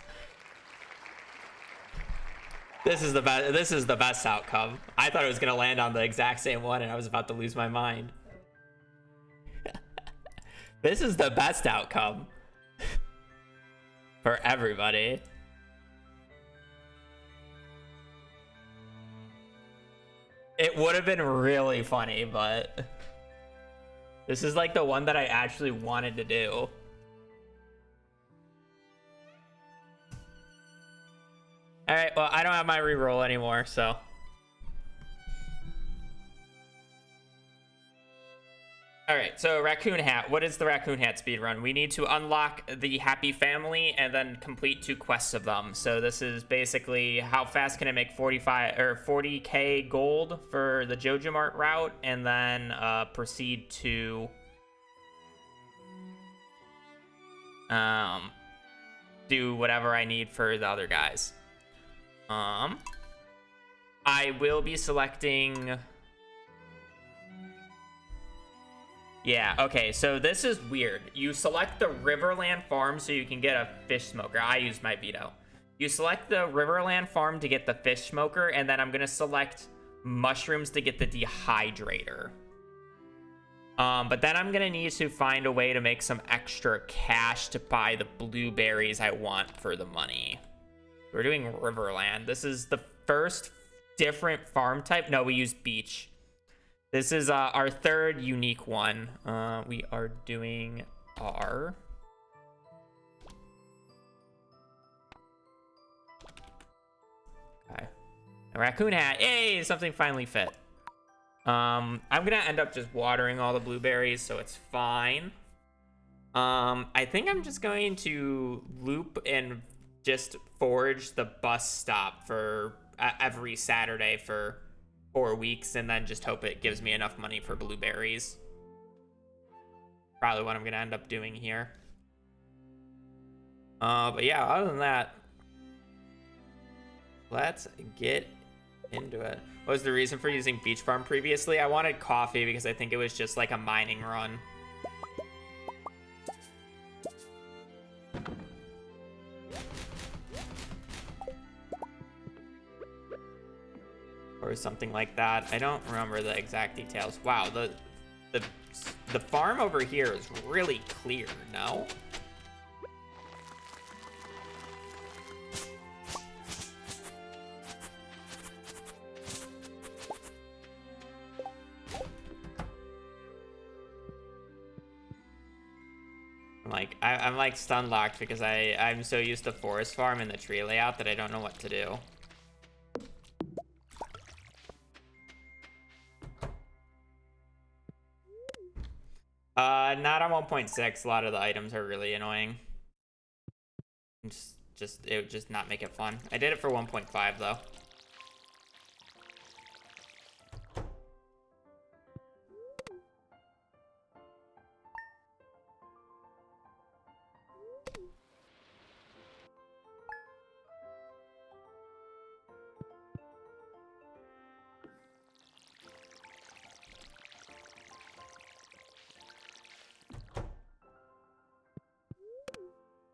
This is the best outcome. I thought it was gonna land on the exact same one and I was about to lose my mind. This is the best outcome. For everybody. It would have been really funny, but this is like the one that I actually wanted to do. All right, well, I don't have my reroll anymore, so. All right, so Raccoon Hat. What is the Raccoon Hat speedrun? We need to unlock the Happy Family and then complete 2 quests of them. So this is basically how fast can I make 40k gold for the Joja Mart route, and then proceed to do whatever I need for the other guys. I will be selecting. Yeah, okay, so this is weird. You select the Riverland farm so you can get a fish smoker. I used my veto. You select the Riverland farm to get the fish smoker, and then I'm gonna select mushrooms to get the dehydrator. But then I'm gonna need to find a way to make some extra cash to buy the blueberries I want for the money. We're doing Riverland. This is the first different farm type. No, we use beach. This is our third unique one. We are doing R. Okay. A Raccoon Hat. Yay! Something finally fit. I'm gonna end up just watering all the blueberries, so it's fine. I think I'm just going to loop and just forage the bus stop for every Saturday for 4 weeks, and then just hope it gives me enough money for blueberries. Probably what I'm gonna end up doing here. But yeah, other than that, let's get into it. What was the reason for using Beach Farm previously? I wanted coffee because I think it was just like a mining run. Or something like that. I don't remember the exact details. Wow, the farm over here is really clear, no? I'm like stun locked because I'm so used to Forest Farm and the tree layout that I don't know what to do. Not on 1.6. A lot of the items are really annoying. It would just not make it fun. I did it for 1.5 though.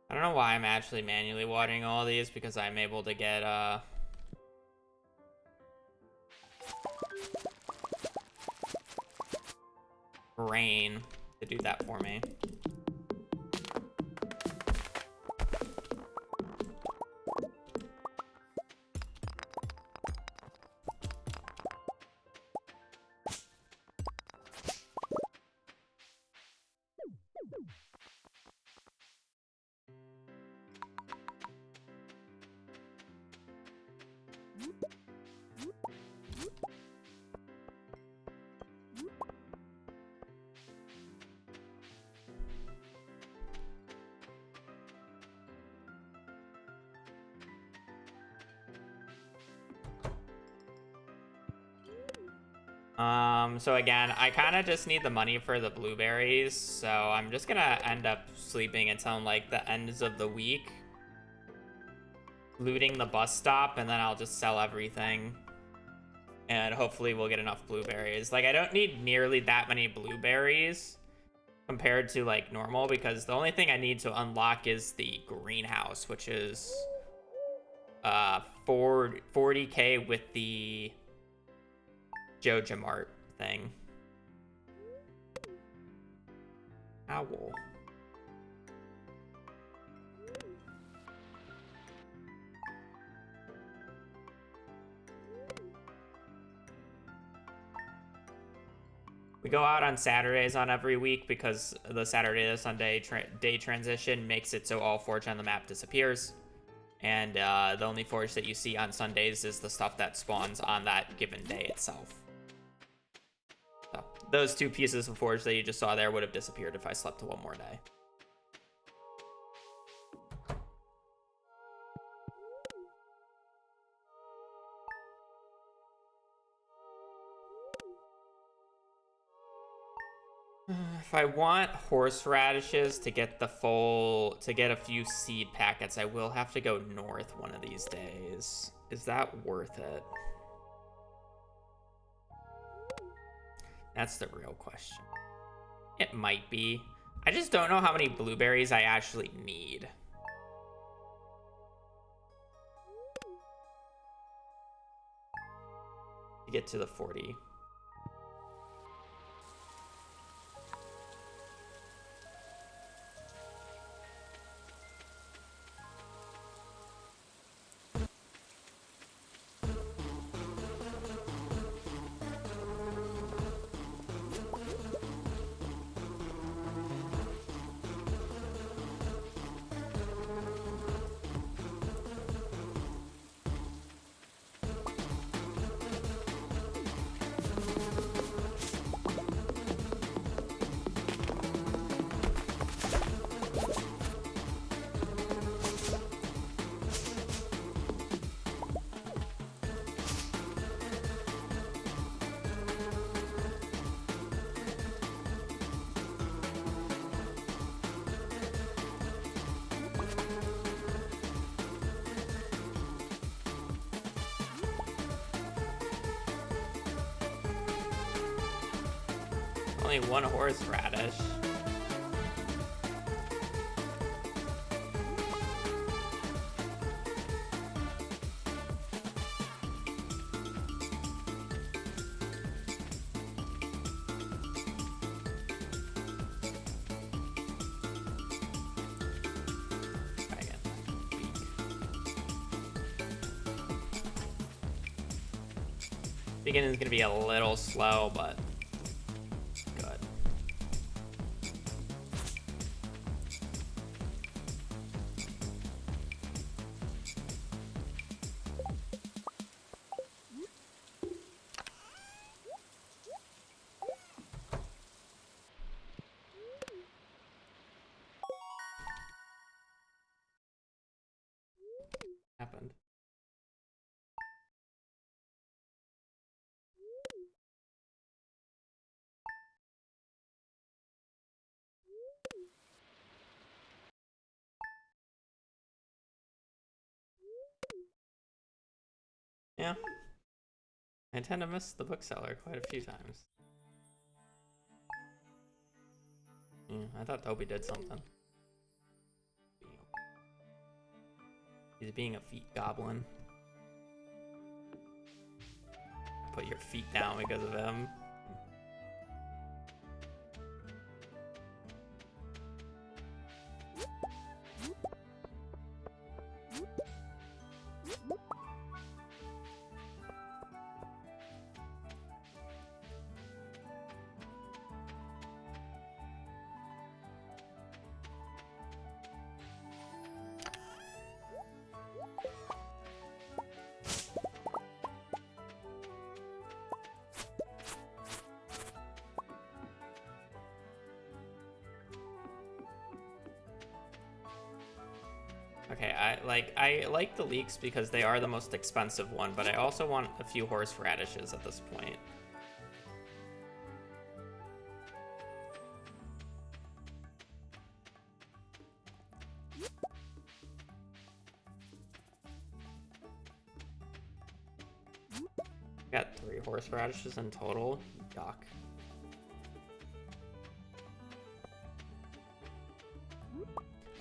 I don't know why I'm actually manually watering all these because I'm able to get rain to do that for me. So again, I kind of just need the money for the blueberries, so I'm just gonna end up sleeping until like the ends of the week, looting the bus stop, and then I'll just sell everything, and hopefully we'll get enough blueberries. Like, I don't need nearly that many blueberries compared to like normal, because the only thing I need to unlock is the greenhouse, which is 40k with the Joja Mart thing. Owl. We go out on Saturdays on every week because the Saturday to Sunday day transition makes it so all forge on the map disappears. And the only forge that you see on Sundays is the stuff that spawns on that given day itself. So those two pieces of forge that you just saw there would have disappeared if I slept one more day. If I want horseradishes to get a few seed packets, I will have to go north one of these days. Is that worth it? That's the real question. It might be. I just don't know how many blueberries I actually need. To get to the 40. only one horseradish. Try again. Beginning's gonna be a little slow, but good. Happened. Yeah. I tend to miss the bookseller quite a few times. Yeah, I thought Toby did something. He's being a feet goblin. Put your feet down because of him. Okay, I like the leeks because they are the most expensive one, but I also want a few horseradishes at this point. Got 3 horseradishes in total. Yuck.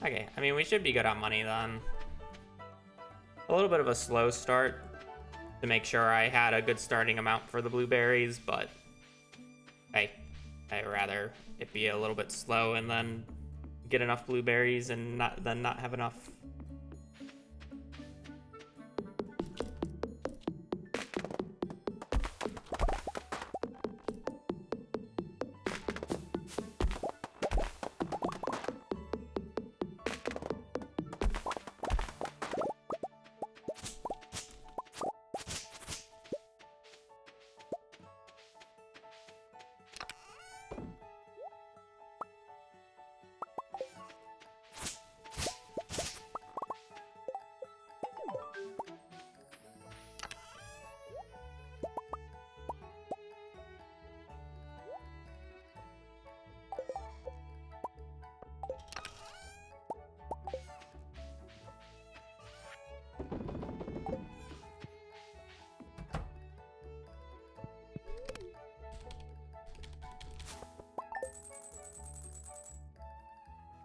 Okay, I mean, we should be good on money then. A little bit of a slow start to make sure I had a good starting amount for the blueberries, but hey, I'd rather it be a little bit slow and then get enough blueberries and not have enough.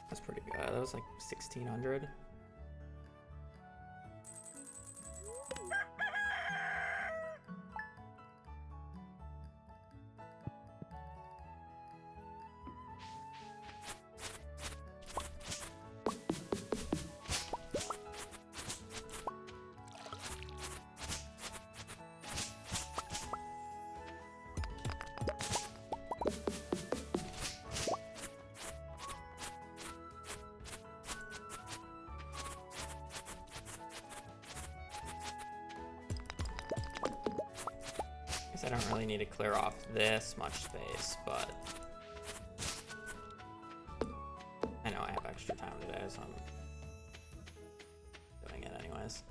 That's pretty good. That was like 1,600. I don't really need to clear off this much space, but I know I have extra time today, so I'm doing it anyways.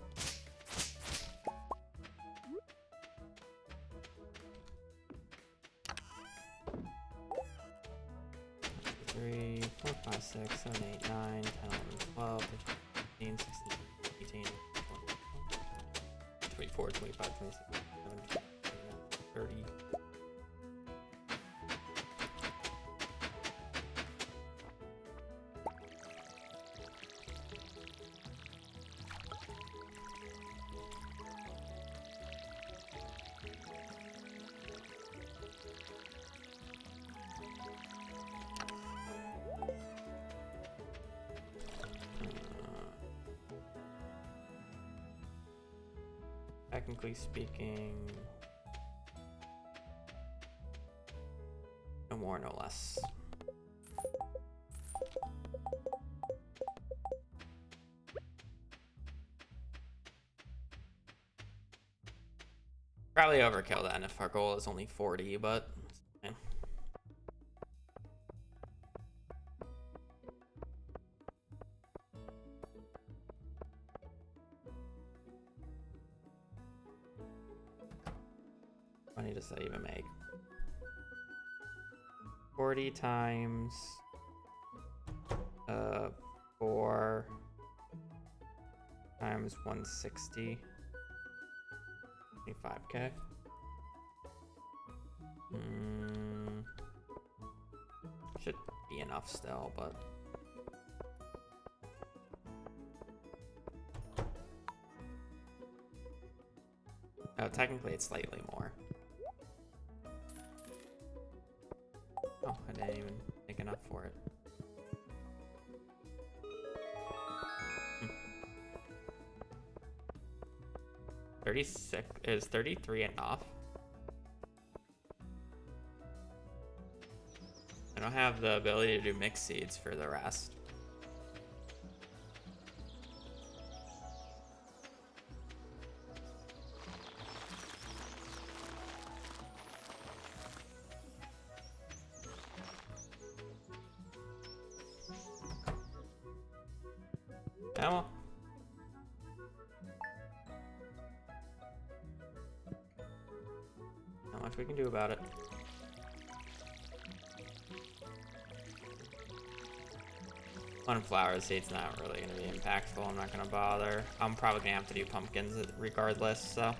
Three, 4, 5, 6, 7, 8, 9, 10, 11, 12, 15, 16, 18, 20, 24, 25, 26, 27, 30. Technically speaking, no more, no less. Probably overkill then if our goal is only 40, but yeah. How many does that even make? 40 times 4 times 160. 25k. Should be enough still, but oh, technically it's slightly more. Oh, I didn't even make enough for it. 36 is 33 enough? I don't have the ability to do mixed seeds for the rest. Yeah, well. Not much we can do about it. One flower seed's not really going to be impactful. I'm not going to bother. I'm probably going to have to do pumpkins regardless, so.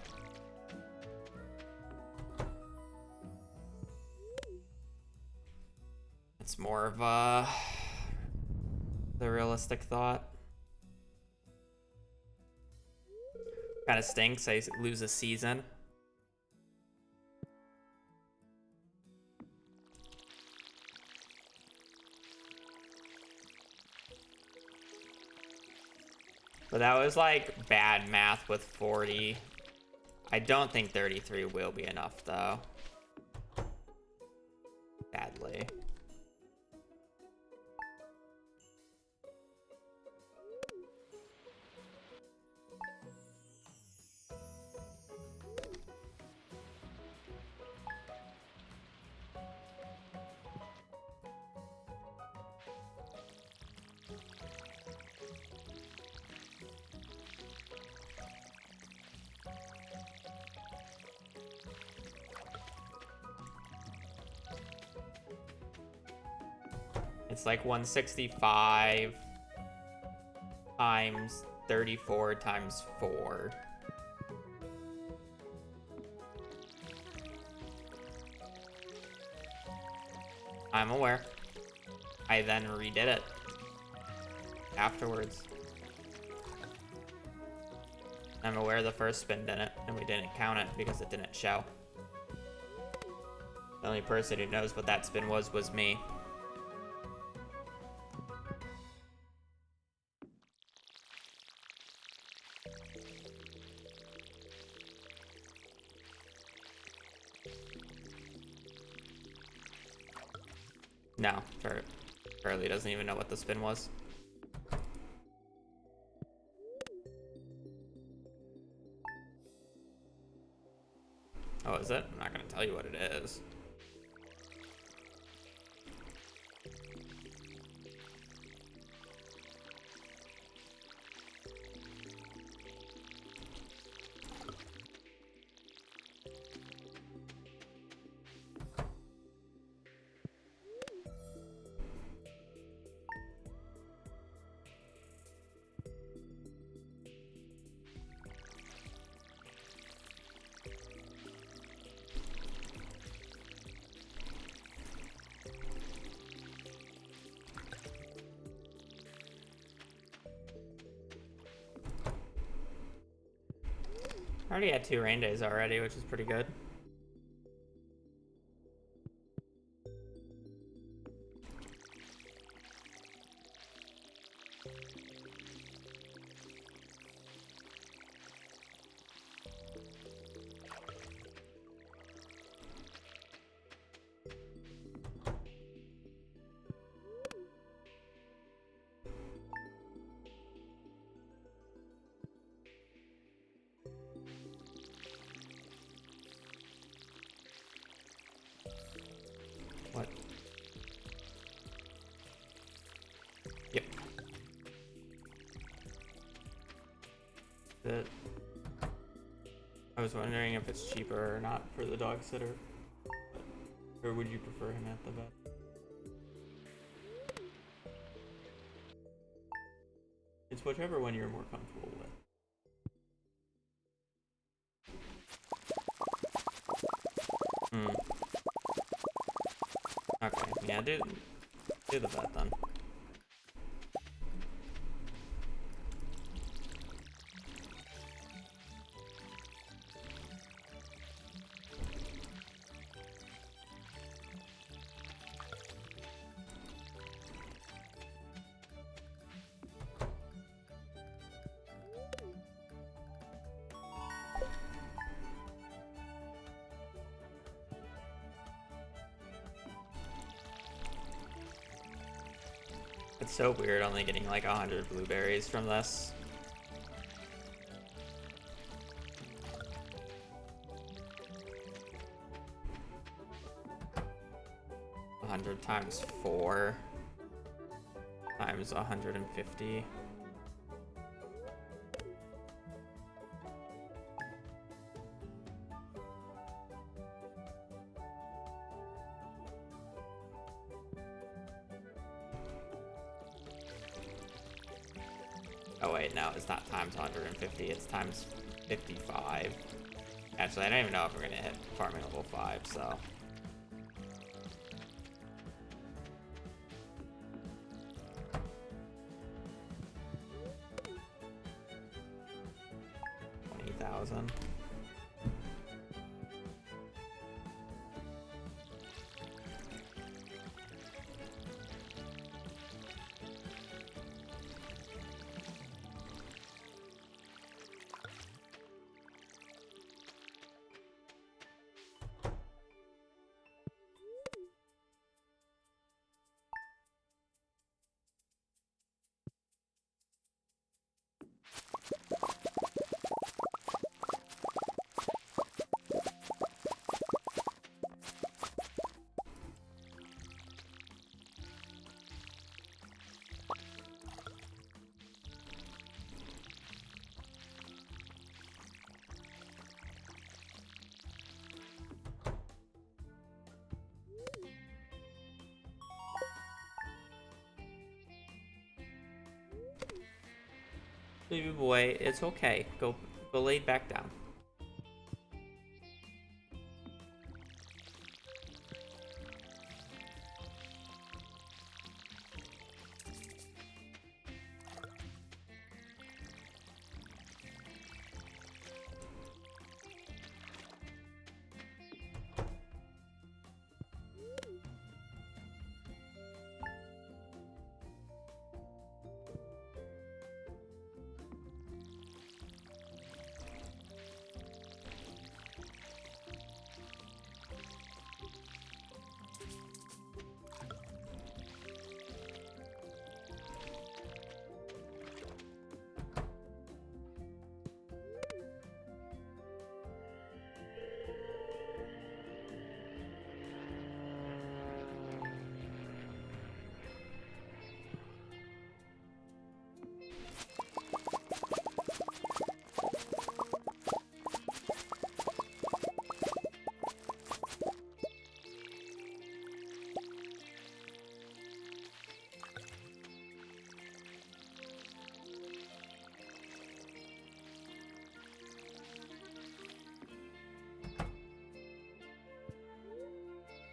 It's more of the realistic thought. Kind of stinks. I lose a season. But that was like bad math with 40. I don't think 33 will be enough though. Sadly. It's like 165 times 34 times 4. I'm aware. I then redid it afterwards. I'm aware the first spin didn't, and we didn't count it because it didn't show. The only person who knows what that spin was me. No, Charlie doesn't even know what the spin was. Oh, is it? I'm not gonna tell you what it is. I already had 2 rain days already, which is pretty good. That I was wondering if it's cheaper or not for the dog sitter, or would you prefer him at the vet? It's whichever one you're more comfortable with. Okay, yeah, do the vet then. It's so weird only getting like 100 blueberries from this. 100 times 4 times 150. Oh wait, no, it's not times 150, it's times 55. Actually, I don't even know if we're gonna hit farming level 5, so. $20,000. Baby boy, it's okay. Go lay back down.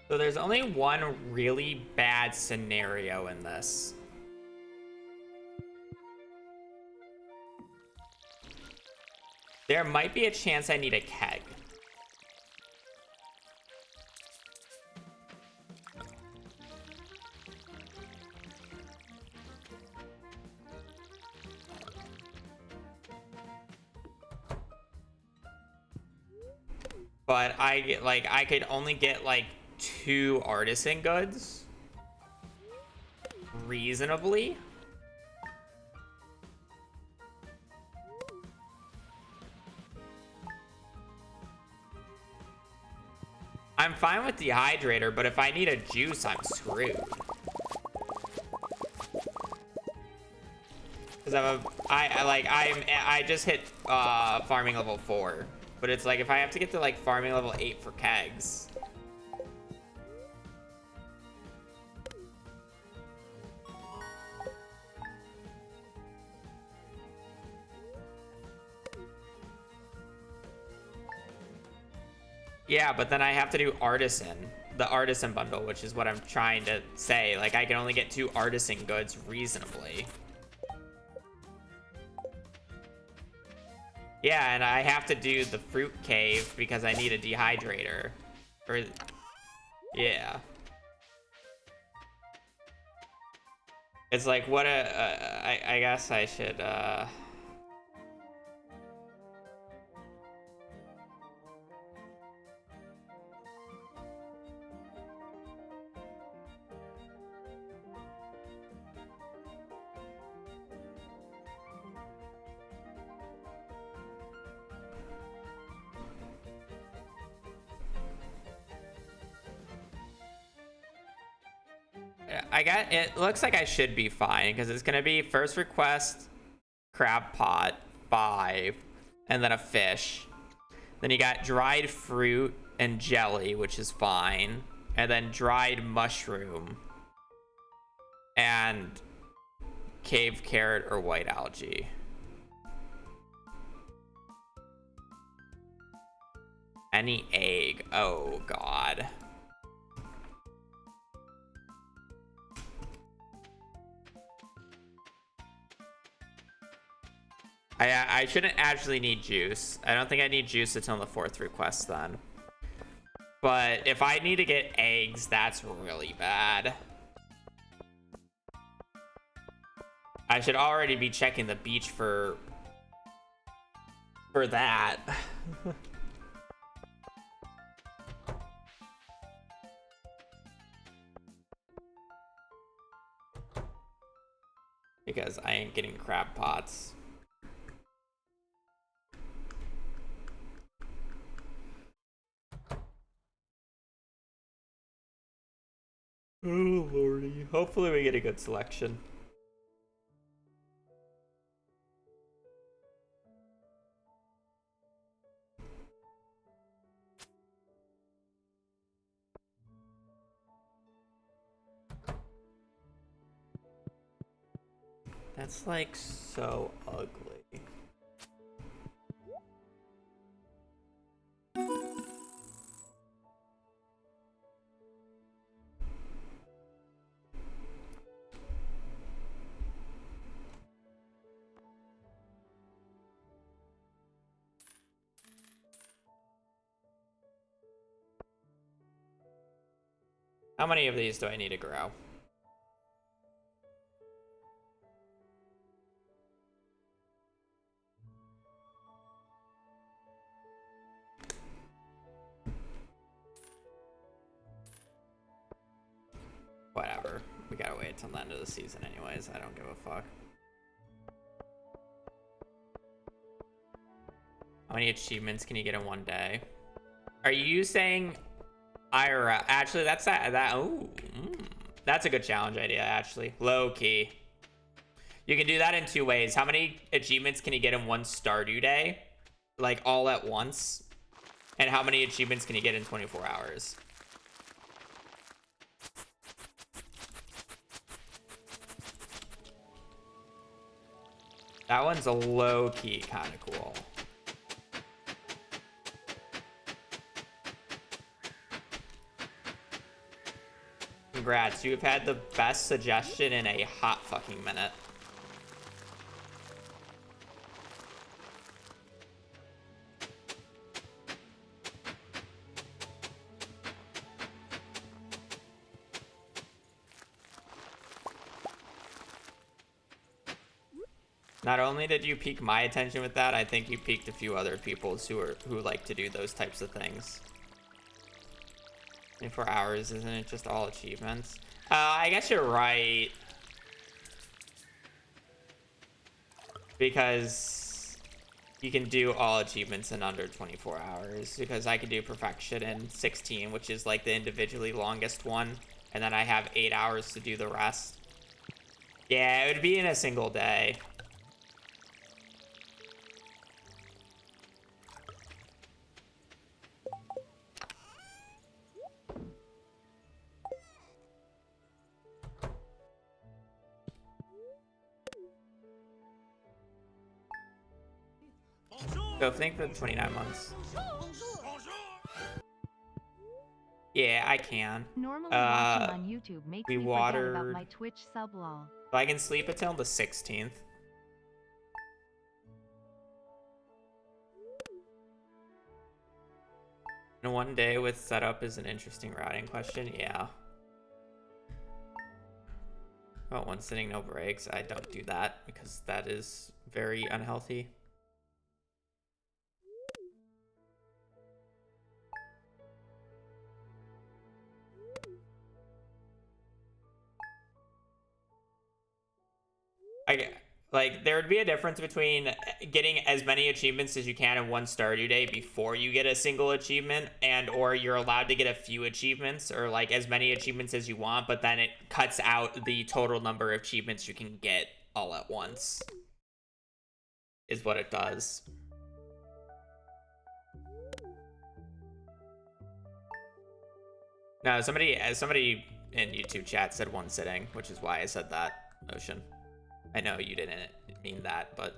So there's only one really bad scenario in this. There might be a chance I need a keg. But I could only get like 2 artisan goods reasonably. I'm fine with dehydrator, but if I need a juice, I'm screwed. Because Because I just hit farming level 4. But it's like if I have to get to like farming level 8 for kegs. Yeah, but then I have to do artisan, the artisan bundle, which is what I'm trying to say. Like, I can only get 2 artisan goods reasonably. Yeah, and I have to do the fruit cave because I need a dehydrator. Or, yeah. It's like, what I guess I should, it looks like I should be fine because it's gonna be first request, crab pot, 5, and then a fish. Then you got dried fruit and jelly, which is fine, and then dried mushroom and cave carrot or white algae. Any egg? Oh God. I shouldn't actually need juice. I don't think I need juice until the 4th request then. But if I need to get eggs, that's really bad. I should already be checking the beach for that. Because I ain't getting crab pots. Oh lordy. Hopefully we get a good selection. That's like so ugly. How many of these do I need to grow? Whatever. We gotta wait till the end of the season anyways. I don't give a fuck. How many achievements can you get in one day? Are you saying IRL? Actually, that's that's a good challenge idea, actually. Low key. You can do that in 2 ways. How many achievements can you get in one Stardew day? Like, all at once? And how many achievements can you get in 24 hours? That one's a low-key kind of cool. Congrats, you have had the best suggestion in a hot fucking minute. Not only did you pique my attention with that, I think you piqued a few other people's who like to do those types of things. 24 hours, isn't it just all achievements? I guess you're right. Because you can do all achievements in under 24 hours. Because I can do perfection in 16, which is like the individually longest one. And then I have 8 hours to do the rest. Yeah, it would be in a single day. Go think for the 29 months. Yeah, I can. Normally watching on YouTube makes we me forget about watered- my Twitch sub lol. So I can sleep until the 16th. And one day with setup is an interesting routing question. Yeah. About one sitting, no breaks. I don't do that because that is very unhealthy. Like, there would be a difference between getting as many achievements as you can in one Stardew Day before you get a single achievement, and or you're allowed to get a few achievements or like as many achievements as you want, but then it cuts out the total number of achievements you can get all at once. Is what it does. No, somebody in YouTube chat said one sitting, which is why I said that, Ocean. I know you didn't mean that, but...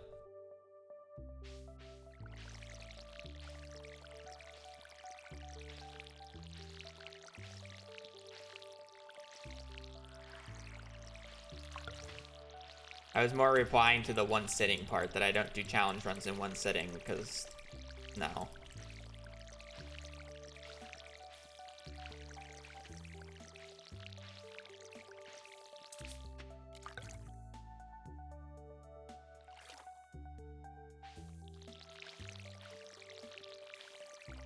I was more replying to the one sitting part, that I don't do challenge runs in one sitting, because... no.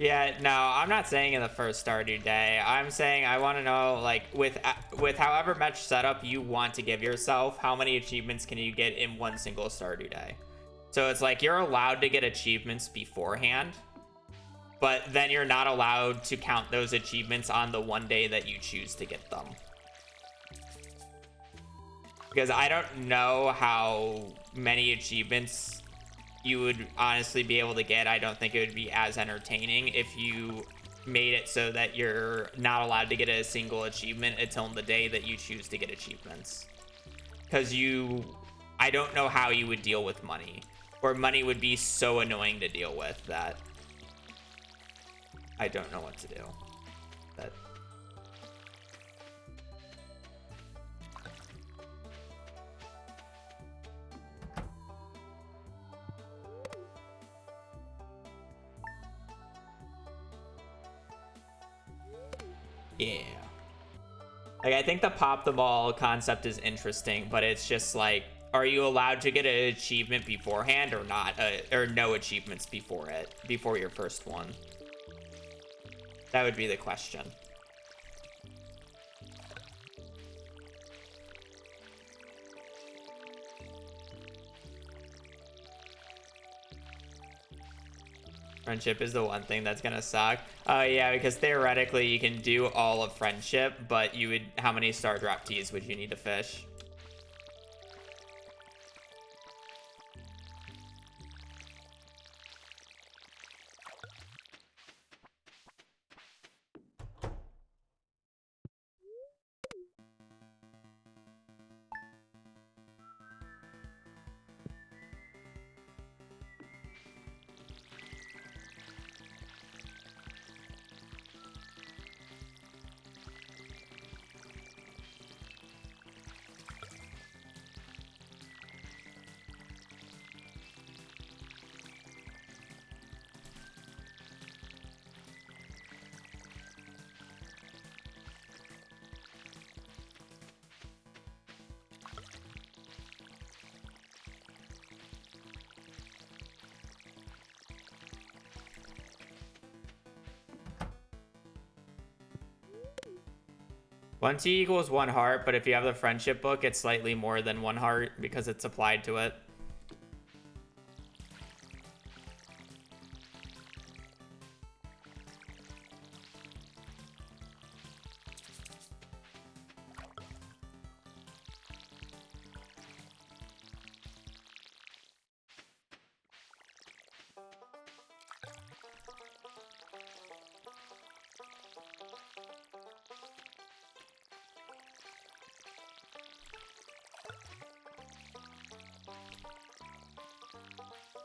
Yeah, no, I'm not saying in the first Stardew Day. I'm saying I want to know, like, with however much setup you want to give yourself, how many achievements can you get in one single Stardew Day? So it's like you're allowed to get achievements beforehand, but then you're not allowed to count those achievements on the one day that you choose to get them. Because I don't know how many achievements you would honestly be able to get. I don't think it would be as entertaining if you made it so that you're not allowed to get a single achievement until the day that you choose to get achievements. Because I don't know how you would deal with money, or money would be so annoying to deal with that I don't know what to do. That yeah. Like, I think the pop the ball concept is interesting, but it's just like, are you allowed to get an achievement beforehand or not? Or no achievements before your first one? That would be the question. Friendship is the one thing that's gonna suck. Yeah, because theoretically you can do all of friendship, but how many star drop teas would you need to fish? One T equals 1 heart, but if you have the friendship book, it's slightly more than 1 heart because it's applied to it.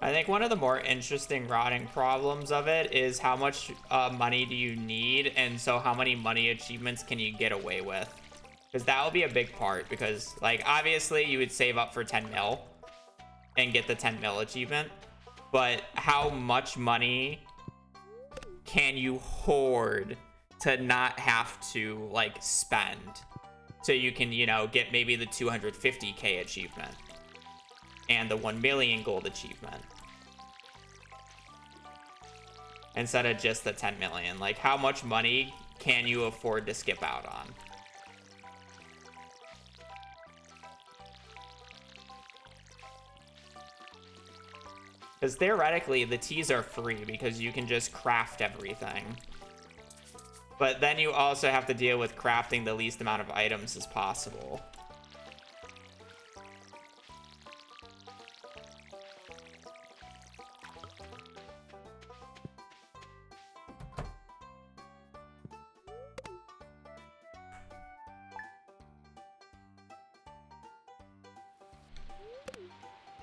I think one of the more interesting rotting problems of it is how much money do you need, and so how many money achievements can you get away with? Because that will be a big part, because like obviously you would save up for 10 mil and get the 10 mil achievement, but how much money can you hoard to not have to like spend so you can, you know, get maybe the 250k achievement and the 1 million gold achievement instead of just the 10 million? Like, how much money can you afford to skip out on? Because theoretically, the teas are free because you can just craft everything. But then you also have to deal with crafting the least amount of items as possible.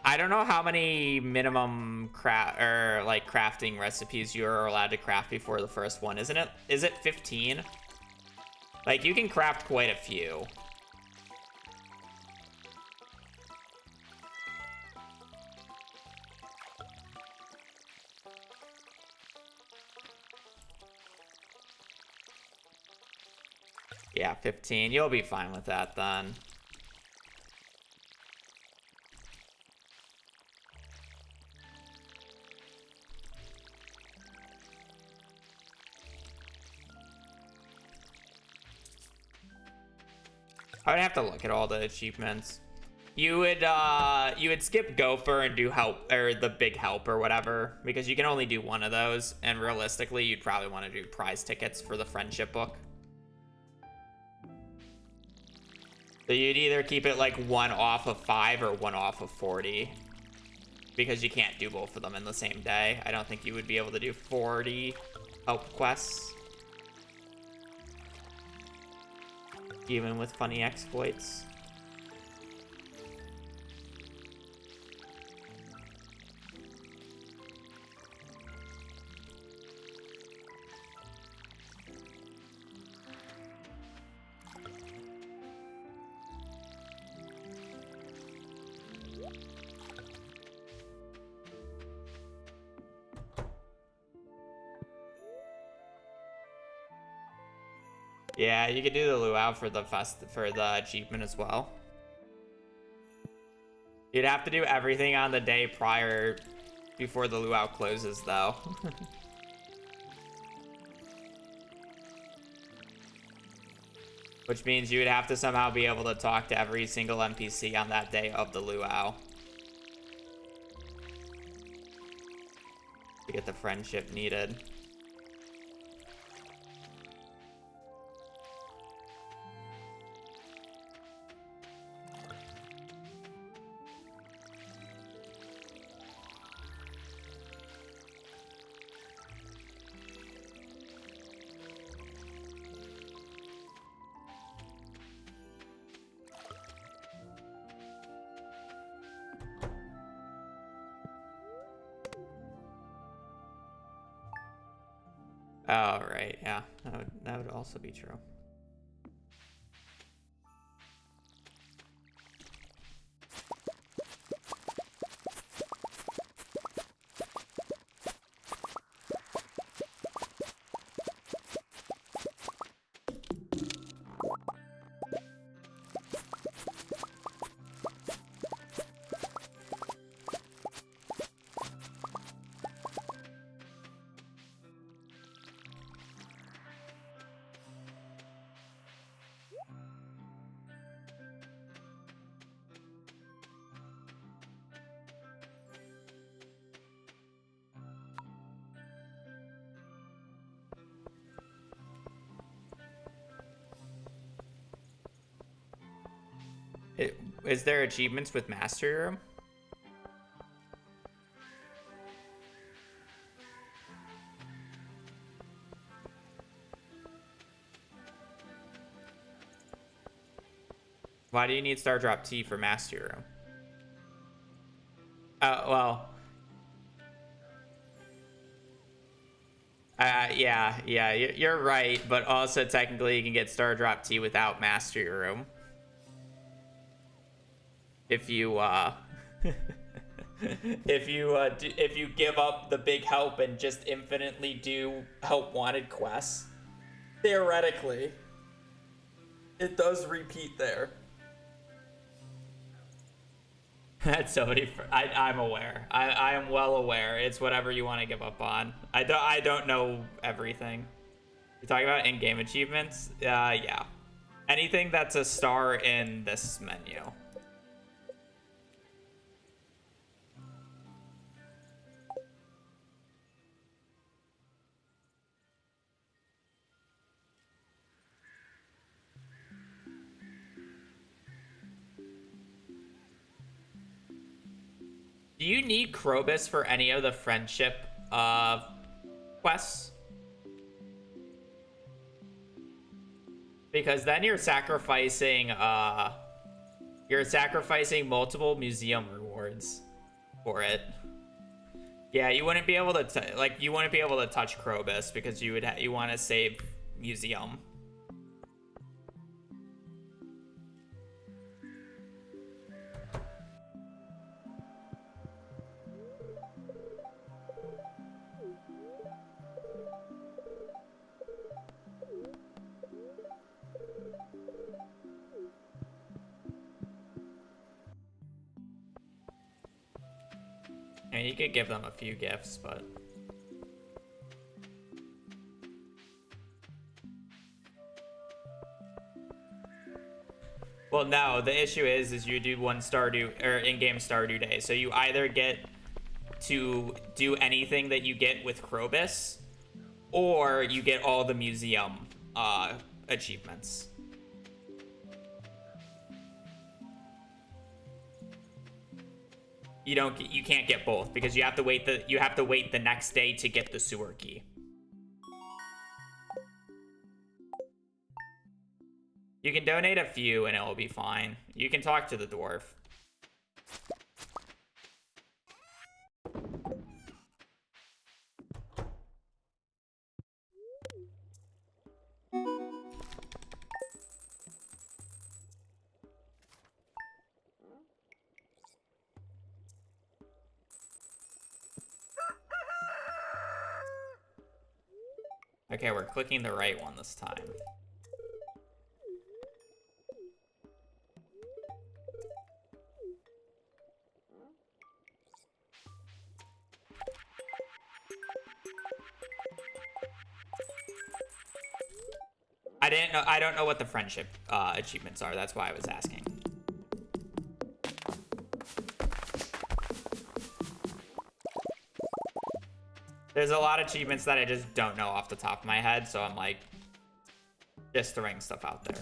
I don't know how many minimum crafting recipes you're allowed to craft before the first one. Is it 15? Like, you can craft quite a few. Yeah, 15. You'll be fine with that then. I would have to look at all the achievements. You would skip Gopher and do help, or the big help or whatever, because you can only do one of those, and realistically you'd probably want to do prize tickets for the friendship book. So you'd either keep it like 1 off of 5 or 1 off of 40, because you can't do both of them in the same day. I don't think you would be able to do 40 help quests, even with funny exploits. Yeah, you could do the luau for the achievement as well. You'd have to do everything on the day prior before the luau closes, though. Which means you would have to somehow be able to talk to every single NPC on that day of the luau to get the friendship needed. Oh, right, yeah. That would also be true. Is there achievements with Mastery Room? Why do you need Star Drop T for Mastery Room? Well, Yeah, you're right, but also technically you can get Star Drop T without Mastery Room. If you, if you give up the big help and just infinitely do help wanted quests, theoretically, it does repeat there. That's so many. I'm aware. I am well aware. It's whatever you want to give up on. I don't know everything. You're talking about in-game achievements? Yeah. Anything that's a star in this menu. Do you need Krobus for any of the friendship quests? Because then you're sacrificing multiple museum rewards for it. Yeah, you wouldn't be able to touch Krobus because you want to save museum. And you could give them a few gifts, but well, no. The issue is you do one Stardew or in-game Stardew Day, so you either get to do anything that you get with Krobus, or you get all the museum achievements. You can't get both because you have to wait the next day to get the sewer key. You can donate a few and it will be fine. You can talk to the dwarf. Okay, we're clicking the right one this time. I don't know what the friendship achievements are. That's why I was asking. There's a lot of achievements that I just don't know off the top of my head, so I'm like just throwing stuff out there.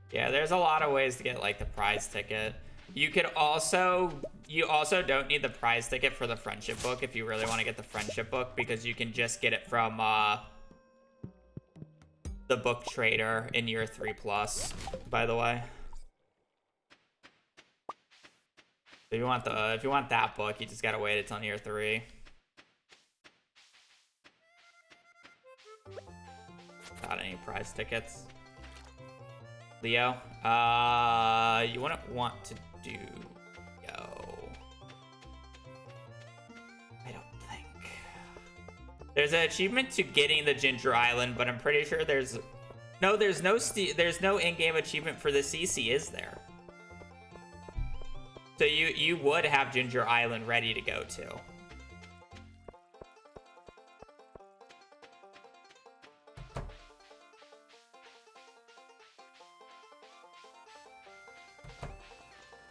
Yeah, there's a lot of ways to get like the prize ticket. You also don't need the prize ticket for the friendship book if you really want to get the friendship book, because you can just get it from the book trader in year 3+, by the way. So if you want that book, you just gotta wait until year 3. Got any prize tickets? Leo, you wouldn't want to do yo. I don't think. There's an achievement to getting the Ginger Island, but I'm pretty sure there's no in-game achievement for the CC, is there? So you would have Ginger Island ready to go to.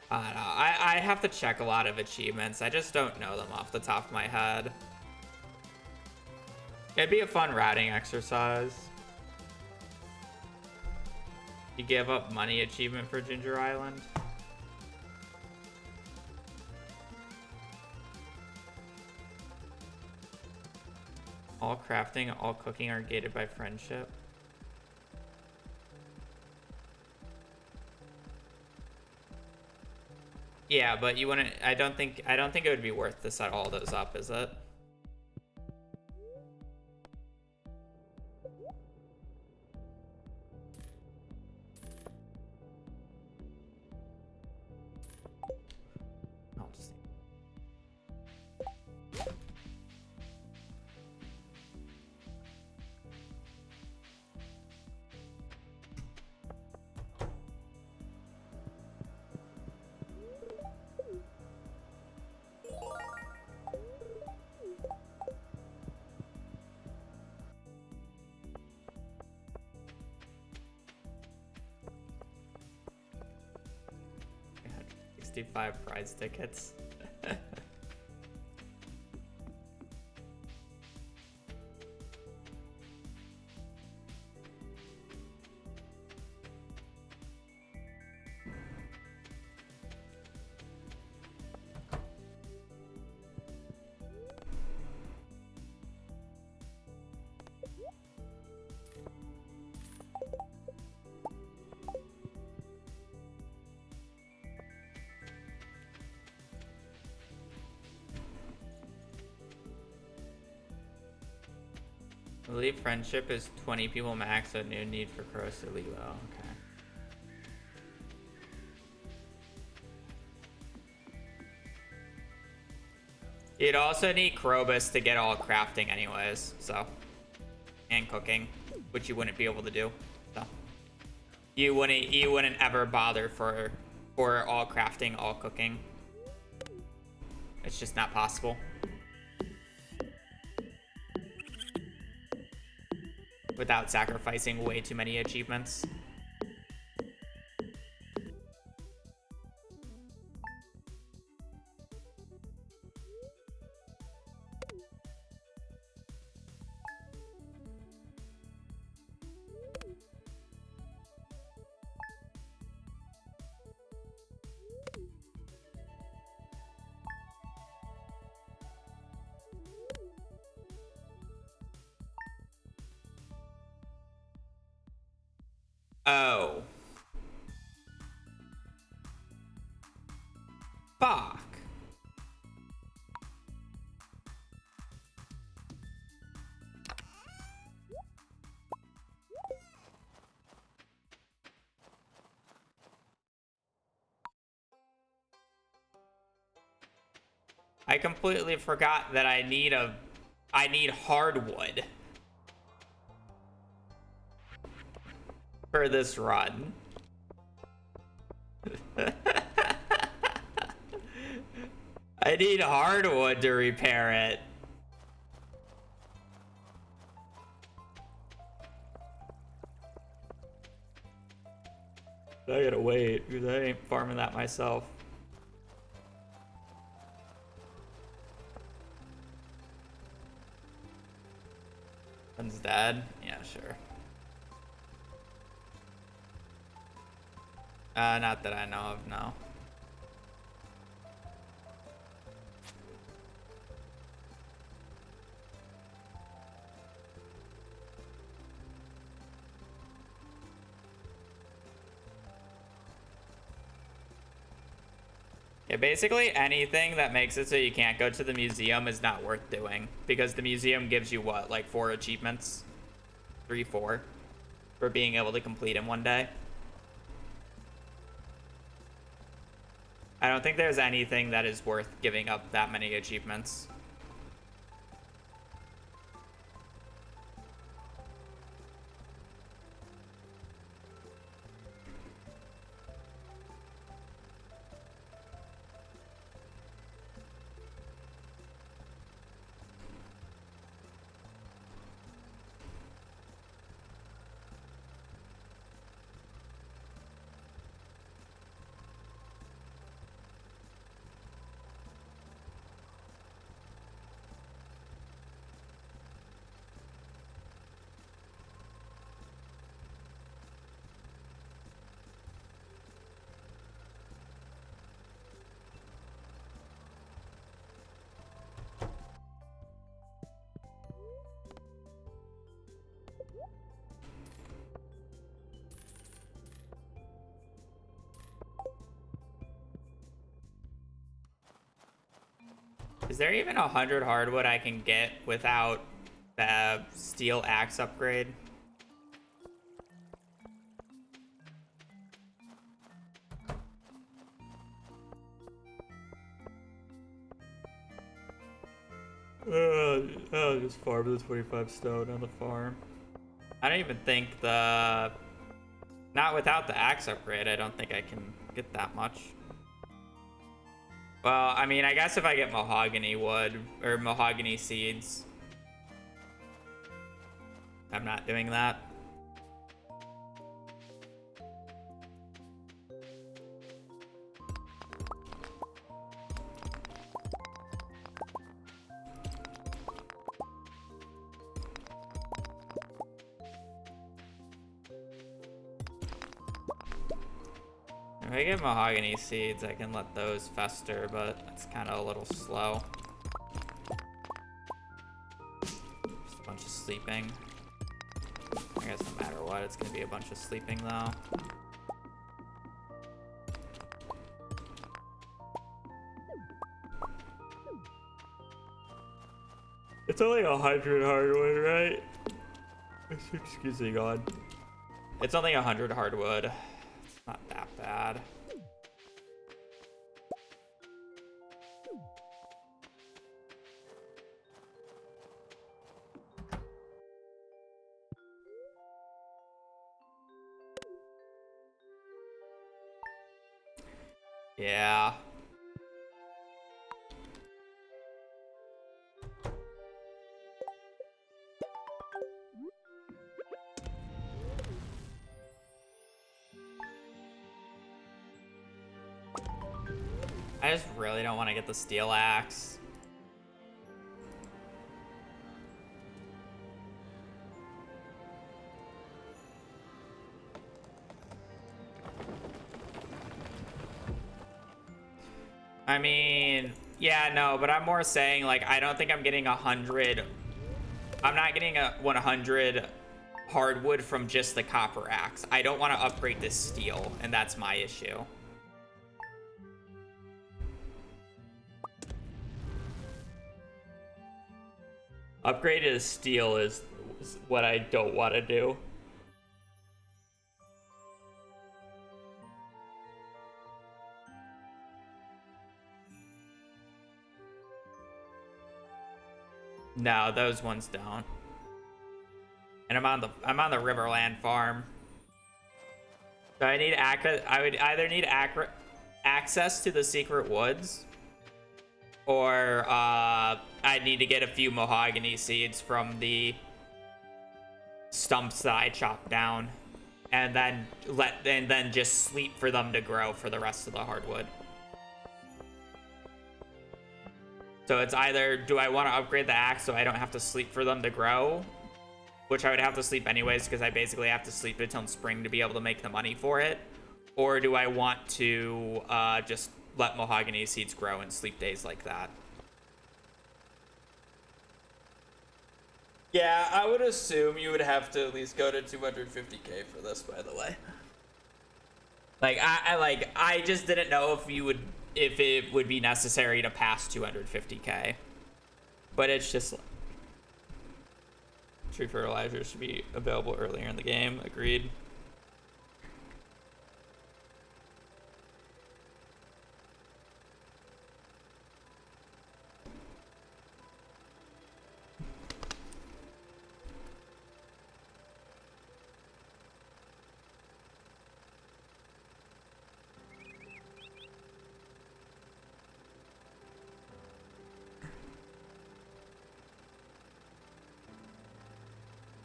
I don't know. I have to check a lot of achievements. I just don't know them off the top of my head. It'd be a fun routing exercise. You give up money achievement for Ginger Island. All crafting, all cooking are gated by friendship. Yeah, but you wouldn't. I don't think it would be worth to set all those up, is it? I'll just. $65 prize tickets. I believe friendship is 20 people max, so no need for Cross or Lilo. Okay. You'd also need Krobus to get all crafting anyways, so. And cooking, which you wouldn't be able to do. So. You wouldn't ever bother for all crafting, all cooking. It's just not possible. Without sacrificing way too many achievements. Oh. Fuck. I completely forgot that I need hardwood for this run. I need hardwood to repair it. I gotta wait because I ain't farming that myself. One's dead? Yeah, sure. Not that I know of, no. Yeah, basically anything that makes it so you can't go to the museum is not worth doing. Because the museum gives you what, like 4 achievements? 3, 4? For being able to complete in one day. I don't think there's anything that is worth giving up that many achievements. Is there even 100 hardwood I can get without the steel axe upgrade? I'll just farm the 25 stone on the farm. I don't even think the... Not without the axe upgrade, I don't think I can get that much. Well, I mean, I guess if I get mahogany wood, or mahogany seeds. I'm not doing that. If I get mahogany seeds, I can let those fester, but it's kind of a little slow. Just a bunch of sleeping. I guess no matter what, it's gonna be a bunch of sleeping though. It's only 100 hardwood, right? Excuse me, God. It's only 100 hardwood. It's not that bad. Yeah. I just really don't want to get the steel axe. I mean, yeah, no, but I'm more saying, like, I don't think I'm getting 100. I'm not getting a 100 hardwood from just the copper axe. I don't want to upgrade this steel, and that's my issue. Upgraded to steel is what I don't want to do. No, those ones don't. And I'm on the Riverland farm. So I need I would either need access to the secret woods, or I'd need to get a few mahogany seeds from the stumps that I chopped down, and then just sleep for them to grow for the rest of the hardwood. So it's either, do I want to upgrade the axe so I don't have to sleep for them to grow, which I would have to sleep anyways because I basically have to sleep until spring to be able to make the money for it, or do I want to just let mahogany seeds grow and sleep days like that? Yeah, I would assume you would have to at least go to 250k for this, by the way. Like, I just didn't know if it would be necessary to pass 250k. But it's just tree fertilizer should be available earlier in the game. Agreed.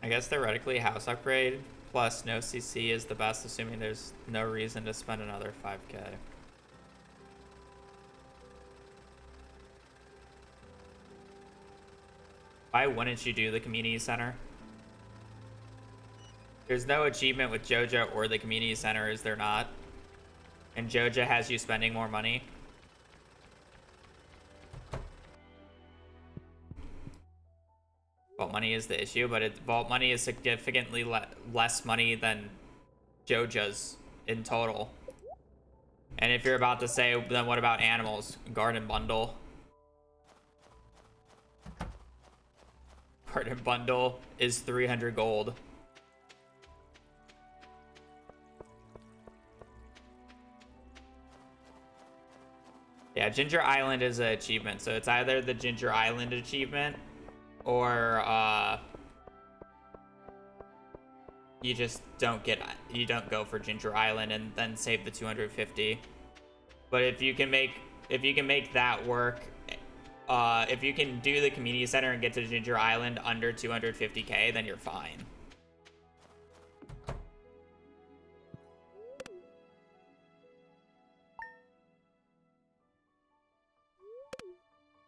I guess theoretically house upgrade plus no CC is the best, assuming there's no reason to spend another 5k. Why wouldn't you do the community center? There's no achievement with Joja or the community center, is there not? And Joja has you spending more money. Vault money is the issue, but vault money is significantly less money than Joja's in total. And if you're about to say, then what about animals? Garden bundle. Pardon bundle is 300 gold. Yeah, Ginger Island is an achievement, so it's either the Ginger Island achievement or you just don't go for Ginger Island and then save the 250. But if you can make that work, if you can do the community center and get to Ginger Island under 250k, then you're fine.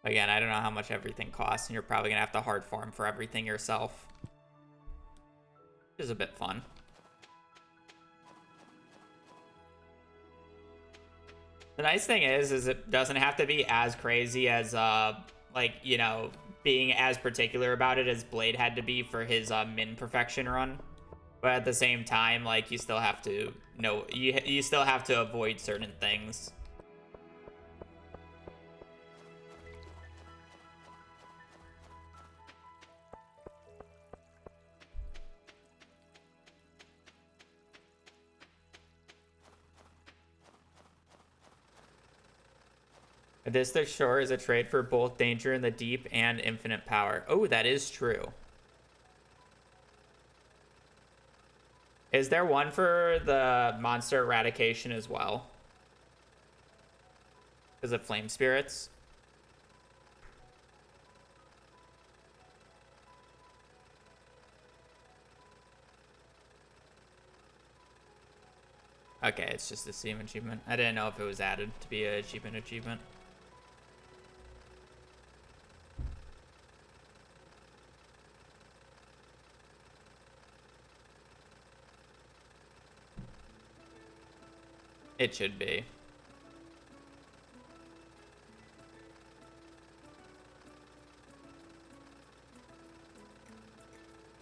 Again, I don't know how much everything costs, and you're probably gonna have to hard farm for everything yourself. Which is a bit fun. The nice thing is it doesn't have to be as crazy as, like, you know, being as particular about it as Blade had to be for his min perfection run. But at the same time, like, you still have to know, you still have to avoid certain things. This the shore is a trade for both danger in the deep and infinite power. Oh, that is true. Is there one for the monster eradication as well? Is it flame spirits? Okay, it's just a Steam achievement. I didn't know if it was added to be an achievement. It should be.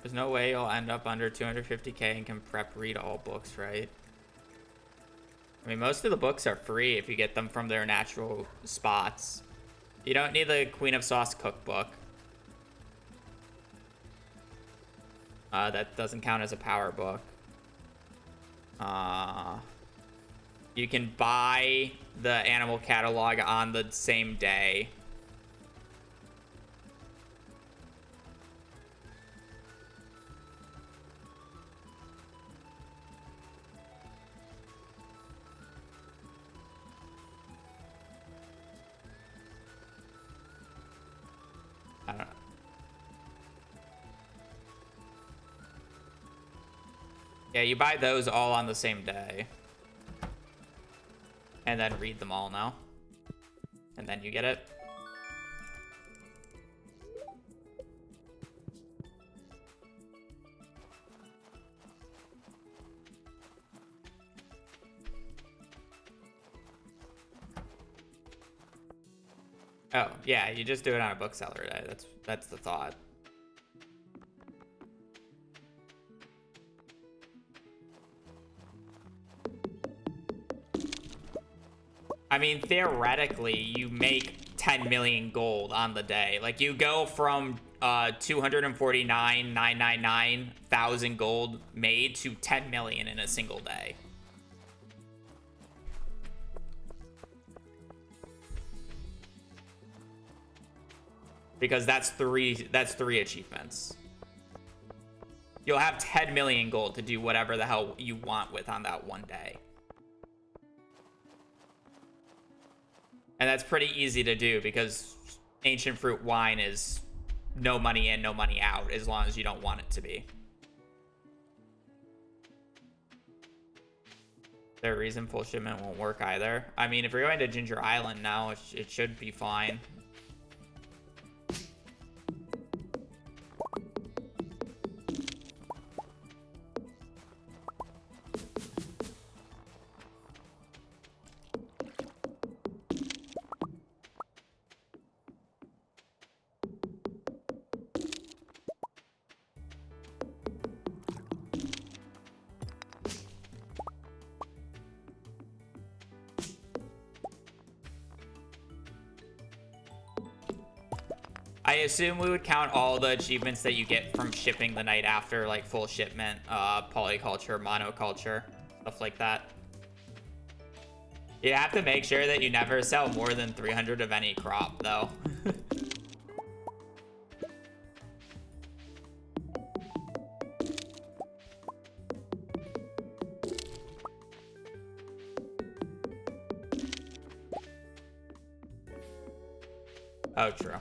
There's no way you'll end up under 250k and can prep read all books, right? I mean, most of the books are free if you get them from their natural spots. You don't need the Queen of Sauce cookbook. That doesn't count as a power book. You can buy the animal catalog on the same day. I don't know. Yeah, you buy those all on the same day. And then read them all now. And then you get it. Oh, yeah, you just do it on a bookseller day. That's the thought. I mean, theoretically, you make 10 million gold on the day. Like, you go from 249,999 thousand gold made to 10 million in a single day. Because that's three achievements. You'll have 10 million gold to do whatever the hell you want with on that one day. And that's pretty easy to do because Ancient Fruit Wine is no money in, no money out, as long as you don't want it to be. Is there a reason full shipment won't work either? I mean, if you're going to Ginger Island now, it should be fine. I assume we would count all the achievements that you get from shipping the night after, like full shipment, polyculture, monoculture, stuff like that. You have to make sure that you never sell more than 300 of any crop, though. Oh, true.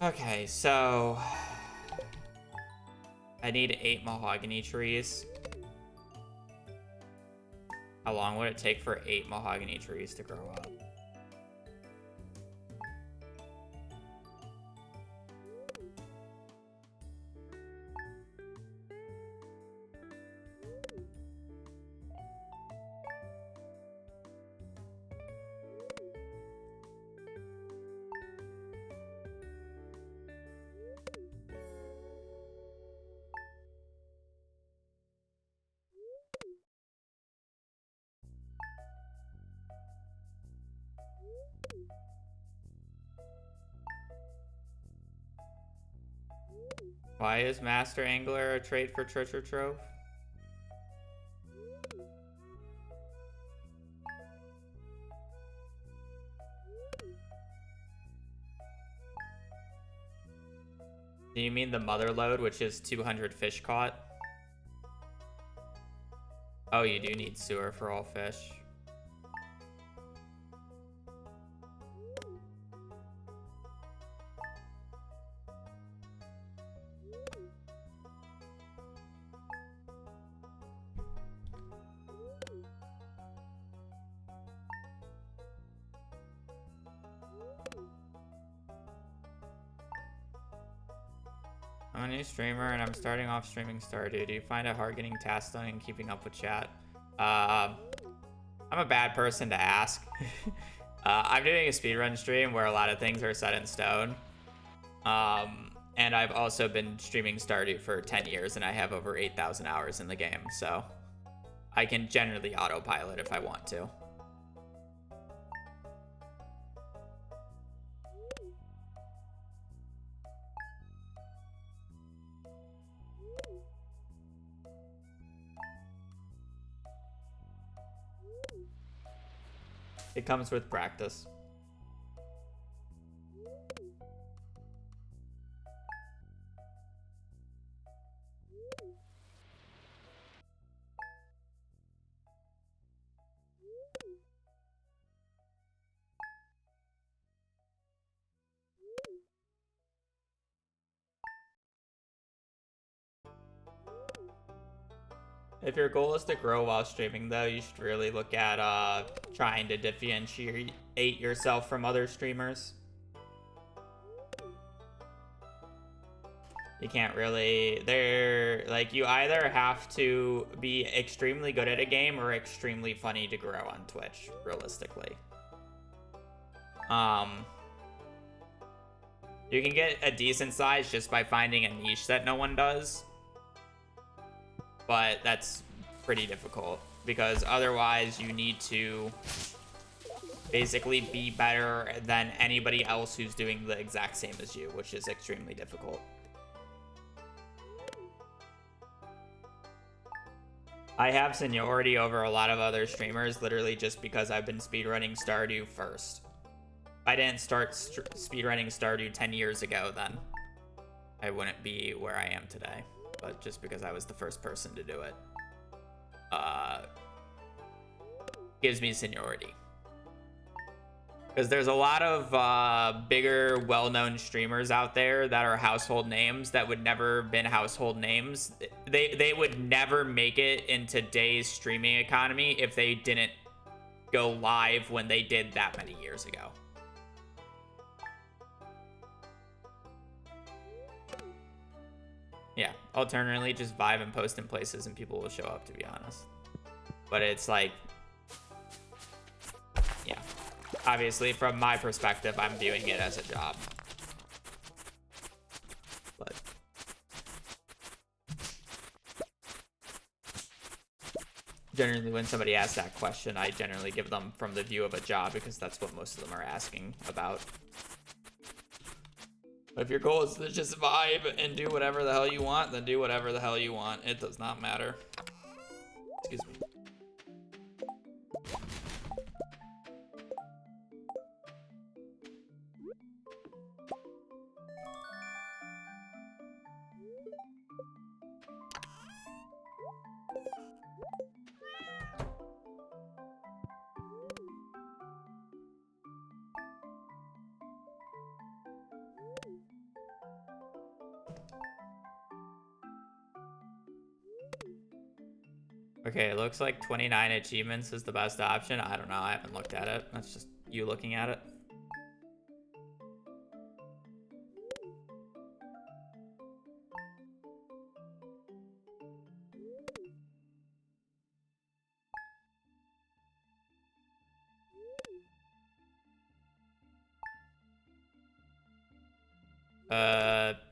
Okay, so I need 8 mahogany trees. How long would it take for 8 mahogany trees to grow up? Why is Master Angler a trait for Treasure Trove? Do you mean the mother load, which is 200 fish caught? Oh, you do need sewer for all fish. I'm a new streamer and I'm starting off streaming Stardew. Do you find it hard getting tasks done and keeping up with chat? I'm a bad person to ask. I'm doing a speedrun stream where a lot of things are set in stone. And I've also been streaming Stardew for 10 years and I have over 8,000 hours in the game, so I can generally autopilot if I want to. It comes with practice. If your goal is to grow while streaming, though, you should really look at trying to differentiate yourself from other streamers. You can't really... like, you either have to be extremely good at a game or extremely funny to grow on Twitch, realistically. You can get a decent size just by finding a niche that no one does. But that's pretty difficult because otherwise you need to basically be better than anybody else who's doing the exact same as you, which is extremely difficult. I have seniority over a lot of other streamers literally just because I've been speedrunning Stardew first. If I didn't start speedrunning Stardew 10 years ago, then I wouldn't be where I am today. But just because I was the first person to do it, gives me seniority. Because there's a lot of bigger, well-known streamers out there that are household names that would never been household names. They would never make it in today's streaming economy if they didn't go live when they did that many years ago. Yeah, alternately, just vibe and post in places and people will show up, to be honest. But it's like, yeah. Obviously, from my perspective, I'm viewing it as a job. But generally when somebody asks that question, I generally give them from the view of a job because that's what most of them are asking about. But if your goal is to just vibe and do whatever the hell you want, then do whatever the hell you want. It does not matter. Excuse me. Okay, it looks like 29 achievements is the best option. I don't know. I haven't looked at it. That's just you looking at it.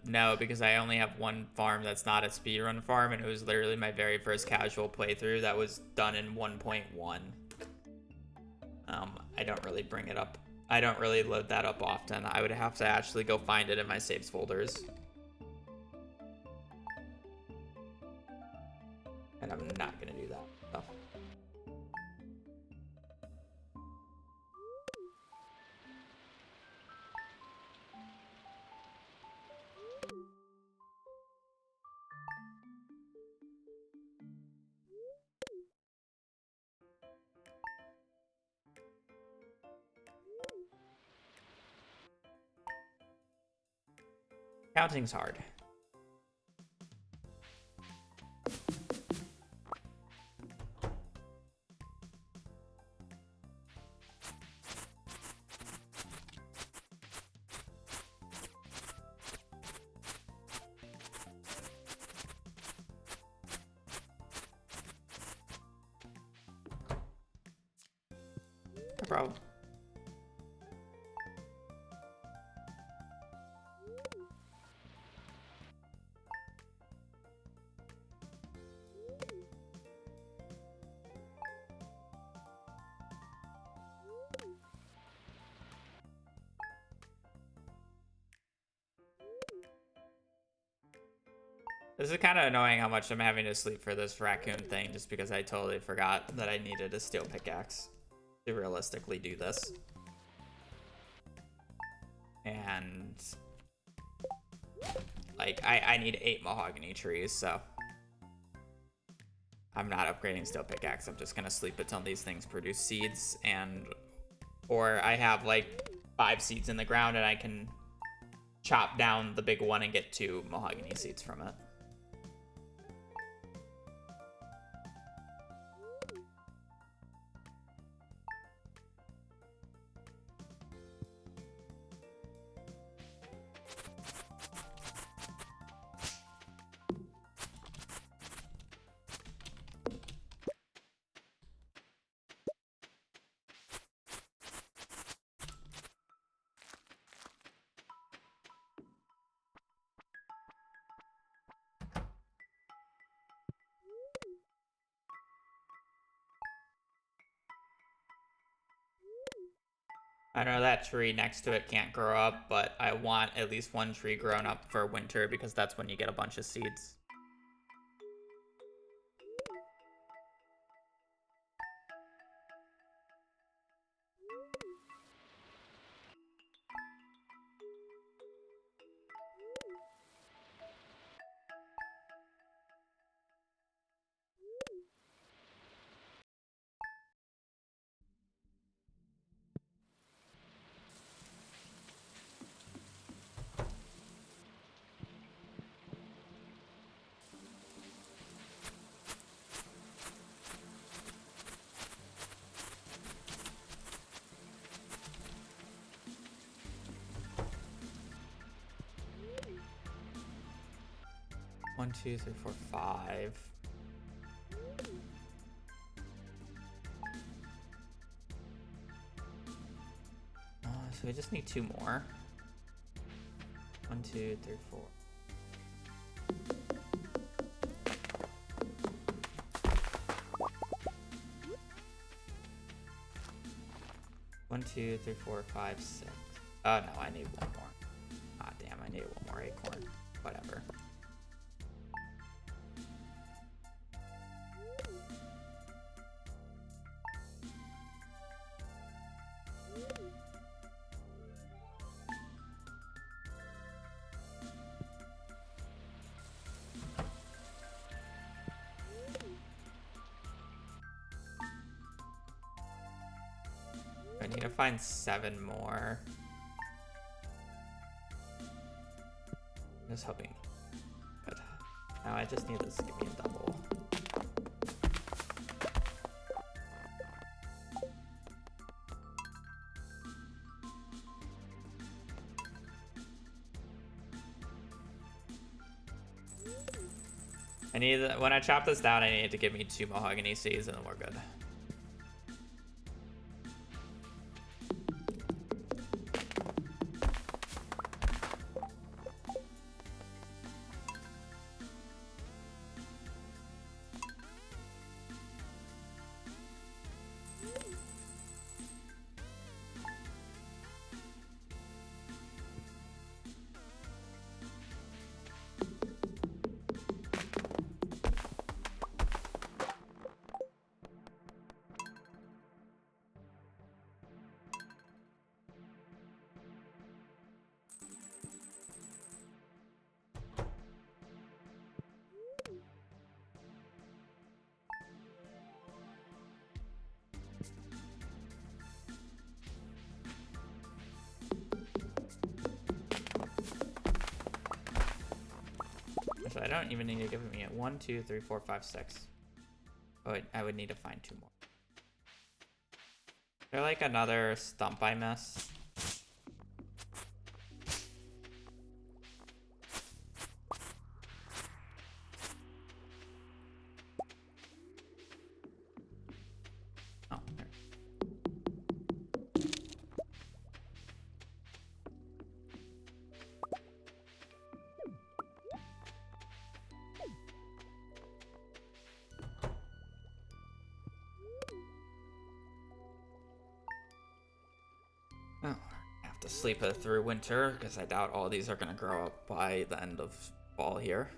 No, because I only have one farm that's not a speedrun farm, and it was literally my very first casual playthrough that was done in 1.1. I don't really bring it up. I don't really load that up often. I would have to actually go find it in my saves folders. And I'm not gonna do that. So. Counting's hard. No problem. This is kind of annoying how much I'm having to sleep for this raccoon thing, just because I totally forgot that I needed a steel pickaxe to realistically do this. And like I need 8 mahogany trees, so I'm not upgrading steel pickaxe. I'm just gonna sleep until these things produce seeds, and or I have like 5 seeds in the ground and I can chop down the big one and get 2 mahogany seeds from it. I know that tree next to it can't grow up, but I want at least one tree grown up for winter because that's when you get a bunch of seeds. One, two, three, four, 5. So we just need 2 more. 1, 2, 3, 4. 1, 2, 3, 4, 5, 6. Oh no, I need one more. Ah, damn, I need one more acorn. Whatever. I need to find 7 more. I'm just hoping. Good. Now I just need this to give me a double. I need, when I chop this down, I need to give me 2 mahogany seeds and then we're good. So I don't even need to give me a 1, 2, 3, 4, 5, 6. Oh, I would need to find 2 more. Is there like another stump I miss? Oh, there. Oh, I have to sleep it through winter because I doubt all these are going to grow up by the end of fall here.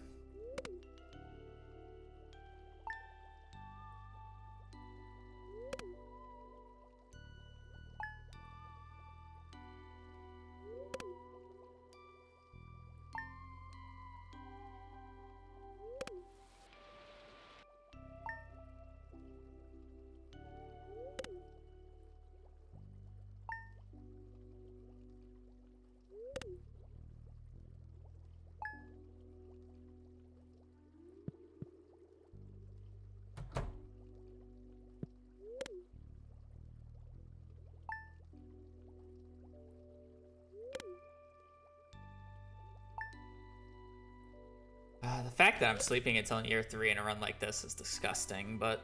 The fact that I'm sleeping until year 3 in a run like this is disgusting, but...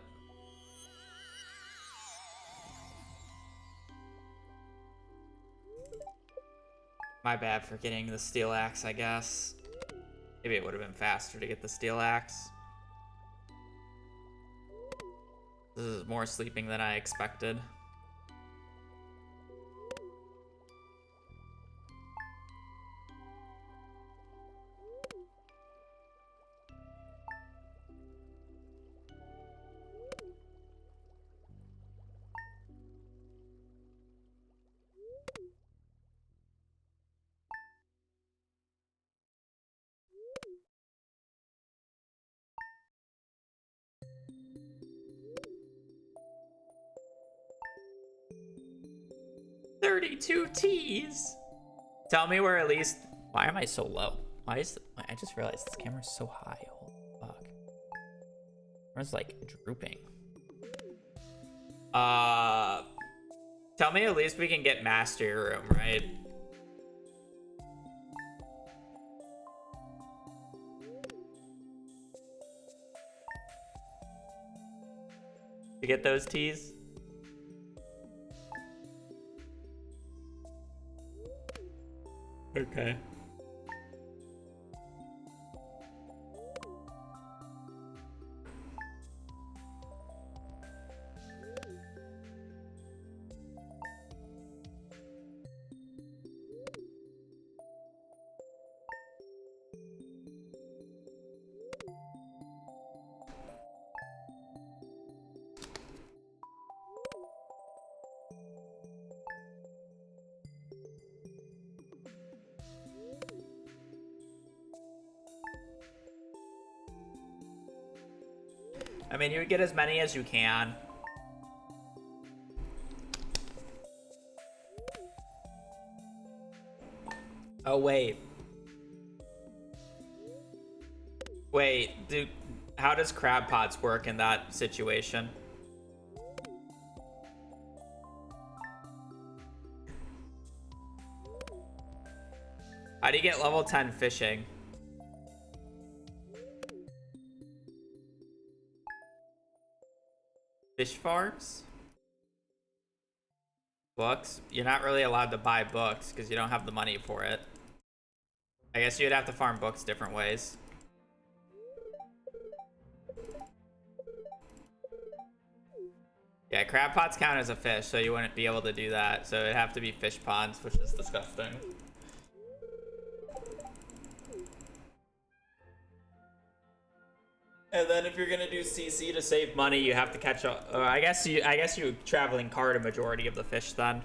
My bad for getting the steel axe, I guess. Maybe it would have been faster to get the steel axe. This is more sleeping than I expected. $32 T's. Tell me we're at least. Why am I so low? Why is I just realized this camera's so high. Holy fuck. Camera's like drooping. Tell me at least we can get master room, right? To get those T's. Okay. I mean, you would get as many as you can. Oh, wait. Wait, dude, how does crab pots work in that situation? How do you get level 10 fishing? Fish farms? Books? You're not really allowed to buy books because you don't have the money for it. I guess you'd have to farm books different ways. Yeah, crab pots count as a fish, so you wouldn't be able to do that. So it'd have to be fish ponds, which is disgusting. And then if you're gonna do CC to save money, you have to catch up. I guess you traveling cart a majority of the fish then.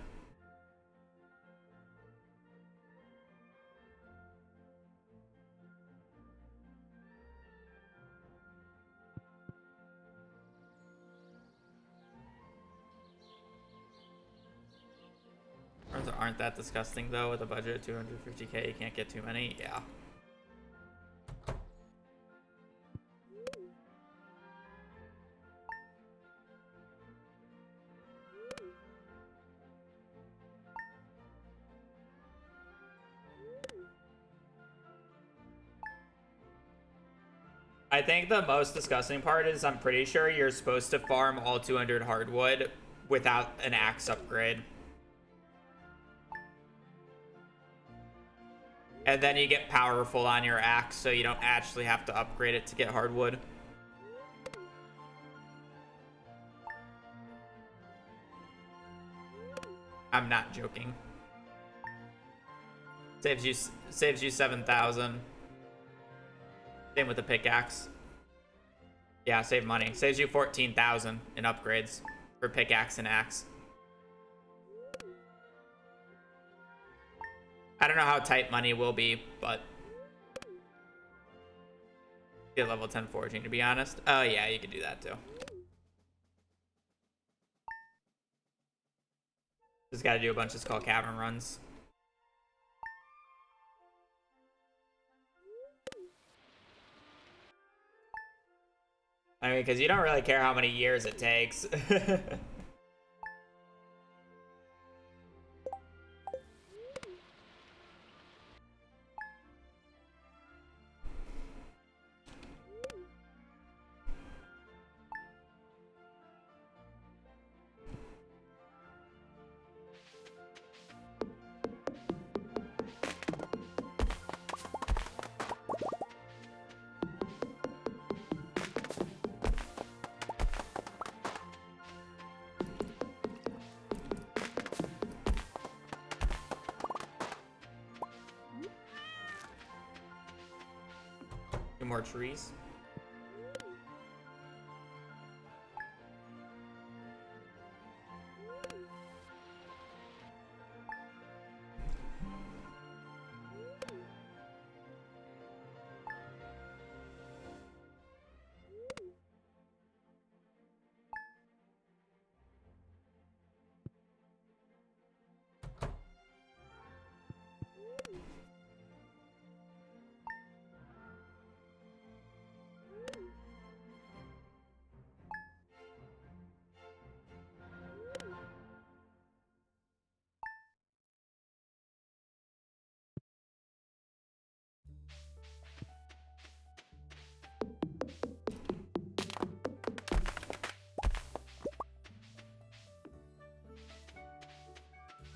Aren't that disgusting though? With a budget of 250k, you can't get too many. Yeah. I think the most disgusting part is I'm pretty sure you're supposed to farm all 200 hardwood without an axe upgrade. And then you get powerful on your axe, so you don't actually have to upgrade it to get hardwood. I'm not joking. Saves you 7,000. Same with the pickaxe. Yeah, save money. Saves you 14,000 in upgrades for pickaxe and axe. I don't know how tight money will be, but get level 10 foraging, to be honest. Oh yeah, you could do that too. Just gotta do a bunch of skull cavern runs. I mean, because you don't really care how many years it takes. More trees.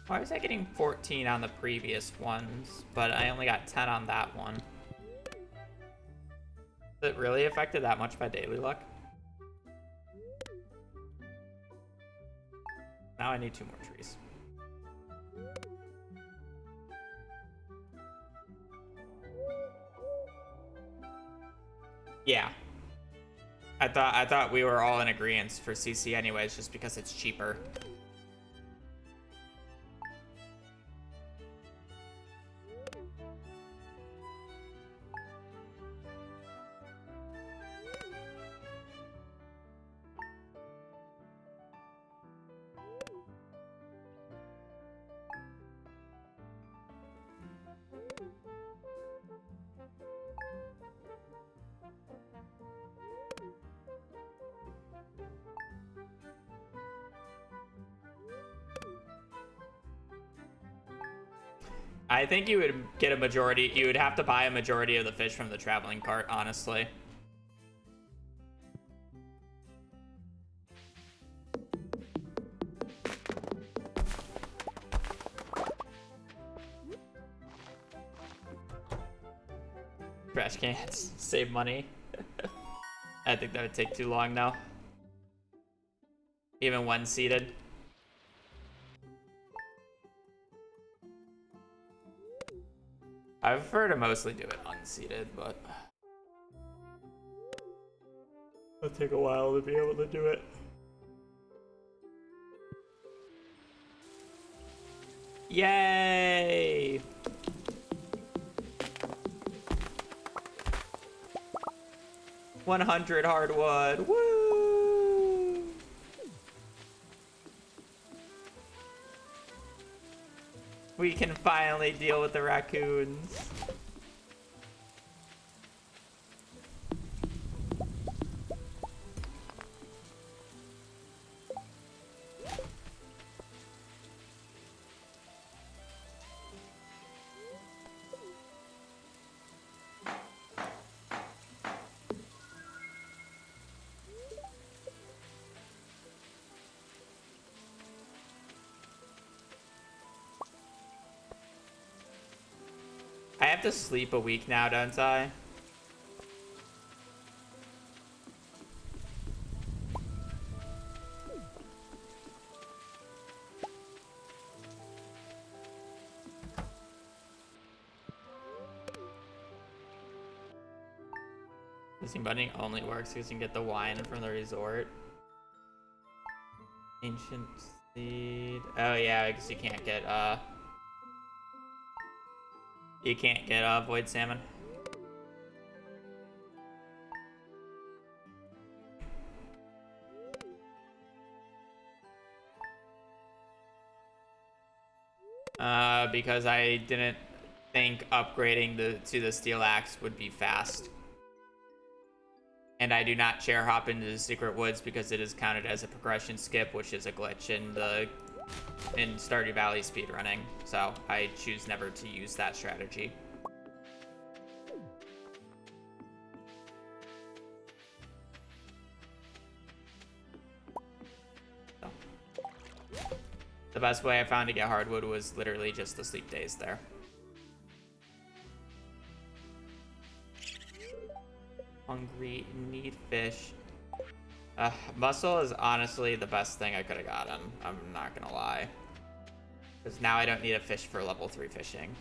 Why was I getting 14 on the previous ones, but I only got 10 on that one? Is it really affected that much by daily luck? Now I need 2 more trees. Yeah. I thought we were all in agreement for CC anyways, just because it's cheaper. I think you would get a majority. You would have to buy a majority of the fish from the traveling cart, honestly. Trash cans. Save money. I think that would take too long now. Even when seated. I prefer to mostly do it unseated, but it'll take a while to be able to do it. Yay! $100 hardwood. Woo! We can finally deal with the raccoons. I have to sleep a week now, don't I? Missing button only works because you can get the wine from the resort. Ancient seed. Oh yeah, because you can't get void salmon. Because I didn't think upgrading to the steel axe would be fast. And I do not chair hop into the secret woods because it is counted as a progression skip, which is a glitch in Stardew Valley speedrunning. So I choose never to use that strategy. So. The best way I found to get hardwood was literally just the sleep days there. Hungry, need fish. Mussel is honestly the best thing I could have gotten. I'm not gonna lie. Because now I don't need a fish for level 3 fishing.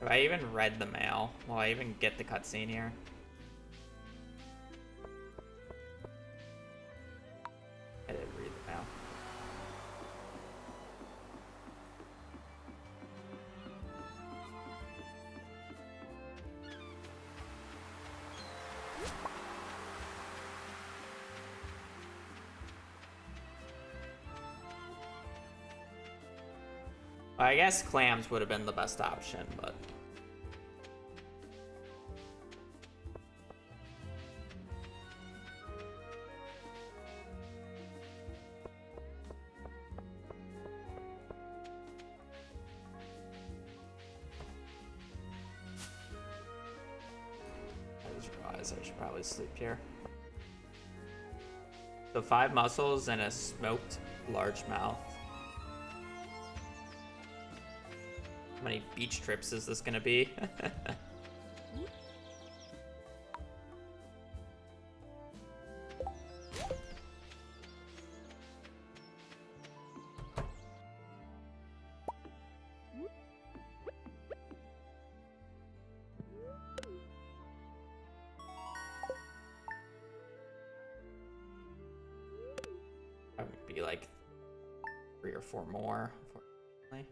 Have I even read the mail? Will I even get the cutscene here? I didn't read the mail. Well, I guess clams would have been the best option, but... I just realized I should probably sleep here. So 5 mussels and a smoked largemouth. How many beach trips is this gonna be? That would be like 3 or 4 more, unfortunately.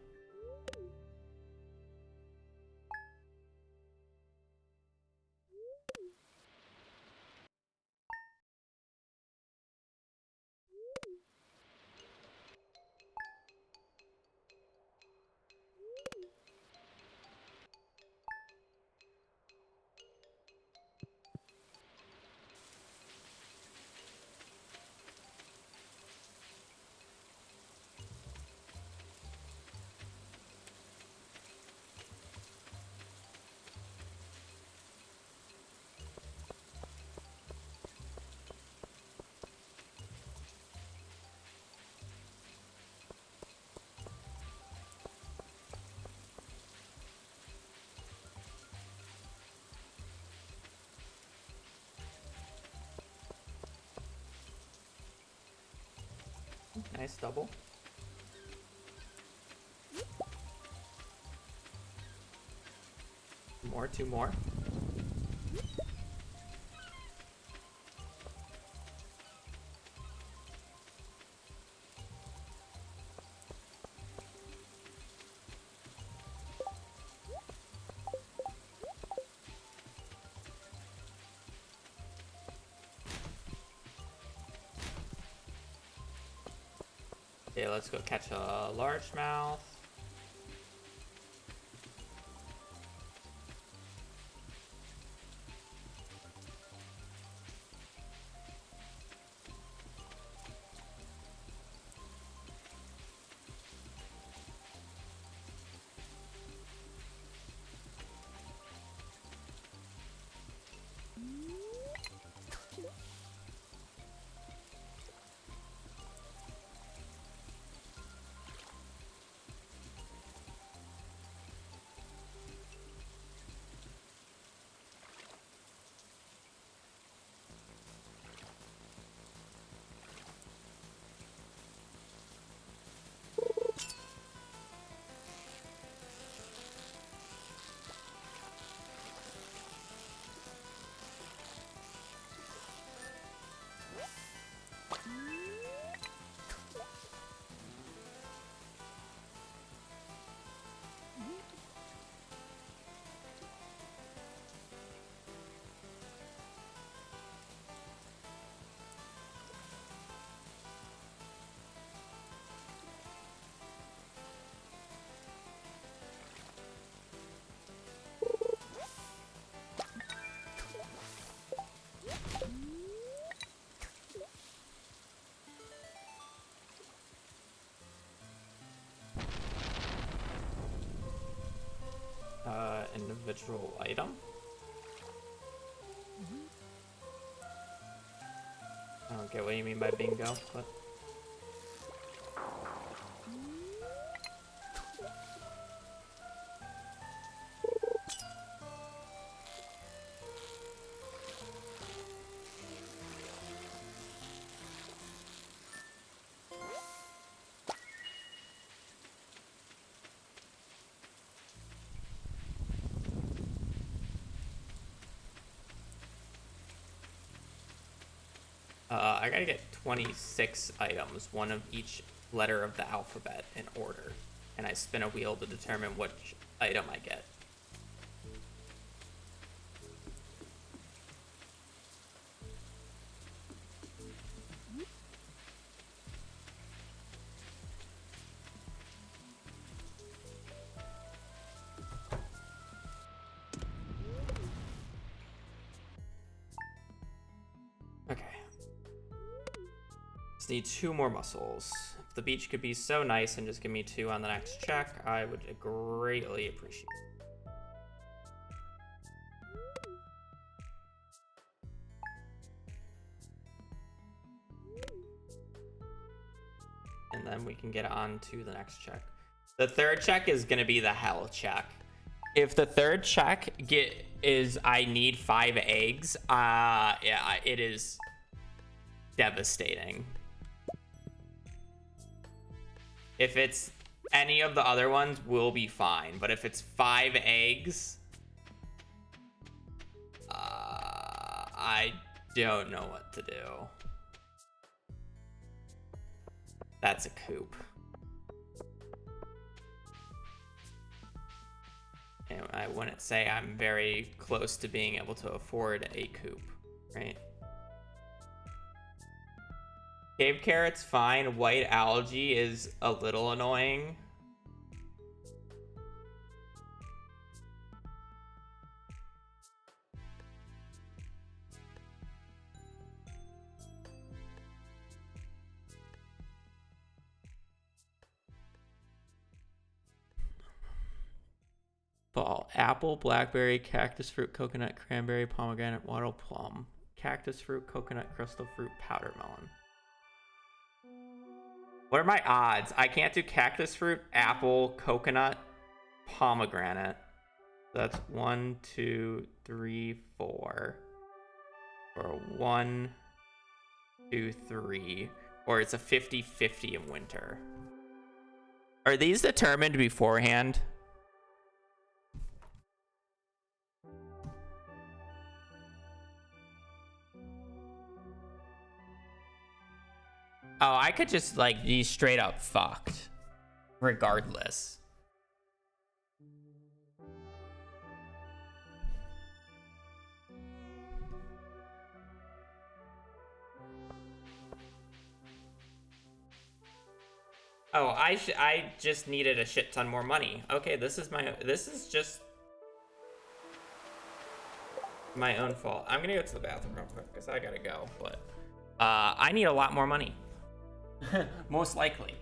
Nice double. Two more. Okay, let's go catch a largemouth. Individual item. I don't get what you mean by bingo, but I gotta get 26 items, one of each letter of the alphabet in order, and I spin a wheel to determine which item I get. Okay. Just need 2 more muscles. If the beach could be so nice and just give me 2 on the next check, I would greatly appreciate it. And then we can get on to the next check. The third check is gonna be the hell check. If the third check is I need 5 eggs, yeah, it is devastating. If it's any of the other ones, we'll be fine. But if it's 5 eggs, I don't know what to do. That's a coup. And I wouldn't say I'm very close to being able to afford a coup, right? Cave carrot's fine. White algae is a little annoying. Ball. Apple, blackberry, cactus fruit, coconut, cranberry, pomegranate, water plum. Cactus fruit, coconut, crystal fruit, powder melon. What are my odds? I can't do cactus fruit, apple, coconut, pomegranate. That's 1, 2, 3, 4. Or 1, 2, 3. or it's a 50-50 in winter. Are these determined beforehand? Oh, I could just like be straight up fucked, regardless. Oh, I just needed a shit ton more money. Okay, this is just my own fault. I'm gonna go to the bathroom real quick because I gotta go, but I need a lot more money. Most likely.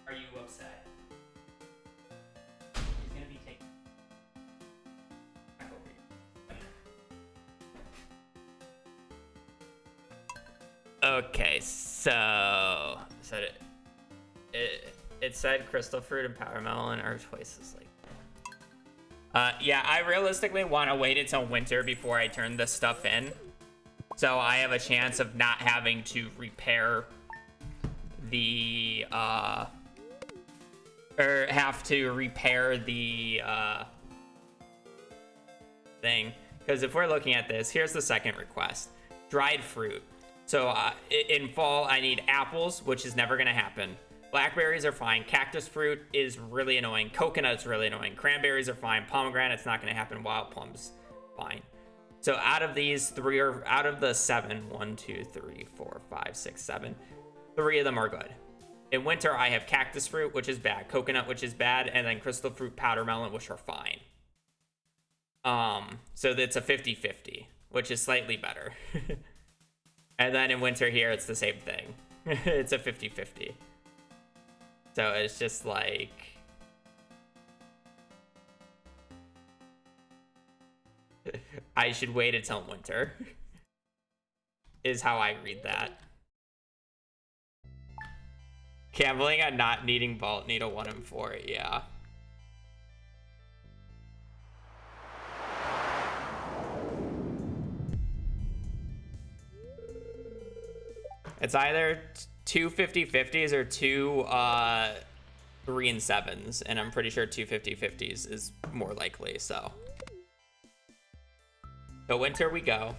Are you upset? He's gonna be taken back over here. Okay, so it said crystal fruit and powder melon. Our choices like. Yeah, I realistically want to wait until winter before I turn this stuff in, so I have a chance of not having to repair the or have to repair the thing. Because if we're looking at this, here's the second request: dried fruit. So in fall, I need apples, which is never gonna happen. Blackberries are fine. Cactus fruit is really annoying. Coconut's really annoying. Cranberries are fine. Pomegranate's not gonna happen. Wild plums, fine. So out of these three, or out of the 7, 1, 2, 3, 4, 5, 6, 7, 3 of them are good. In winter, I have cactus fruit, which is bad, coconut, which is bad, and then crystal fruit, powder melon, which are fine. So that's a 50-50, which is slightly better. And then in winter here, it's the same thing. It's a 50-50. So it's just like... I should wait until winter, is how I read that. Gambling at not needing vault need a 1 and 4, yeah. It's either 2 50-50s or 2 3 and 7s, and I'm pretty sure 2 50-50s is more likely, so. So winter we go.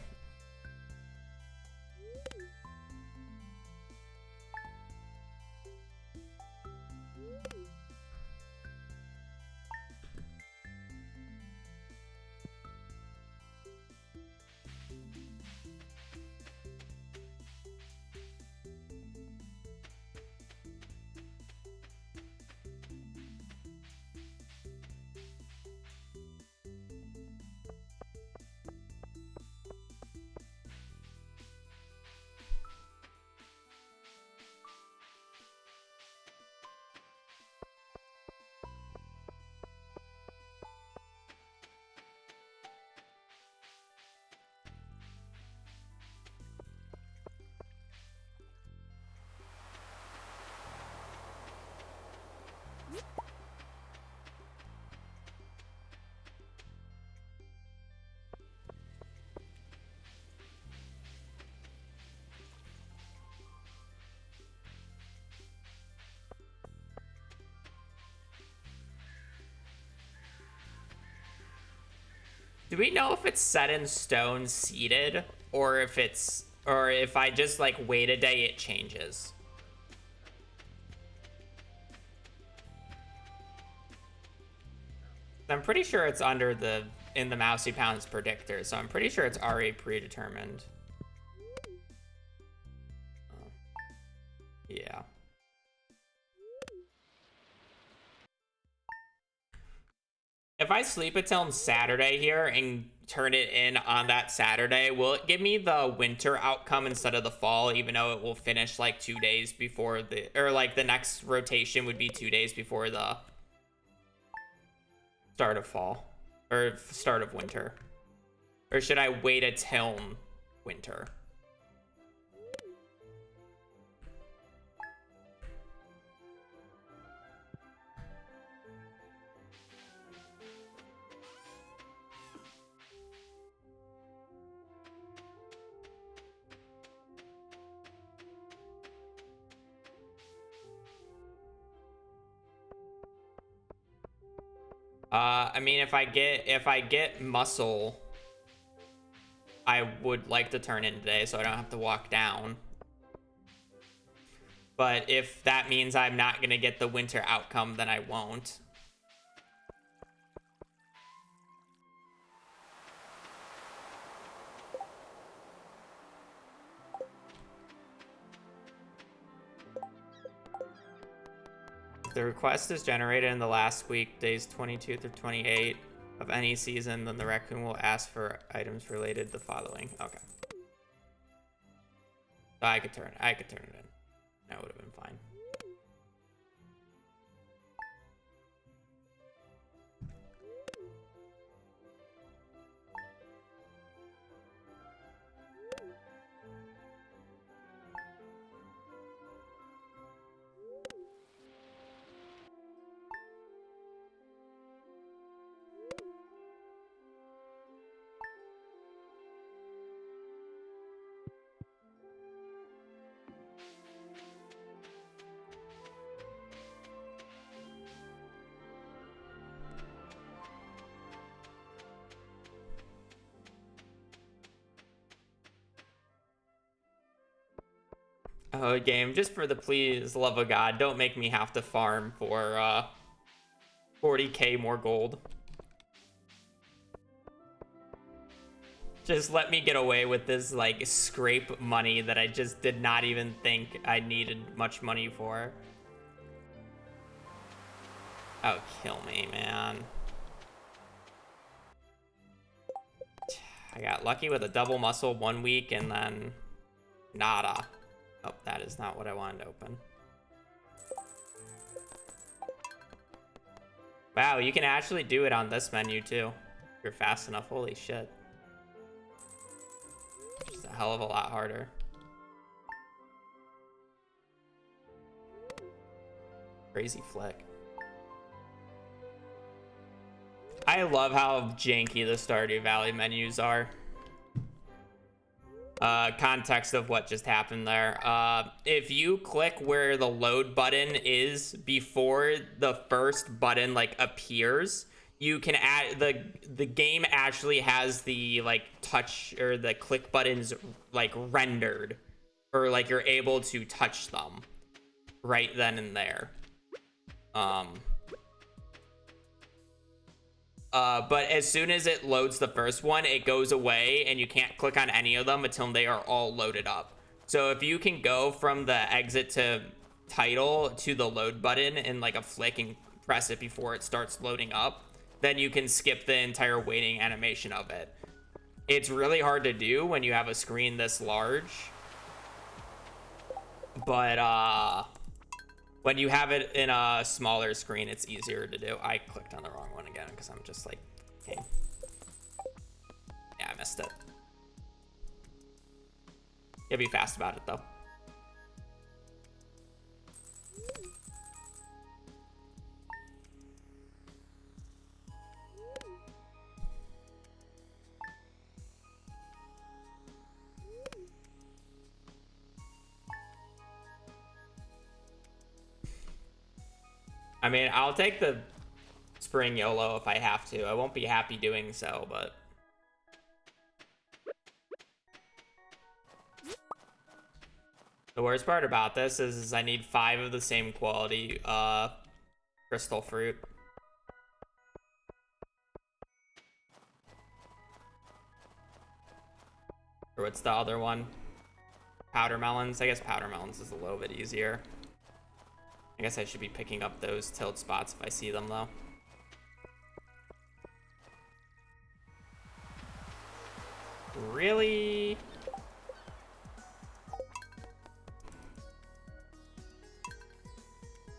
Do we know if it's set in stone seeded or if I just like wait a day it changes? I'm pretty sure it's under in the Mousy Pounds predictor, so I'm pretty sure it's already predetermined. Oh. Yeah. If I sleep until Saturday here and turn it in on that Saturday, will it give me the winter outcome instead of the fall, even though it will finish like 2 days before or like the next rotation would be 2 days before the start of fall or start of winter? Or should I wait until winter? I mean, if I get muscle, I would like to turn in today so I don't have to walk down. But if that means I'm not gonna get the winter outcome, then I won't. The request is generated in the last week, days 22 through 28 of any season, then the raccoon will ask for items related to the following. Okay. So I could turn it in. That would have been fine. Oh, game, just for the please love of God, don't make me have to farm for 40k more gold. Just let me get away with this like scrape money that I just did not even think I needed much money for. Oh, kill me, man. I got lucky with a double muscle 1 week and then nada. Oh, that is not what I wanted to open. Wow, you can actually do it on this menu too. If you're fast enough. Holy shit. Just a hell of a lot harder. Crazy flick. I love how janky the Stardew Valley menus are. Context of what just happened there. If you click where the load button is before the first button like appears, you can add the game actually has the like touch or the click buttons like rendered, or like you're able to touch them right then and there. But as soon as it loads the first one, it goes away and you can't click on any of them until they are all loaded up. So if you can go from the exit to title to the load button in like a flick and press it before it starts loading up, then you can skip the entire waiting animation of it. It's really hard to do when you have a screen this large. But when you have it in a smaller screen, it's easier to do. I clicked on the wrong one again because I'm just like, okay. Yeah, I missed it. You'll be fast about it though. I mean, I'll take the spring YOLO if I have to. I won't be happy doing so, but The worst part about this is I need 5 of the same quality crystal fruit. Or what's the other one? Powder melons? I guess powder melons is a little bit easier. I guess I should be picking up those tilt spots if I see them though. Really?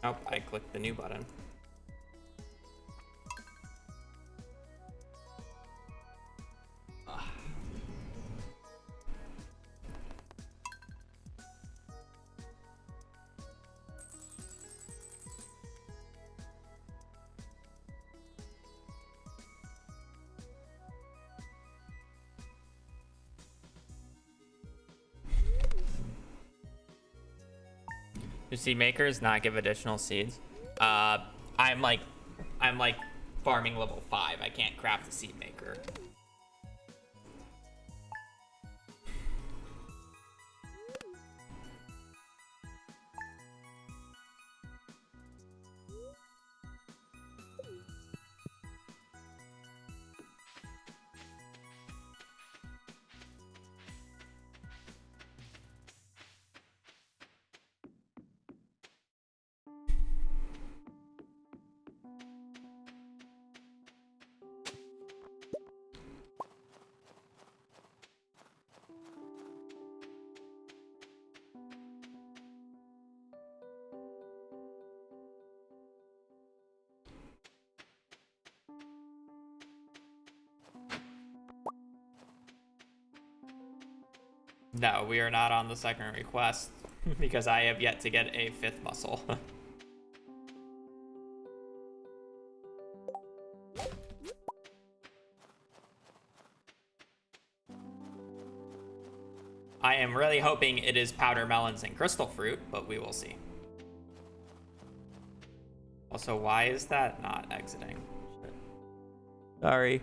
Nope, I clicked the new button. Do seed makers not give additional seeds? I'm like farming level 5. I can't craft a seed maker. No, we are not on the second request because I have yet to get a 5th muscle. I am really hoping it is powder melons and crystal fruit, but we will see. Also, why is that not exiting? Sorry.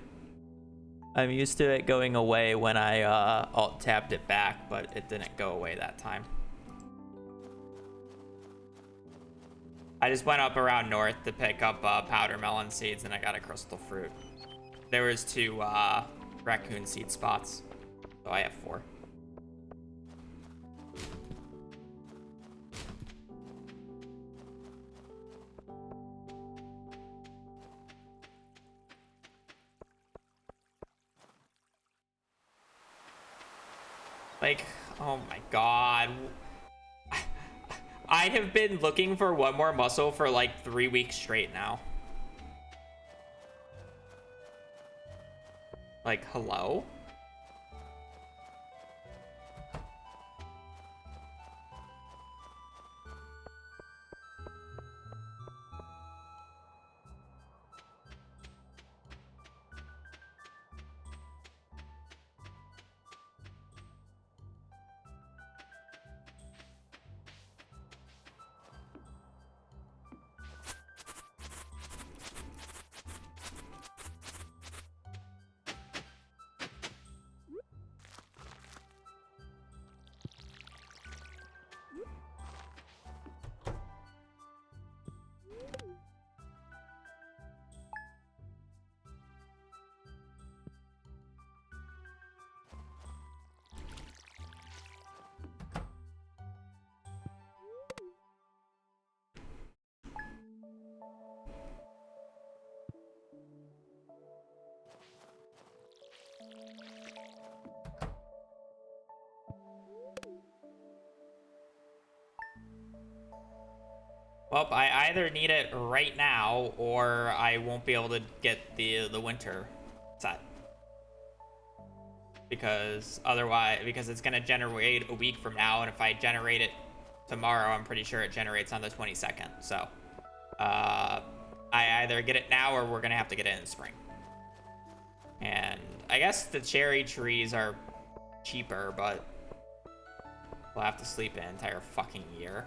I'm used to it going away when I alt-tabbed it back, but it didn't go away that time. I just went up around north to pick up powder melon seeds, and I got a crystal fruit. There was 2 raccoon seed spots, so I have 4. Like, oh my god. I have been looking for one more muscle for like 3 weeks straight now. Like, hello? Well, I either need it right now or I won't be able to get the winter set. Because otherwise, because it's gonna generate a week from now, and if I generate it tomorrow, I'm pretty sure it generates on the 22nd. So, I either get it now or we're gonna have to get it in the spring. And I guess the cherry trees are cheaper, but we'll have to sleep an entire fucking year.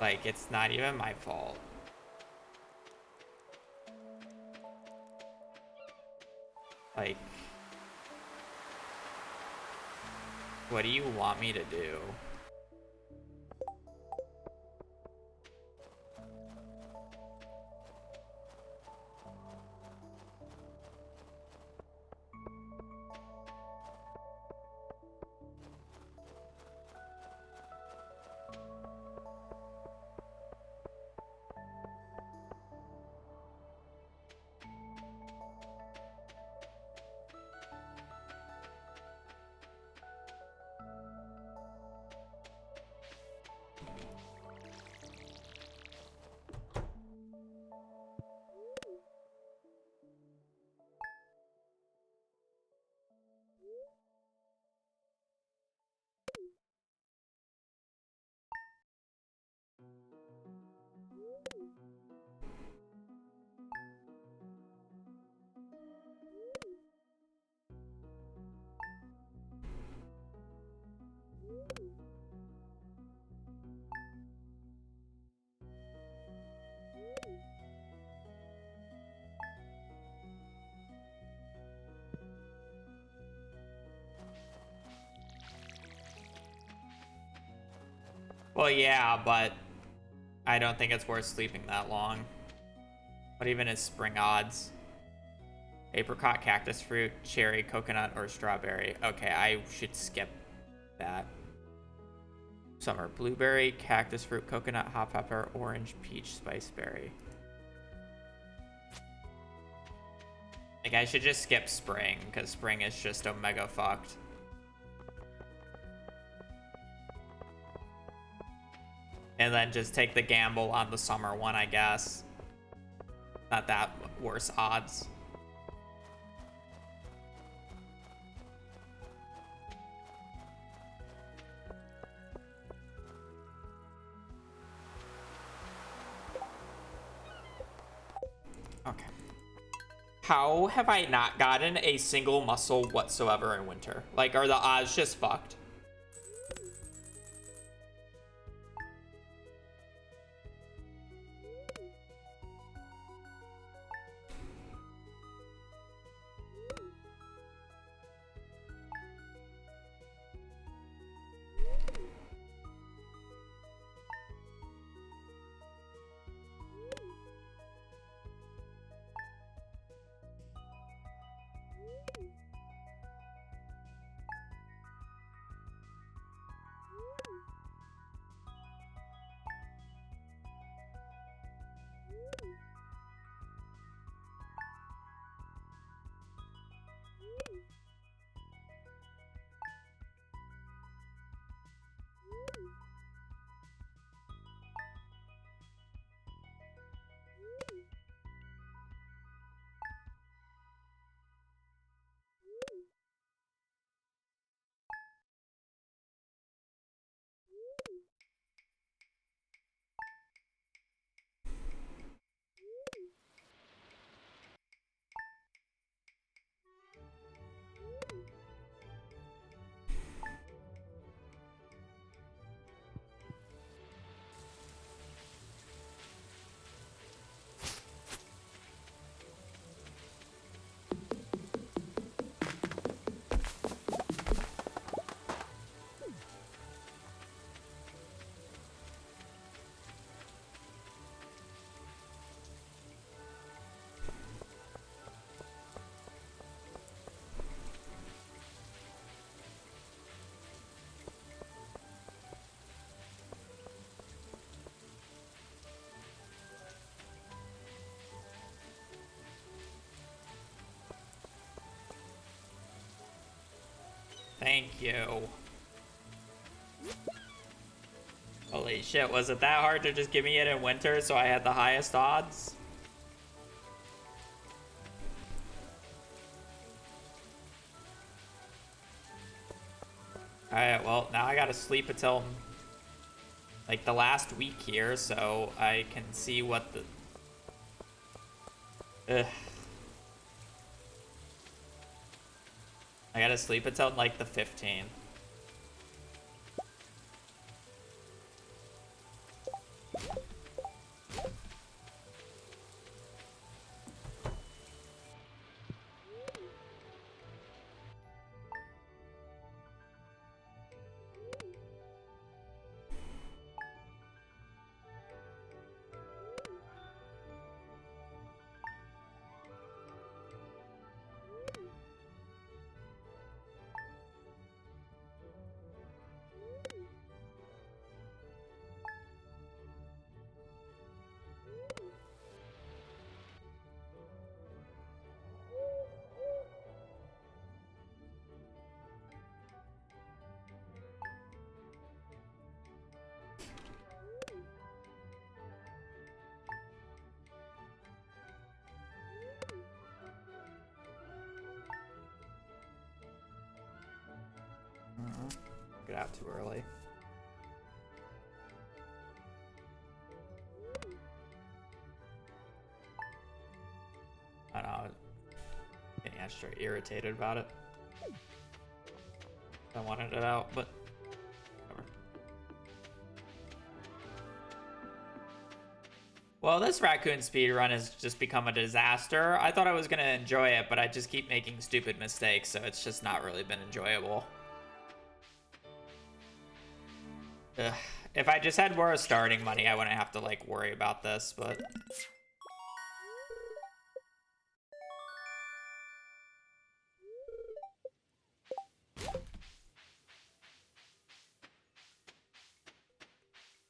Like, it's not even my fault. Like, what do you want me to do? Well, yeah, but I don't think it's worth sleeping that long. What even is spring odds? Apricot, cactus fruit, cherry, coconut, or strawberry. Okay, I should skip that. Summer, blueberry, cactus fruit, coconut, hot pepper, orange, peach, spice berry. Like, I should just skip spring, because spring is just omega fucked. And then just take the gamble on the summer one, I guess. Not that worse odds. Okay. How have I not gotten a single muscle whatsoever in winter? Like, are the odds just fucked? Thank you. Holy shit, was it that hard to just give me it in winter so I had the highest odds? Alright, well, now I gotta sleep until, like, the last week here so I can see what the... Ugh. I gotta sleep until, like, the 15th. Get out too early. I don't know. Getting extra irritated about it. I wanted it out, but whatever. Well, this raccoon speedrun has just become a disaster. I thought I was gonna enjoy it, but I just keep making stupid mistakes, so it's just not really been enjoyable. Ugh. If I just had more starting money, I wouldn't have to like worry about this, but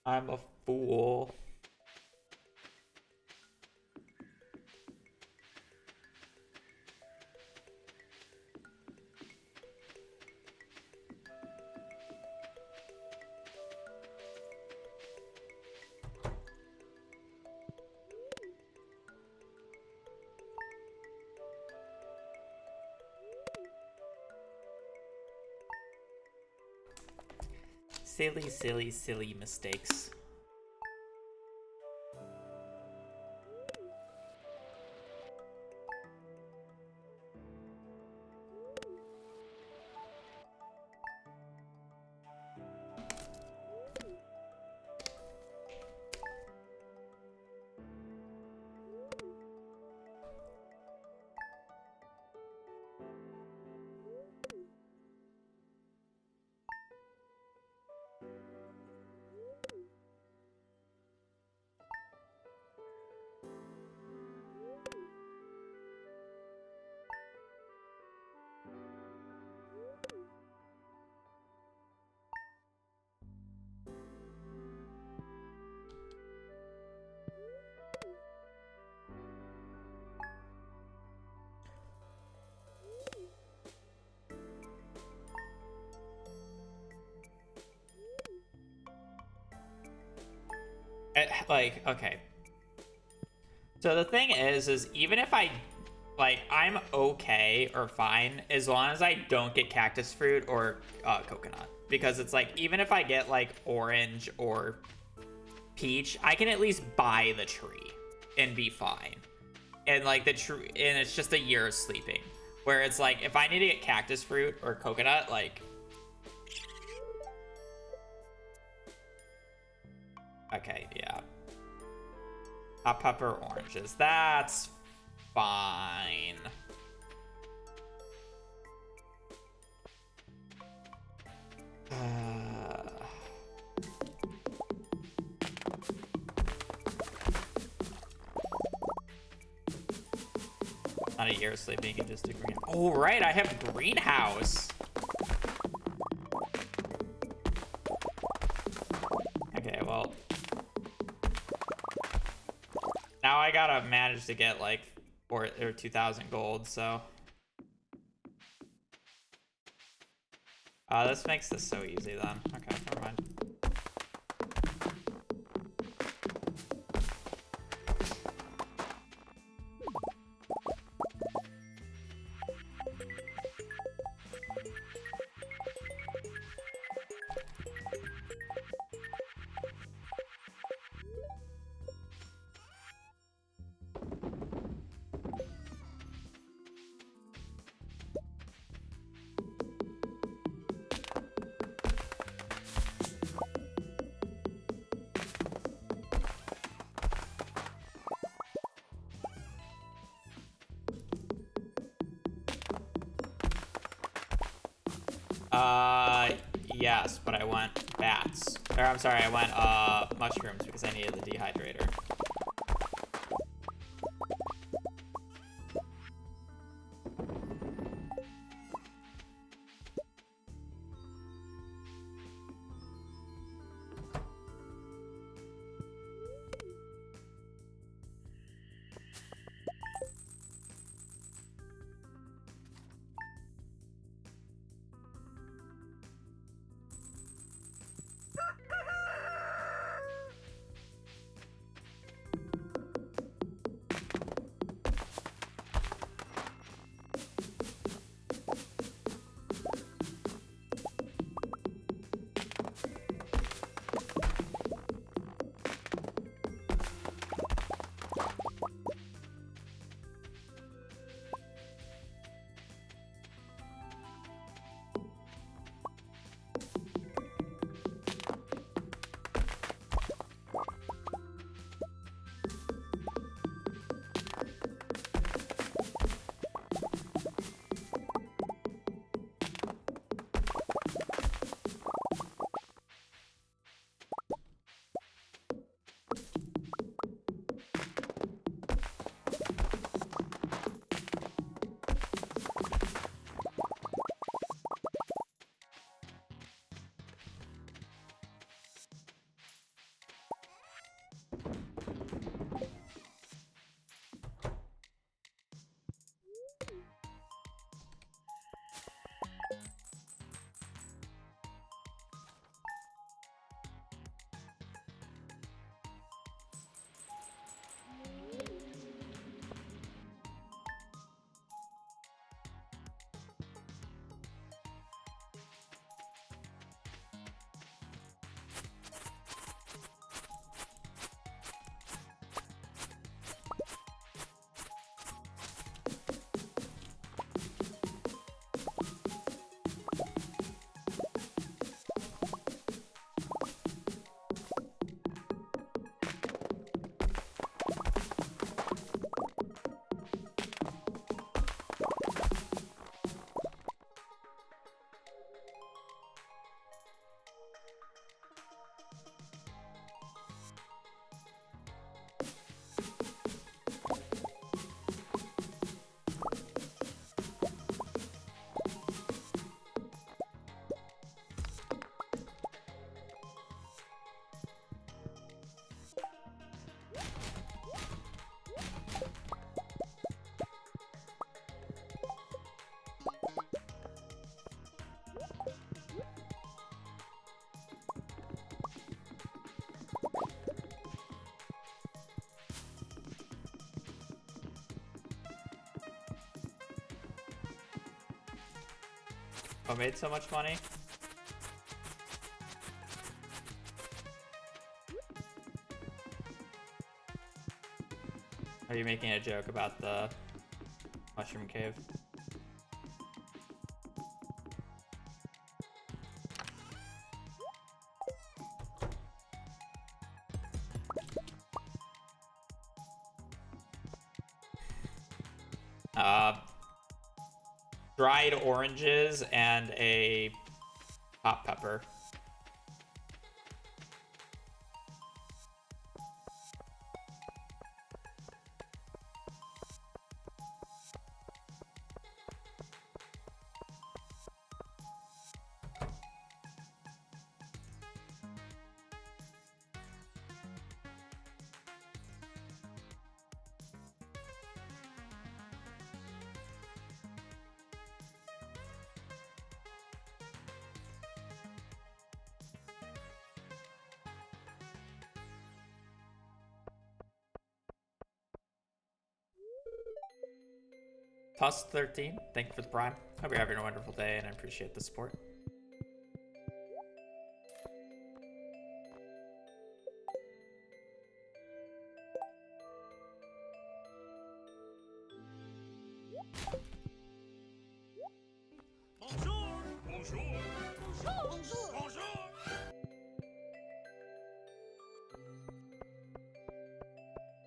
I'm a fool. Silly, silly, silly mistakes. Like, okay. So the thing is even if I, like, I'm okay or fine as long as I don't get cactus fruit or coconut. Because it's like, even if I get, like, orange or peach, I can at least buy the tree and be fine. And, like, the tree, and it's just a year of sleeping. Where it's like, if I need to get cactus fruit or coconut, like... Okay, yeah. Hot pepper, oranges. That's fine. Not a year of sleeping, you can just do green. Oh, right, I have greenhouse. Okay, well. Now I gotta manage to get like 4,000 or 2,000 gold, so. This makes this so easy then. Okay, never mind. Yes, but I want bats. Or I'm sorry, I want mushrooms because I needed the dehydrator. I made so much money. Are you making a joke about the mushroom cave? Dried oranges and a hot pepper. Toss 13, thank you for the prime. Hope you're having a wonderful day and I appreciate the support.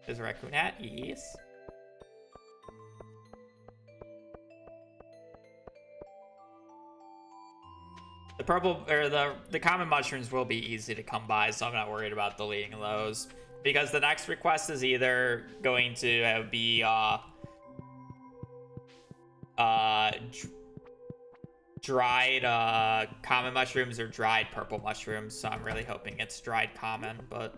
Is Raccoon hat? Yes. The purple or the common mushrooms will be easy to come by, so I'm not worried about deleting those because the next request is either going to be dried common mushrooms or dried purple mushrooms. So I'm really hoping it's dried common, but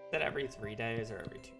is that every 3 days or every 2?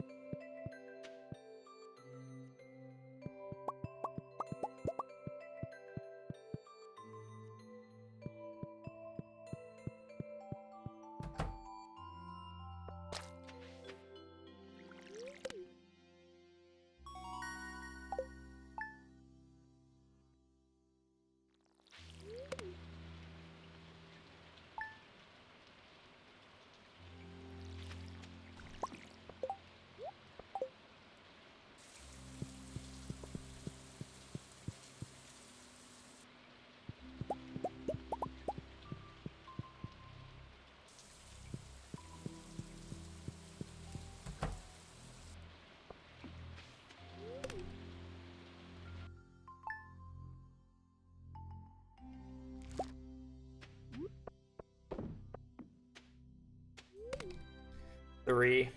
Three.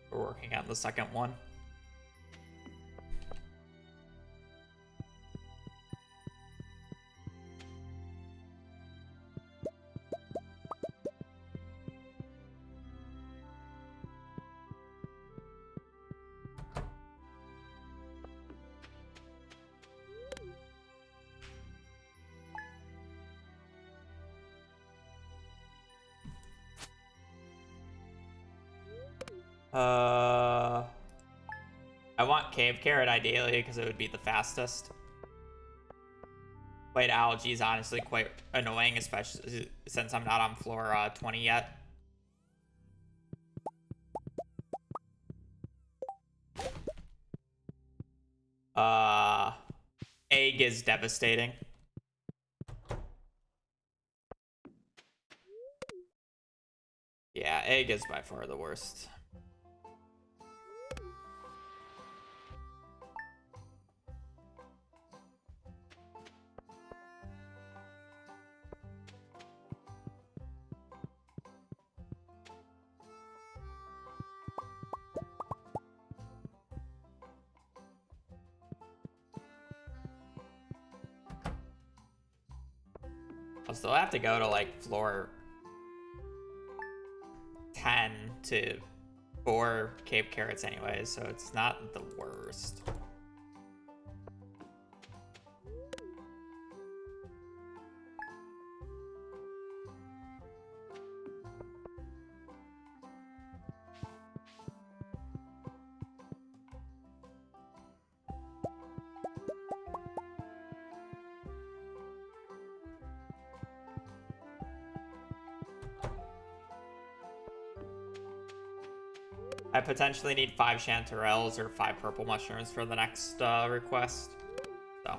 We're working on the second one. I want Cave Carrot ideally because it would be the fastest. White Algae is honestly quite annoying, especially since I'm not on floor 20 yet. Egg is devastating. Yeah, egg is by far the worst. I'll still have to go to like floor 10 to 4 Cape Carrots anyway, so it's not the worst. I potentially need 5 chanterelles or 5 purple mushrooms for the next request. So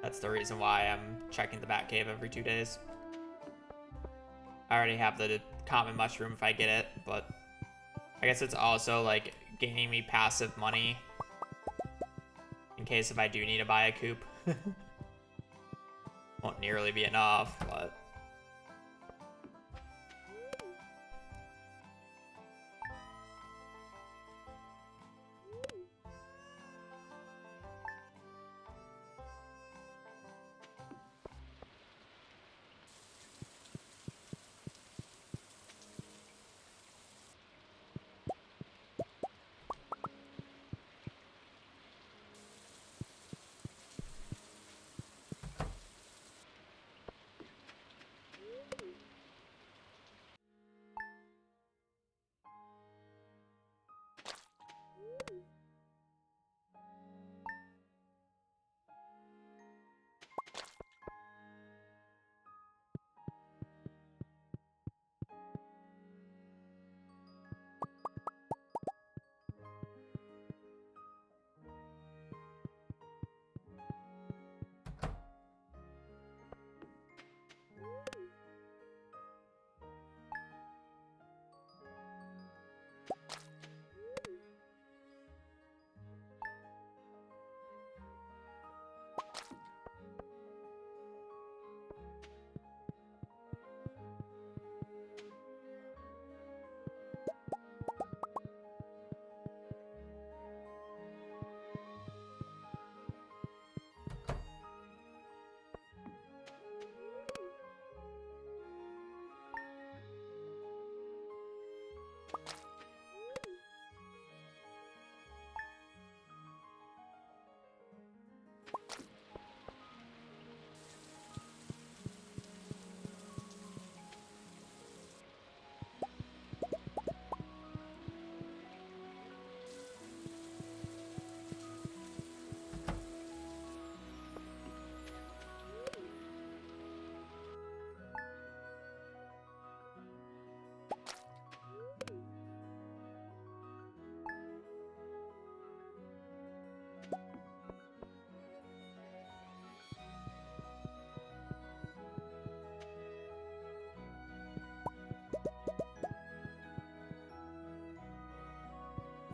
that's the reason why I'm checking the bat cave every 2 days. I already have the common mushroom if I get it, but I guess it's also like gaining me passive money in case if I do need to buy a coop. Won't nearly be enough, but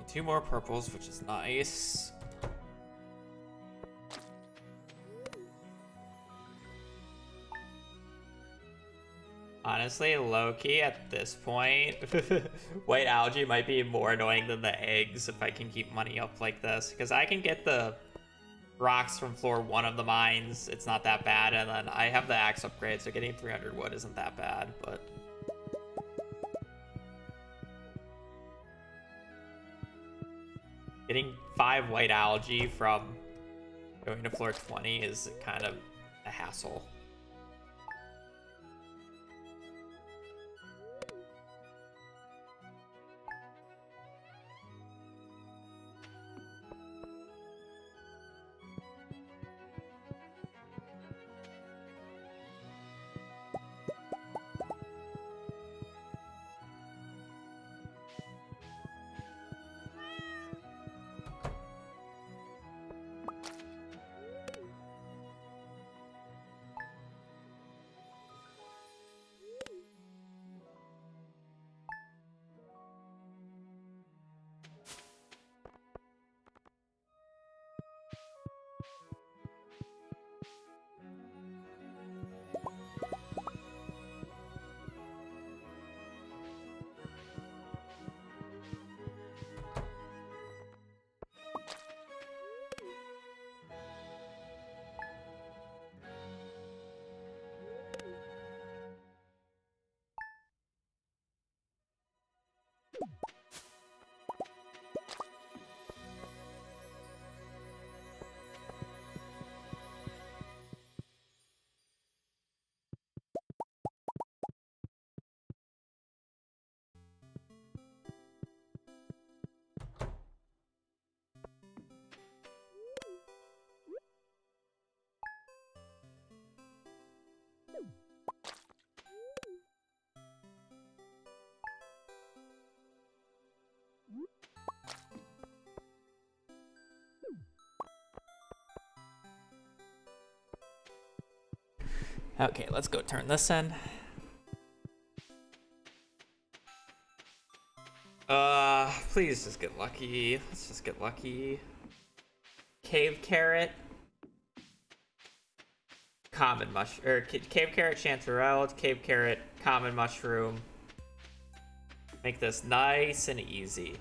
two more purples, which is nice. Honestly, low-key at this point, white algae might be more annoying than the eggs if I can keep money up like this. Because I can get the rocks from floor 1 of the mines. It's not that bad. And then I have the axe upgrade, so getting 300 wood isn't that bad. But getting 5 white algae from going to floor 20 is kind of a hassle. Okay, let's go turn this in. Please just get lucky. Let's just get lucky. Cave carrot. Common mushroom. Or cave carrot chanterelle. Cave carrot. Common mushroom. Make this nice and easy.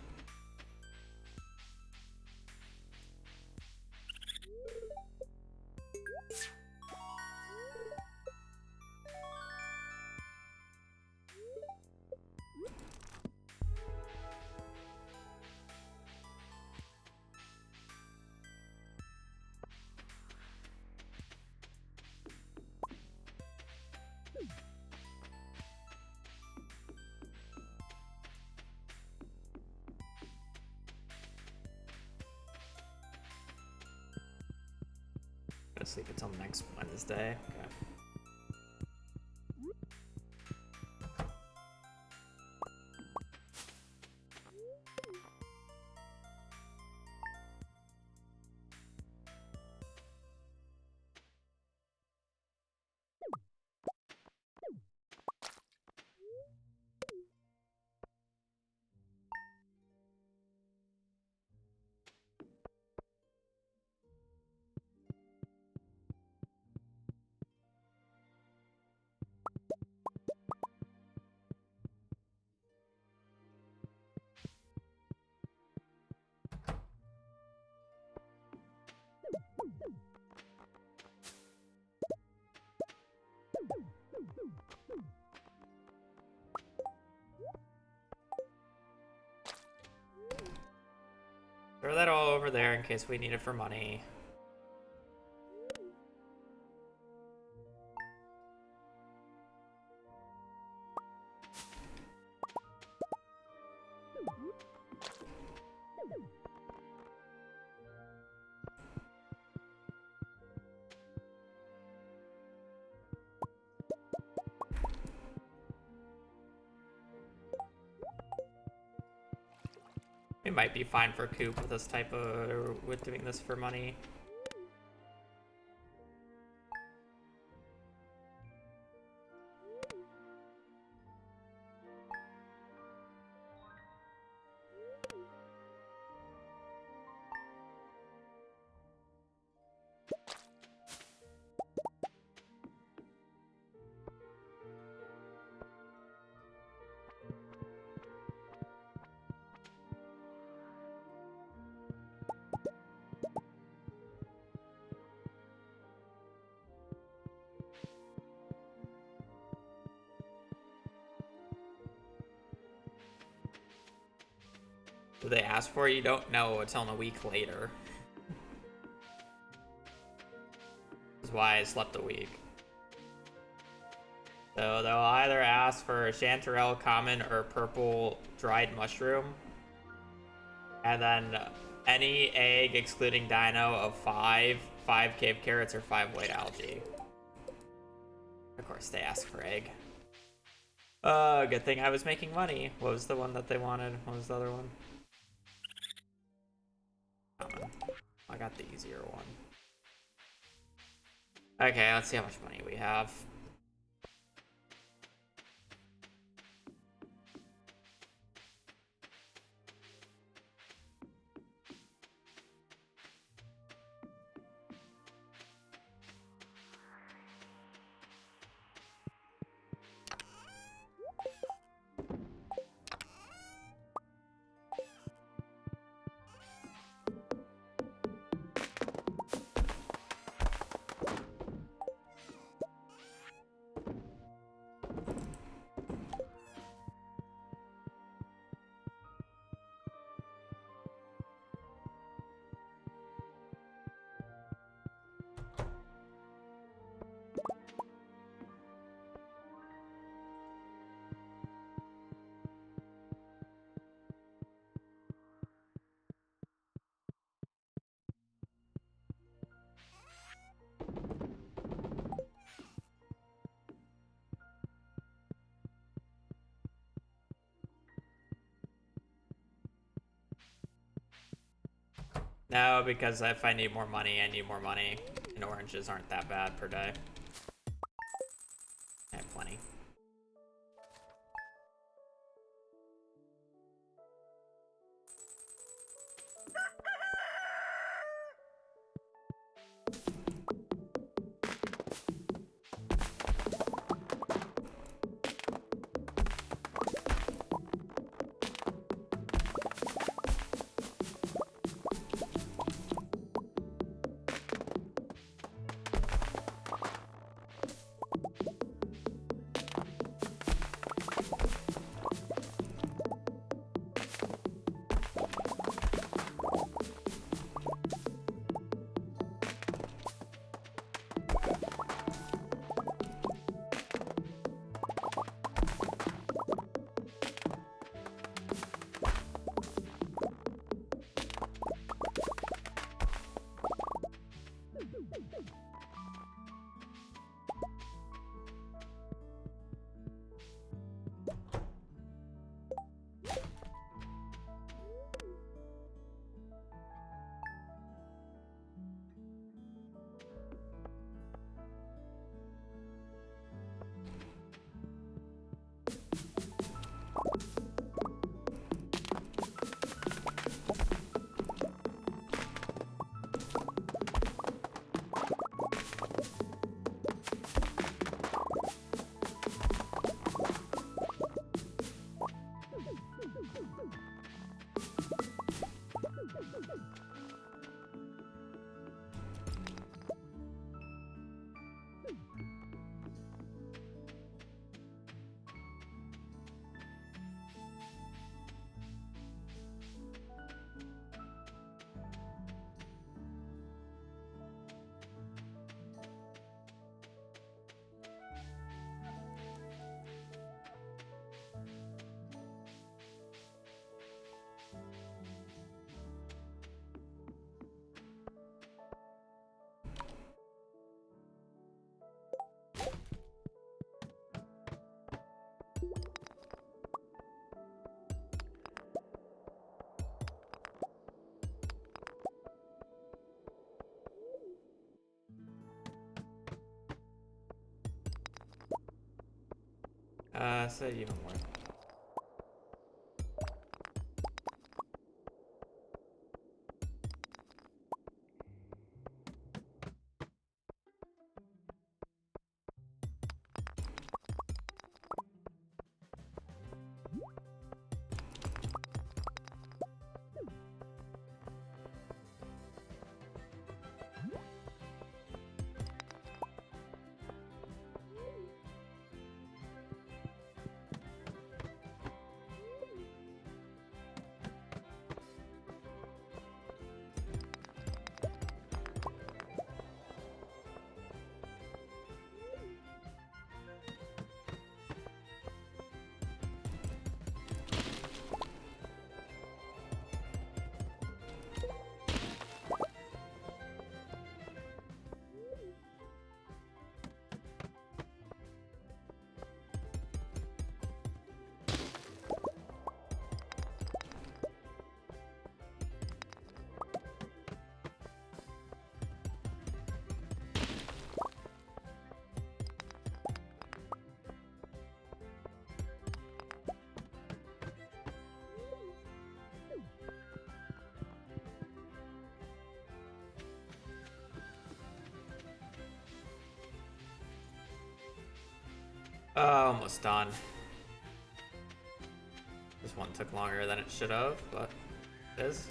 Gonna sleep until next Wednesday. Okay. Throw that all over there in case we need it for money. We might be fine for Coop with this type of, with doing this for money. Do they ask for it? You don't know until a week later. That's why I slept a week. So they'll either ask for a chanterelle common or purple dried mushroom. And then any egg excluding dino of 5 cave carrots or 5 white algae. Of course they ask for egg. Good thing I was making money. What was the one that they wanted? What was the other one? I got the easier one. Okay, let's see how much money we have. No, because if I need more money, I need more money. And oranges aren't that bad per day. Say even more. Almost done. This one took longer than it should have, but it is.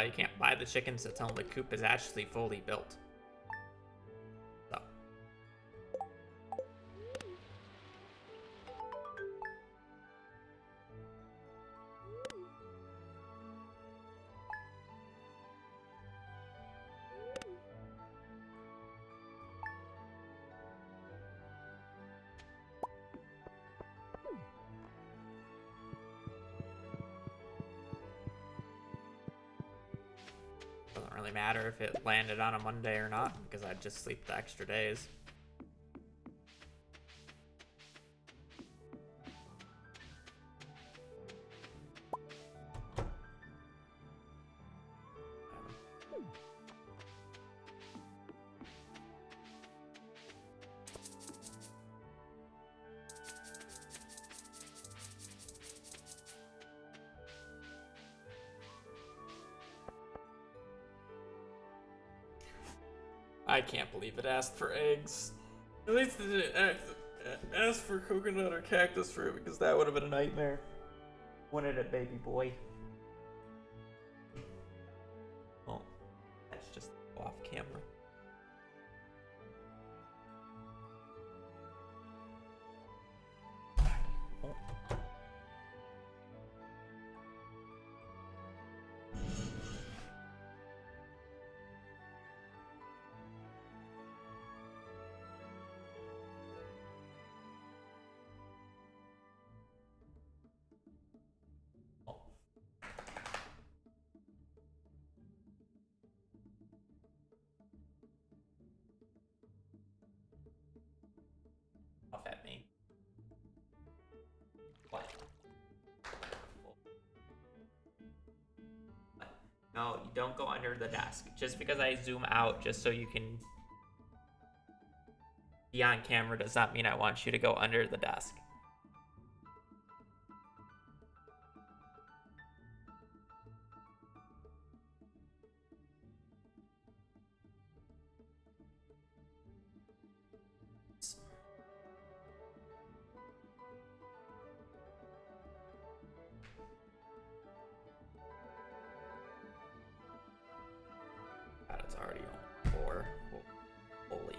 You can't buy the chickens until the coop is actually fully built. So. Doesn't really matter if it landed on a Monday or not, because I'd just sleep the extra days. I can't believe it asked for eggs. At least it didn't ask for coconut or cactus fruit, because that would have been a nightmare. Wanted a baby boy. Oh, that's just off camera. Off at me. What? No, you don't go under the desk. Just because I zoom out just so you can be on camera does not mean I want you to go under the desk. God, it's already on 4. Holy.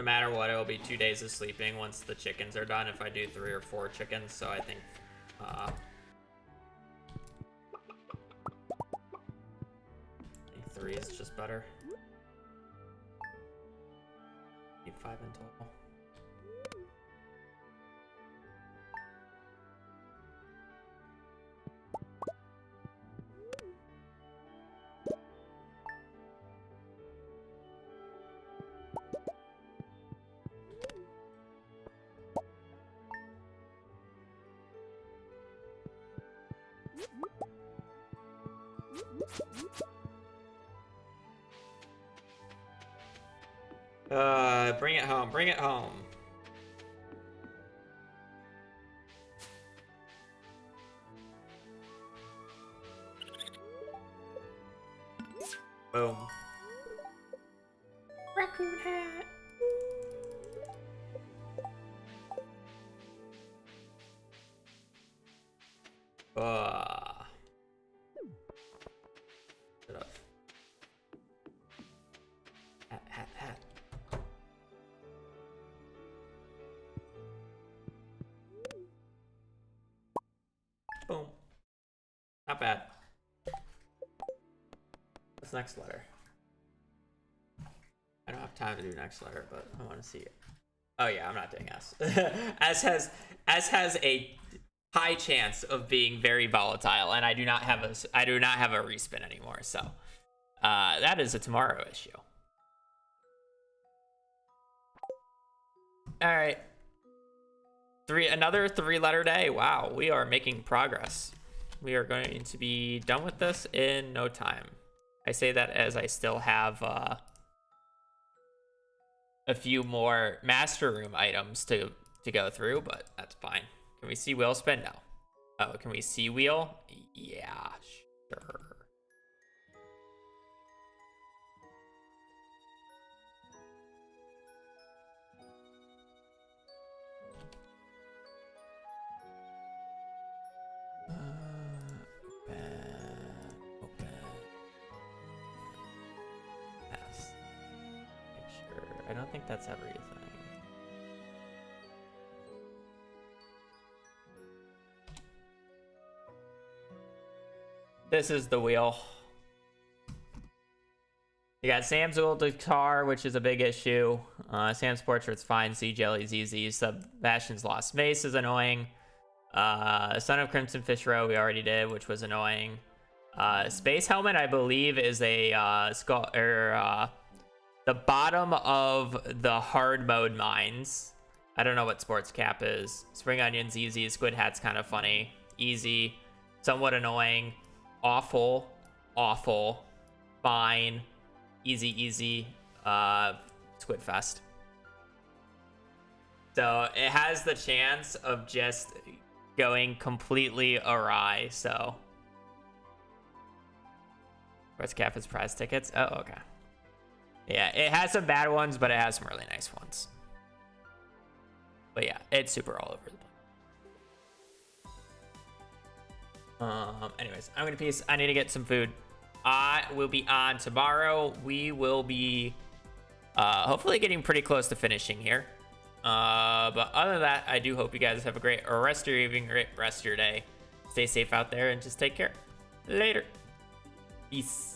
matter what, it will be 2 days of sleeping once the chickens are done if I do 3 or 4 chickens, so I think 3 is just better. Keep 5 in total. Bring it home, bring it home. Boom. Raccoon hat. Shut up. Hat. Boom. Not bad. What's next letter? I don't have time to do next letter, but I want to see it. Oh yeah, I'm not doing S. S has a high chance of being very volatile, and I do not have a respin anymore. So that is a tomorrow issue. All right. Another 3-letter day. Wow, we are making progress. We are going to be done with this in no time. I say that as I still have a few more master room items to go through, but that's fine. Can we see wheel spin? No. Oh, can we see wheel? Yeah, sure. Open. Pass. Picture. I don't think that's everything. This is the wheel. You got Sam's old guitar, which is a big issue. Sam's portrait's fine. Sea Jelly's easy. Sebastian's Lost Mace is annoying. Son of Crimson Fish Row we already did, which was annoying. Space Helmet, I believe, is a skull or the bottom of the hard mode mines. I don't know what Sports Cap is. Spring Onion's easy. Squid Hat's kind of funny. Easy. Somewhat annoying. Awful. Fine. Easy. Squid Fest. So it has the chance of just going completely awry. So Sports Cap is prize tickets. Oh, okay. Yeah, it has some bad ones, but it has some really nice ones. But yeah, it's super all over the place. Anyways, I'm gonna peace. I need to get some food. I will be on tomorrow. We will be hopefully getting pretty close to finishing here. But other than that, I do hope you guys have a great rest of your evening, great rest of your day. Stay safe out there and just take care. Later. Peace.